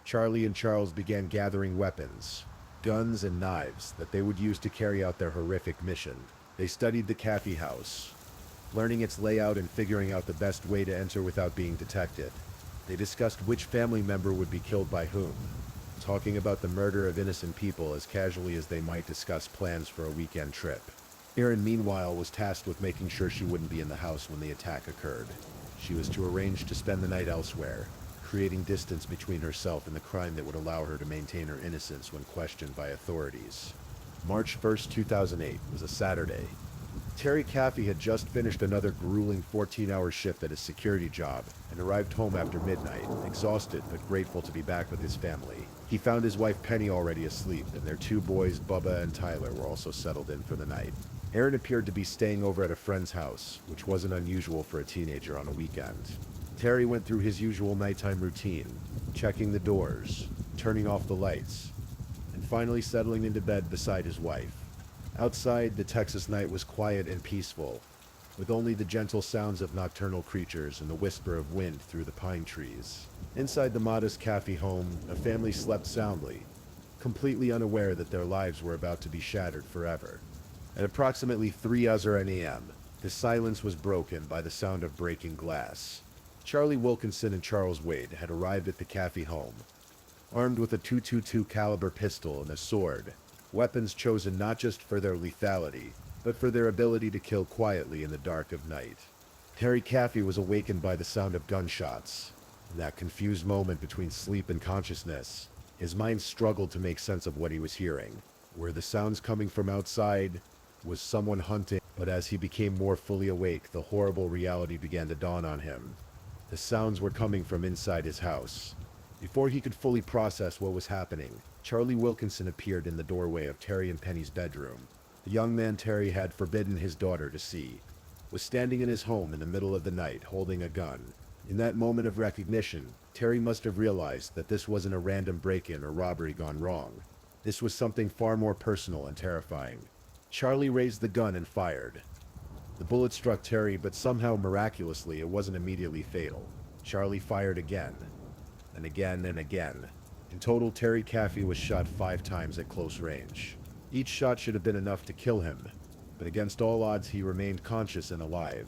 Charlie and Charles began gathering weapons, guns and knives that they would use to carry out their horrific mission. They studied the Cathy house, learning its layout and figuring out the best way to enter without being detected. They discussed which family member would be killed by whom, talking about the murder of innocent people as casually as they might discuss plans for a weekend trip. Erin, meanwhile, was tasked with making sure she wouldn't be in the house when the attack occurred. She was to arrange to spend the night elsewhere, creating distance between herself and the crime that would allow her to maintain her innocence when questioned by authorities. March 1st, 2008 was a Saturday. Terry Cathy had just finished another grueling 14-hour shift at his security job and arrived home after midnight, exhausted but grateful to be back with his family. He found his wife Penny already asleep, and their two boys, Bubba and Tyler, were also settled in for the night. Erin appeared to be staying over at a friend's house, which wasn't unusual for a teenager on a weekend. Terry went through his usual nighttime routine, checking the doors, turning off the lights, and finally settling into bed beside his wife. Outside, the Texas night was quiet and peaceful, with only the gentle sounds of nocturnal creatures and the whisper of wind through the pine trees. Inside the modest Cathy home, a family slept soundly, completely unaware that their lives were about to be shattered forever. At approximately 3:00 a.m., the silence was broken by the sound of breaking glass. Charlie Wilkinson and Charles Wade had arrived at the Cathy home, armed with a .222 caliber pistol and a sword, weapons chosen not just for their lethality, but for their ability to kill quietly in the dark of night. Cathy was awakened by the sound of gunshots. In that confused moment between sleep and consciousness, his mind struggled to make sense of what he was hearing. Were the sounds coming from outside? Was someone hunting? But as he became more fully awake, the horrible reality began to dawn on him. The sounds were coming from inside his house. Before he could fully process what was happening, Charlie Wilkinson appeared in the doorway of Terry and Penny's bedroom. The young man Terry had forbidden his daughter to see was standing in his home in the middle of the night, holding a gun. In that moment of recognition, Terry must have realized that this wasn't a random break-in or robbery gone wrong. This was something far more personal and terrifying. Charlie raised the gun and fired. The bullet struck Terry, but somehow miraculously it wasn't immediately fatal. Charlie fired again, and again and again. In total, Cathy was shot 5 times at close range. Each shot should have been enough to kill him, but against all odds he remained conscious and alive.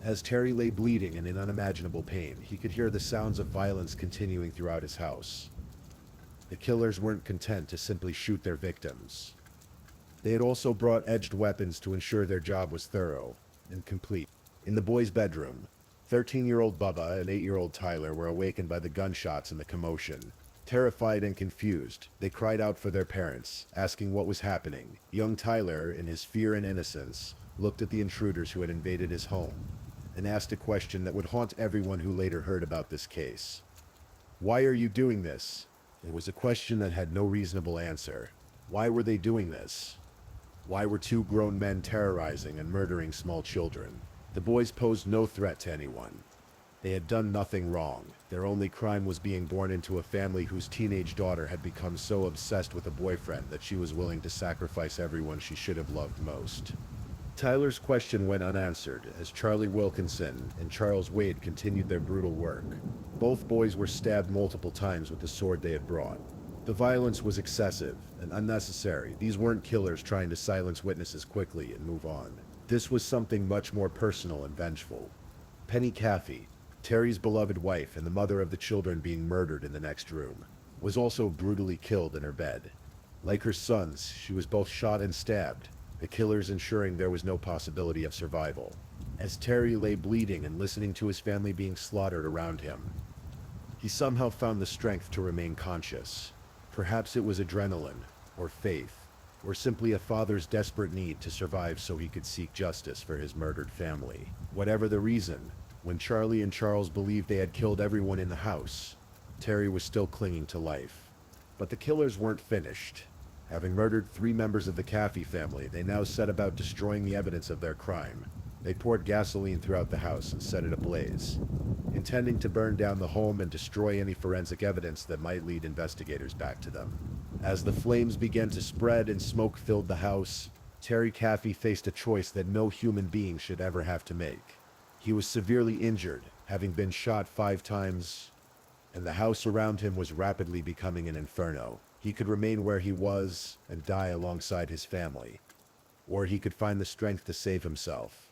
As Terry lay bleeding and in unimaginable pain, he could hear the sounds of violence continuing throughout his house. The killers weren't content to simply shoot their victims. They had also brought edged weapons to ensure their job was thorough and complete. In the boys' bedroom, 13-year-old Bubba and 8-year-old Tyler were awakened by the gunshots and the commotion. Terrified and confused, they cried out for their parents, asking what was happening. Young Tyler, in his fear and innocence, looked at the intruders who had invaded his home and asked a question that would haunt everyone who later heard about this case. "Why are you doing this?" It was a question that had no reasonable answer. Why were they doing this? Why were 2 grown men terrorizing and murdering small children? The boys posed no threat to anyone. They had done nothing wrong. Their only crime was being born into a family whose teenage daughter had become so obsessed with a boyfriend that she was willing to sacrifice everyone she should have loved most. Tyler's question went unanswered as Charlie Wilkinson and Charles Wade continued their brutal work. Both boys were stabbed multiple times with the sword they had brought. The violence was excessive and unnecessary. These weren't killers trying to silence witnesses quickly and move on. This was something much more personal and vengeful. Cathy, Terry's beloved wife and the mother of the children being murdered in the next room, was also brutally killed in her bed. Like her sons, she was both shot and stabbed, the killers ensuring there was no possibility of survival. As Terry lay bleeding and listening to his family being slaughtered around him, he somehow found the strength to remain conscious. Perhaps it was adrenaline, or faith, or simply a father's desperate need to survive so he could seek justice for his murdered family. Whatever the reason, when Charlie and Charles believed they had killed everyone in the house, Terry was still clinging to life. But the killers weren't finished. Having murdered 3 members of the Cathy family, they now set about destroying the evidence of their crime. They poured gasoline throughout the house and set it ablaze, intending to burn down the home and destroy any forensic evidence that might lead investigators back to them. As the flames began to spread and smoke filled the house, Cathy faced a choice that no human being should ever have to make. He was severely injured, having been shot 5 times, and the house around him was rapidly becoming an inferno. He could remain where he was and die alongside his family, or he could find the strength to save himself.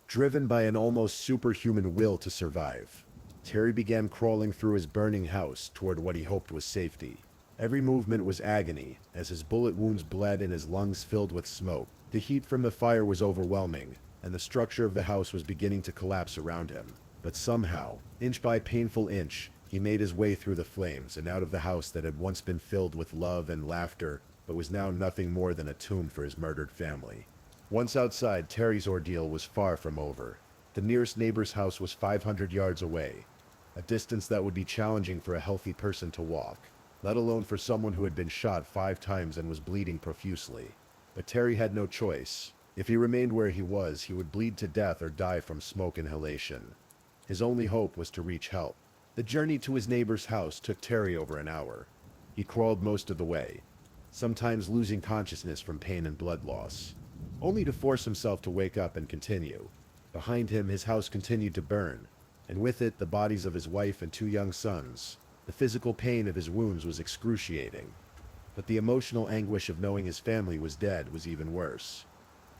Driven by an almost superhuman will to survive, Terry began crawling through his burning house toward what he hoped was safety. Every movement was agony, as his bullet wounds bled and his lungs filled with smoke. The heat from the fire was overwhelming, and the structure of the house was beginning to collapse around him. But somehow, inch by painful inch, he made his way through the flames and out of the house that had once been filled with love and laughter, but was now nothing more than a tomb for his murdered family. Once outside, Terry's ordeal was far from over. The nearest neighbor's house was 500 yards away, a distance that would be challenging for a healthy person to walk, let alone for someone who had been shot 5 times and was bleeding profusely. But Terry had no choice. If he remained where he was, he would bleed to death or die from smoke inhalation. His only hope was to reach help. The journey to his neighbor's house took Terry over an hour. He crawled most of the way, sometimes losing consciousness from pain and blood loss, only to force himself to wake up and continue. Behind him, his house continued to burn, and with it, the bodies of his wife and 2 young sons. The physical pain of his wounds was excruciating, but the emotional anguish of knowing his family was dead was even worse.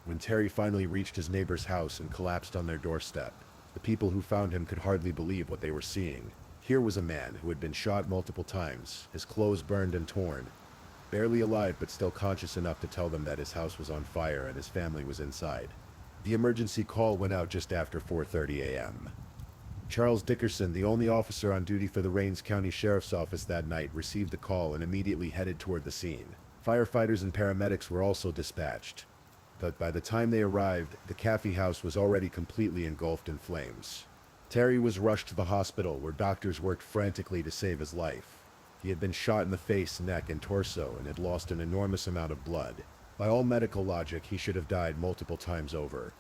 When Terry finally reached his neighbor's house and collapsed on their doorstep, the people who found him could hardly believe what they were seeing. Here was a man who had been shot multiple times, his clothes burned and torn, barely alive but still conscious enough to tell them that his house was on fire and his family was inside. The emergency call went out just after 4:30 a.m. Charles Dickerson, the only officer on duty for the Rains County Sheriff's Office that night, received the call and immediately headed toward the scene. Firefighters and paramedics were also dispatched, but by the time they arrived, the Cathy house was already completely engulfed in flames. Terry was rushed to the hospital where doctors worked frantically to save his life. He had been shot in the face, neck, and torso and had lost an enormous amount of blood. By all medical logic, he should have died multiple times over,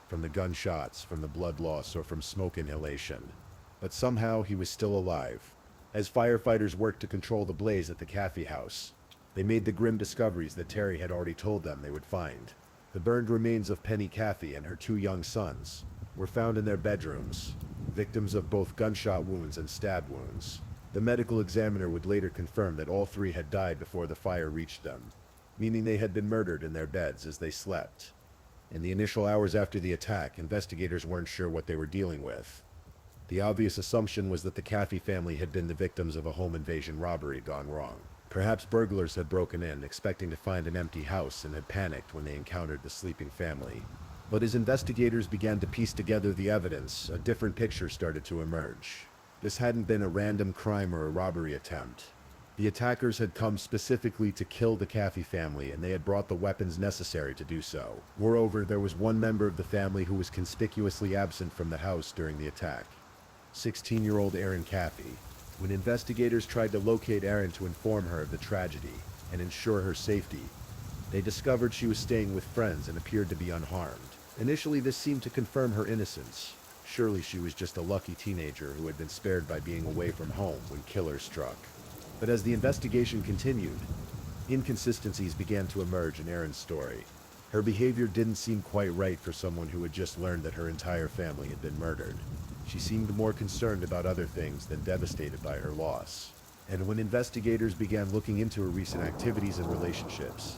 from the gunshots, from the blood loss, or from smoke inhalation. But somehow he was still alive. As firefighters worked to control the blaze at the Cathy house, they made the grim discoveries that Terry had already told them they would find. The burned remains of Penny Cathy and her 2 young sons were found in their bedrooms, victims of both gunshot wounds and stab wounds. The medical examiner would later confirm that all 3 had died before the fire reached them, meaning they had been murdered in their beds as they slept. In the initial hours after the attack, investigators weren't sure what they were dealing with. The obvious assumption was that the Cathy family had been the victims of a home invasion robbery gone wrong. Perhaps burglars had broken in, expecting to find an empty house, and had panicked when they encountered the sleeping family. But as investigators began to piece together the evidence, a different picture started to emerge. This hadn't been a random crime or a robbery attempt. The attackers had come specifically to kill the Cathy family, and they had brought the weapons necessary to do so. Moreover, there was one member of the family who was conspicuously absent from the house during the attack: 16-year-old Erin Cathy. When investigators tried to locate Erin to inform her of the tragedy and ensure her safety, they discovered she was staying with friends and appeared to be unharmed. Initially, this seemed to confirm her innocence. Surely she was just a lucky teenager who had been spared by being away from home when killers struck. But as the investigation continued, inconsistencies began to emerge in Erin's story. Her behavior didn't seem quite right for someone who had just learned that her entire family had been murdered. She seemed more concerned about other things than devastated by her loss. And when investigators began looking into her recent activities and relationships,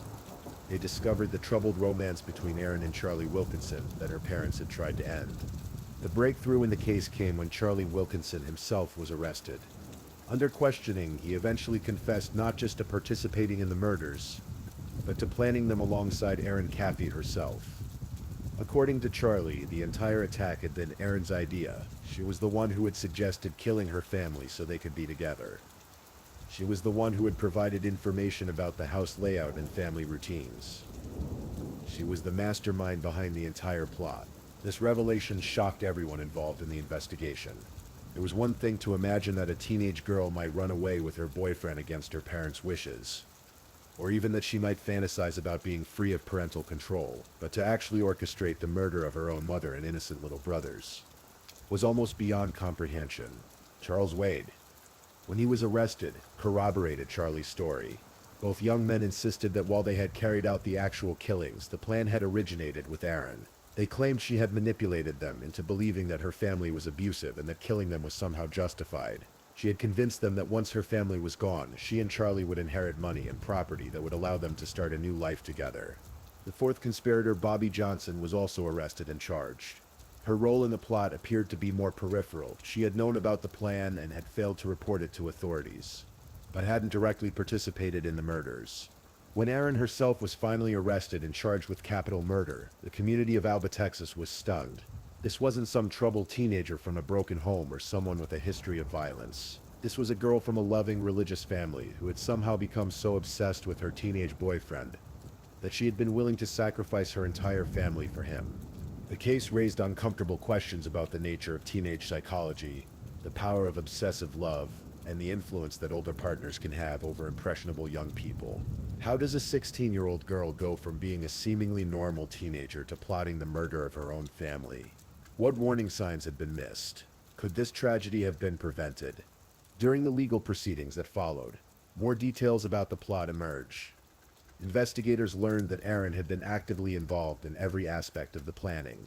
they discovered the troubled romance between Erin and Charlie Wilkinson that her parents had tried to end. The breakthrough in the case came when Charlie Wilkinson himself was arrested. Under questioning, he eventually confessed not just to participating in the murders, but to planning them alongside Erin Cathy herself. According to Charlie, the entire attack had been Erin's idea. She was the one who had suggested killing her family so they could be together. She was the one who had provided information about the house layout and family routines. She was the mastermind behind the entire plot. This revelation shocked everyone involved in the investigation. It was one thing to imagine that a teenage girl might run away with her boyfriend against her parents' wishes, or even that she might fantasize about being free of parental control, but to actually orchestrate the murder of her own mother and innocent little brothers was almost beyond comprehension. Charles Wade, when he was arrested, corroborated Charlie's story. Both young men insisted that while they had carried out the actual killings, the plan had originated with Erin. They claimed she had manipulated them into believing that her family was abusive and that killing them was somehow justified. She had convinced them that once her family was gone, she and Charlie would inherit money and property that would allow them to start a new life together. The fourth conspirator, Bobby Johnson, was also arrested and charged. Her role in the plot appeared to be more peripheral. She had known about the plan and had failed to report it to authorities, but hadn't directly participated in the murders. When Erin herself was finally arrested and charged with capital murder, the community of Alba, Texas was stunned. This wasn't some troubled teenager from a broken home or someone with a history of violence. This was a girl from a loving religious family who had somehow become so obsessed with her teenage boyfriend that she had been willing to sacrifice her entire family for him. The case raised uncomfortable questions about the nature of teenage psychology, the power of obsessive love, and the influence that older partners can have over impressionable young people. How does a 16-year-old girl go from being a seemingly normal teenager to plotting the murder of her own family? What warning signs had been missed? Could this tragedy have been prevented? During the legal proceedings that followed, more details about the plot emerged. Investigators learned that Erin had been actively involved in every aspect of the planning.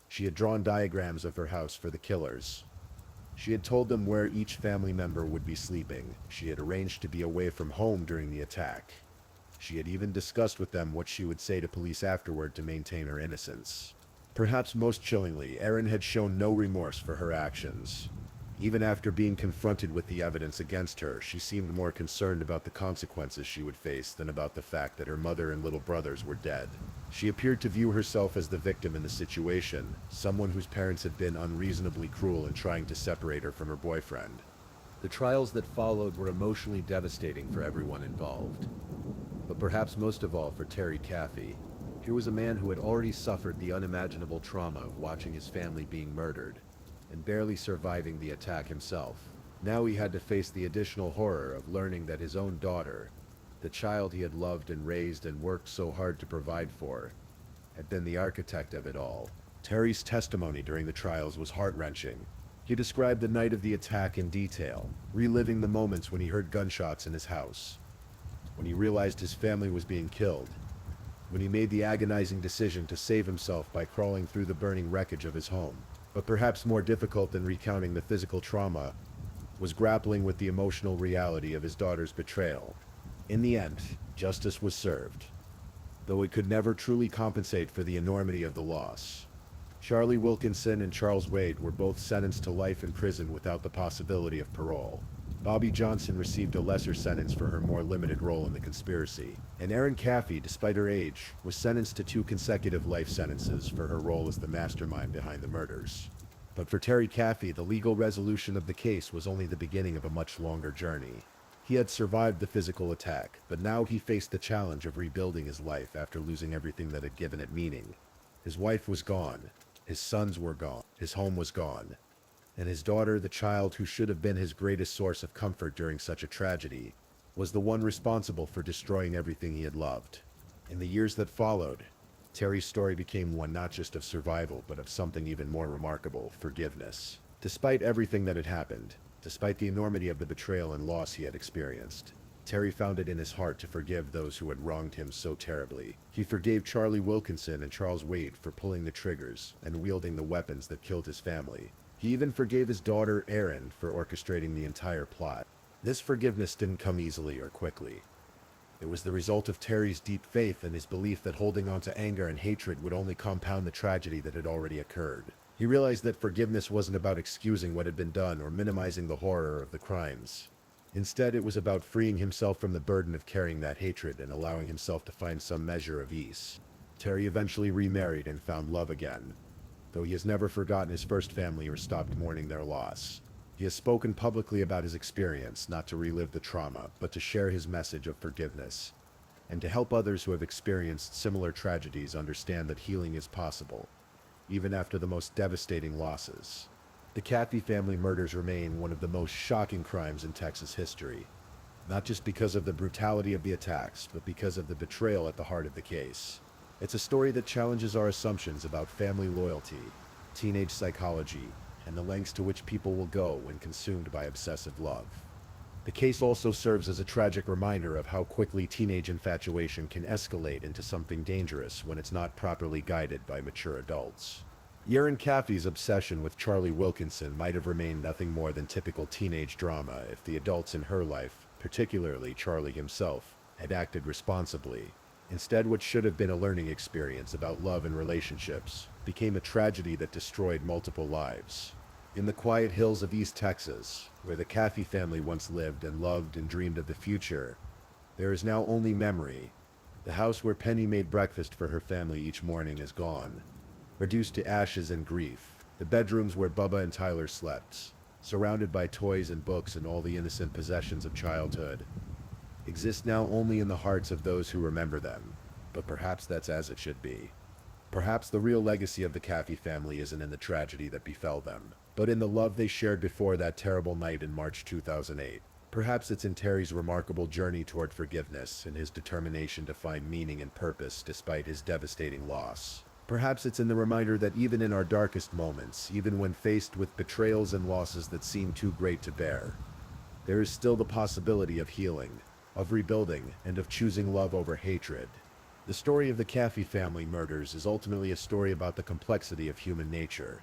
She had drawn diagrams of her house for the killers. She had told them where each family member would be sleeping. She had arranged to be away from home during the attack. She had even discussed with them what she would say to police afterward to maintain her innocence. Perhaps most chillingly, Erin had shown no remorse for her actions. Even after being confronted with the evidence against her, she seemed more concerned about the consequences she would face than about the fact that her mother and little brothers were dead. She appeared to view herself as the victim in the situation, someone whose parents had been unreasonably cruel in trying to separate her from her boyfriend. The trials that followed were emotionally devastating for everyone involved. But perhaps most of all for Terry Cathy. Here was a man who had already suffered the unimaginable trauma of watching his family being murdered, and barely surviving the attack himself. Now he had to face the additional horror of learning that his own daughter, the child he had loved and raised and worked so hard to provide for, had been the architect of it all. Terry's testimony during the trials was heart-wrenching. He described the night of the attack in detail, reliving the moments when he heard gunshots in his house, when he realized his family was being killed, when he made the agonizing decision to save himself by crawling through the burning wreckage of his home. But perhaps more difficult than recounting the physical trauma was grappling with the emotional reality of his daughter's betrayal. In the end, justice was served, though it could never truly compensate for the enormity of the loss. Charlie Wilkinson and Charles Wade were both sentenced to life in prison without the possibility of parole. Bobby Johnson received a lesser sentence for her more limited role in the conspiracy, and Erin Cathy, despite her age, was sentenced to 2 consecutive life sentences for her role as the mastermind behind the murders. But for Terry Cathy, the legal resolution of the case was only the beginning of a much longer journey. He had survived the physical attack, but now he faced the challenge of rebuilding his life after losing everything that had given it meaning. His wife was gone, his sons were gone, his home was gone, and his daughter, the child who should have been his greatest source of comfort during such a tragedy, was the one responsible for destroying everything he had loved. In the years that followed, Terry's story became one not just of survival, but of something even more remarkable: forgiveness. Despite everything that had happened, despite the enormity of the betrayal and loss he had experienced, Terry found it in his heart to forgive those who had wronged him so terribly. He forgave Charlie Wilkinson and Charles Wade for pulling the triggers and wielding the weapons that killed his family. He even forgave his daughter, Erin, for orchestrating the entire plot. This forgiveness didn't come easily or quickly. It was the result of Terry's deep faith and his belief that holding on to anger and hatred would only compound the tragedy that had already occurred. He realized that forgiveness wasn't about excusing what had been done or minimizing the horror of the crimes. Instead, it was about freeing himself from the burden of carrying that hatred and allowing himself to find some measure of ease. Terry eventually remarried and found love again, though he has never forgotten his first family or stopped mourning their loss. He has spoken publicly about his experience, not to relive the trauma, but to share his message of forgiveness, and to help others who have experienced similar tragedies understand that healing is possible, even after the most devastating losses. The Cathy family murders remain one of the most shocking crimes in Texas history, not just because of the brutality of the attacks, but because of the betrayal at the heart of the case. It's a story that challenges our assumptions about family loyalty, teenage psychology, and the lengths to which people will go when consumed by obsessive love. The case also serves as a tragic reminder of how quickly teenage infatuation can escalate into something dangerous when it's not properly guided by mature adults. Erin Cathy's obsession with Charlie Wilkinson might have remained nothing more than typical teenage drama if the adults in her life, particularly Charlie himself, had acted responsibly. Instead, what should have been a learning experience about love and relationships became a tragedy that destroyed multiple lives. In the quiet hills of East Texas, where the Cathy family once lived and loved and dreamed of the future, there is now only memory. The house where Penny made breakfast for her family each morning is gone, reduced to ashes and grief. The bedrooms where Bubba and Tyler slept, surrounded by toys and books and all the innocent possessions of childhood, exist now only in the hearts of those who remember them. But perhaps that's as it should be. Perhaps the real legacy of the Cathy family isn't in the tragedy that befell them, but in the love they shared before that terrible night in March 2008. Perhaps it's in Terry's remarkable journey toward forgiveness and his determination to find meaning and purpose despite his devastating loss. Perhaps it's in the reminder that even in our darkest moments, even when faced with betrayals and losses that seem too great to bear, there is still the possibility of healing, of rebuilding, and of choosing love over hatred. The story of the Cathy family murders is ultimately a story about the complexity of human nature,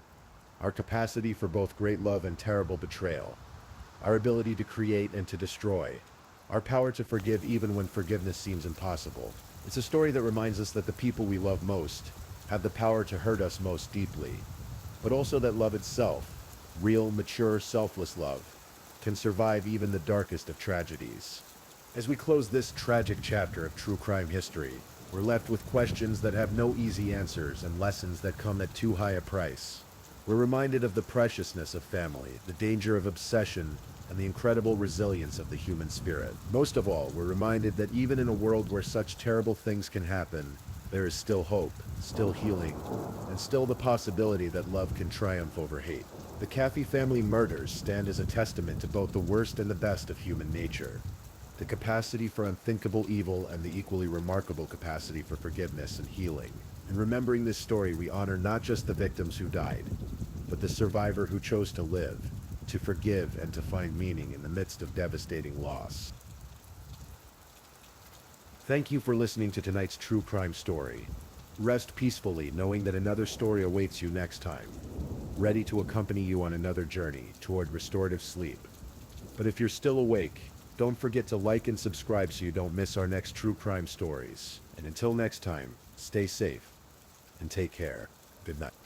our capacity for both great love and terrible betrayal, our ability to create and to destroy, our power to forgive even when forgiveness seems impossible. It's a story that reminds us that the people we love most have the power to hurt us most deeply, but also that love itself, Real, mature, selfless love can survive even the darkest of tragedies. As we close this tragic chapter of true crime history, we're left with questions that have no easy answers and lessons that come at too high a price. We're reminded of the preciousness of family, the danger of obsession, and the incredible resilience of the human spirit. Most of all, we're reminded that even in a world where such terrible things can happen, there is still hope, still healing, and still the possibility that love can triumph over hate. The Cathy family murders stand as a testament to both the worst and the best of human nature. The capacity for unthinkable evil and the equally remarkable capacity for forgiveness and healing. In remembering this story, we honor not just the victims who died, but the survivor who chose to live, to forgive, and to find meaning in the midst of devastating loss. Thank you for listening to tonight's true crime story. Rest peacefully knowing that another story awaits you next time, ready to accompany you on another journey toward restorative sleep. But if you're still awake, don't forget to like and subscribe so you don't miss our next true crime stories. And until next time, stay safe and take care. Good night.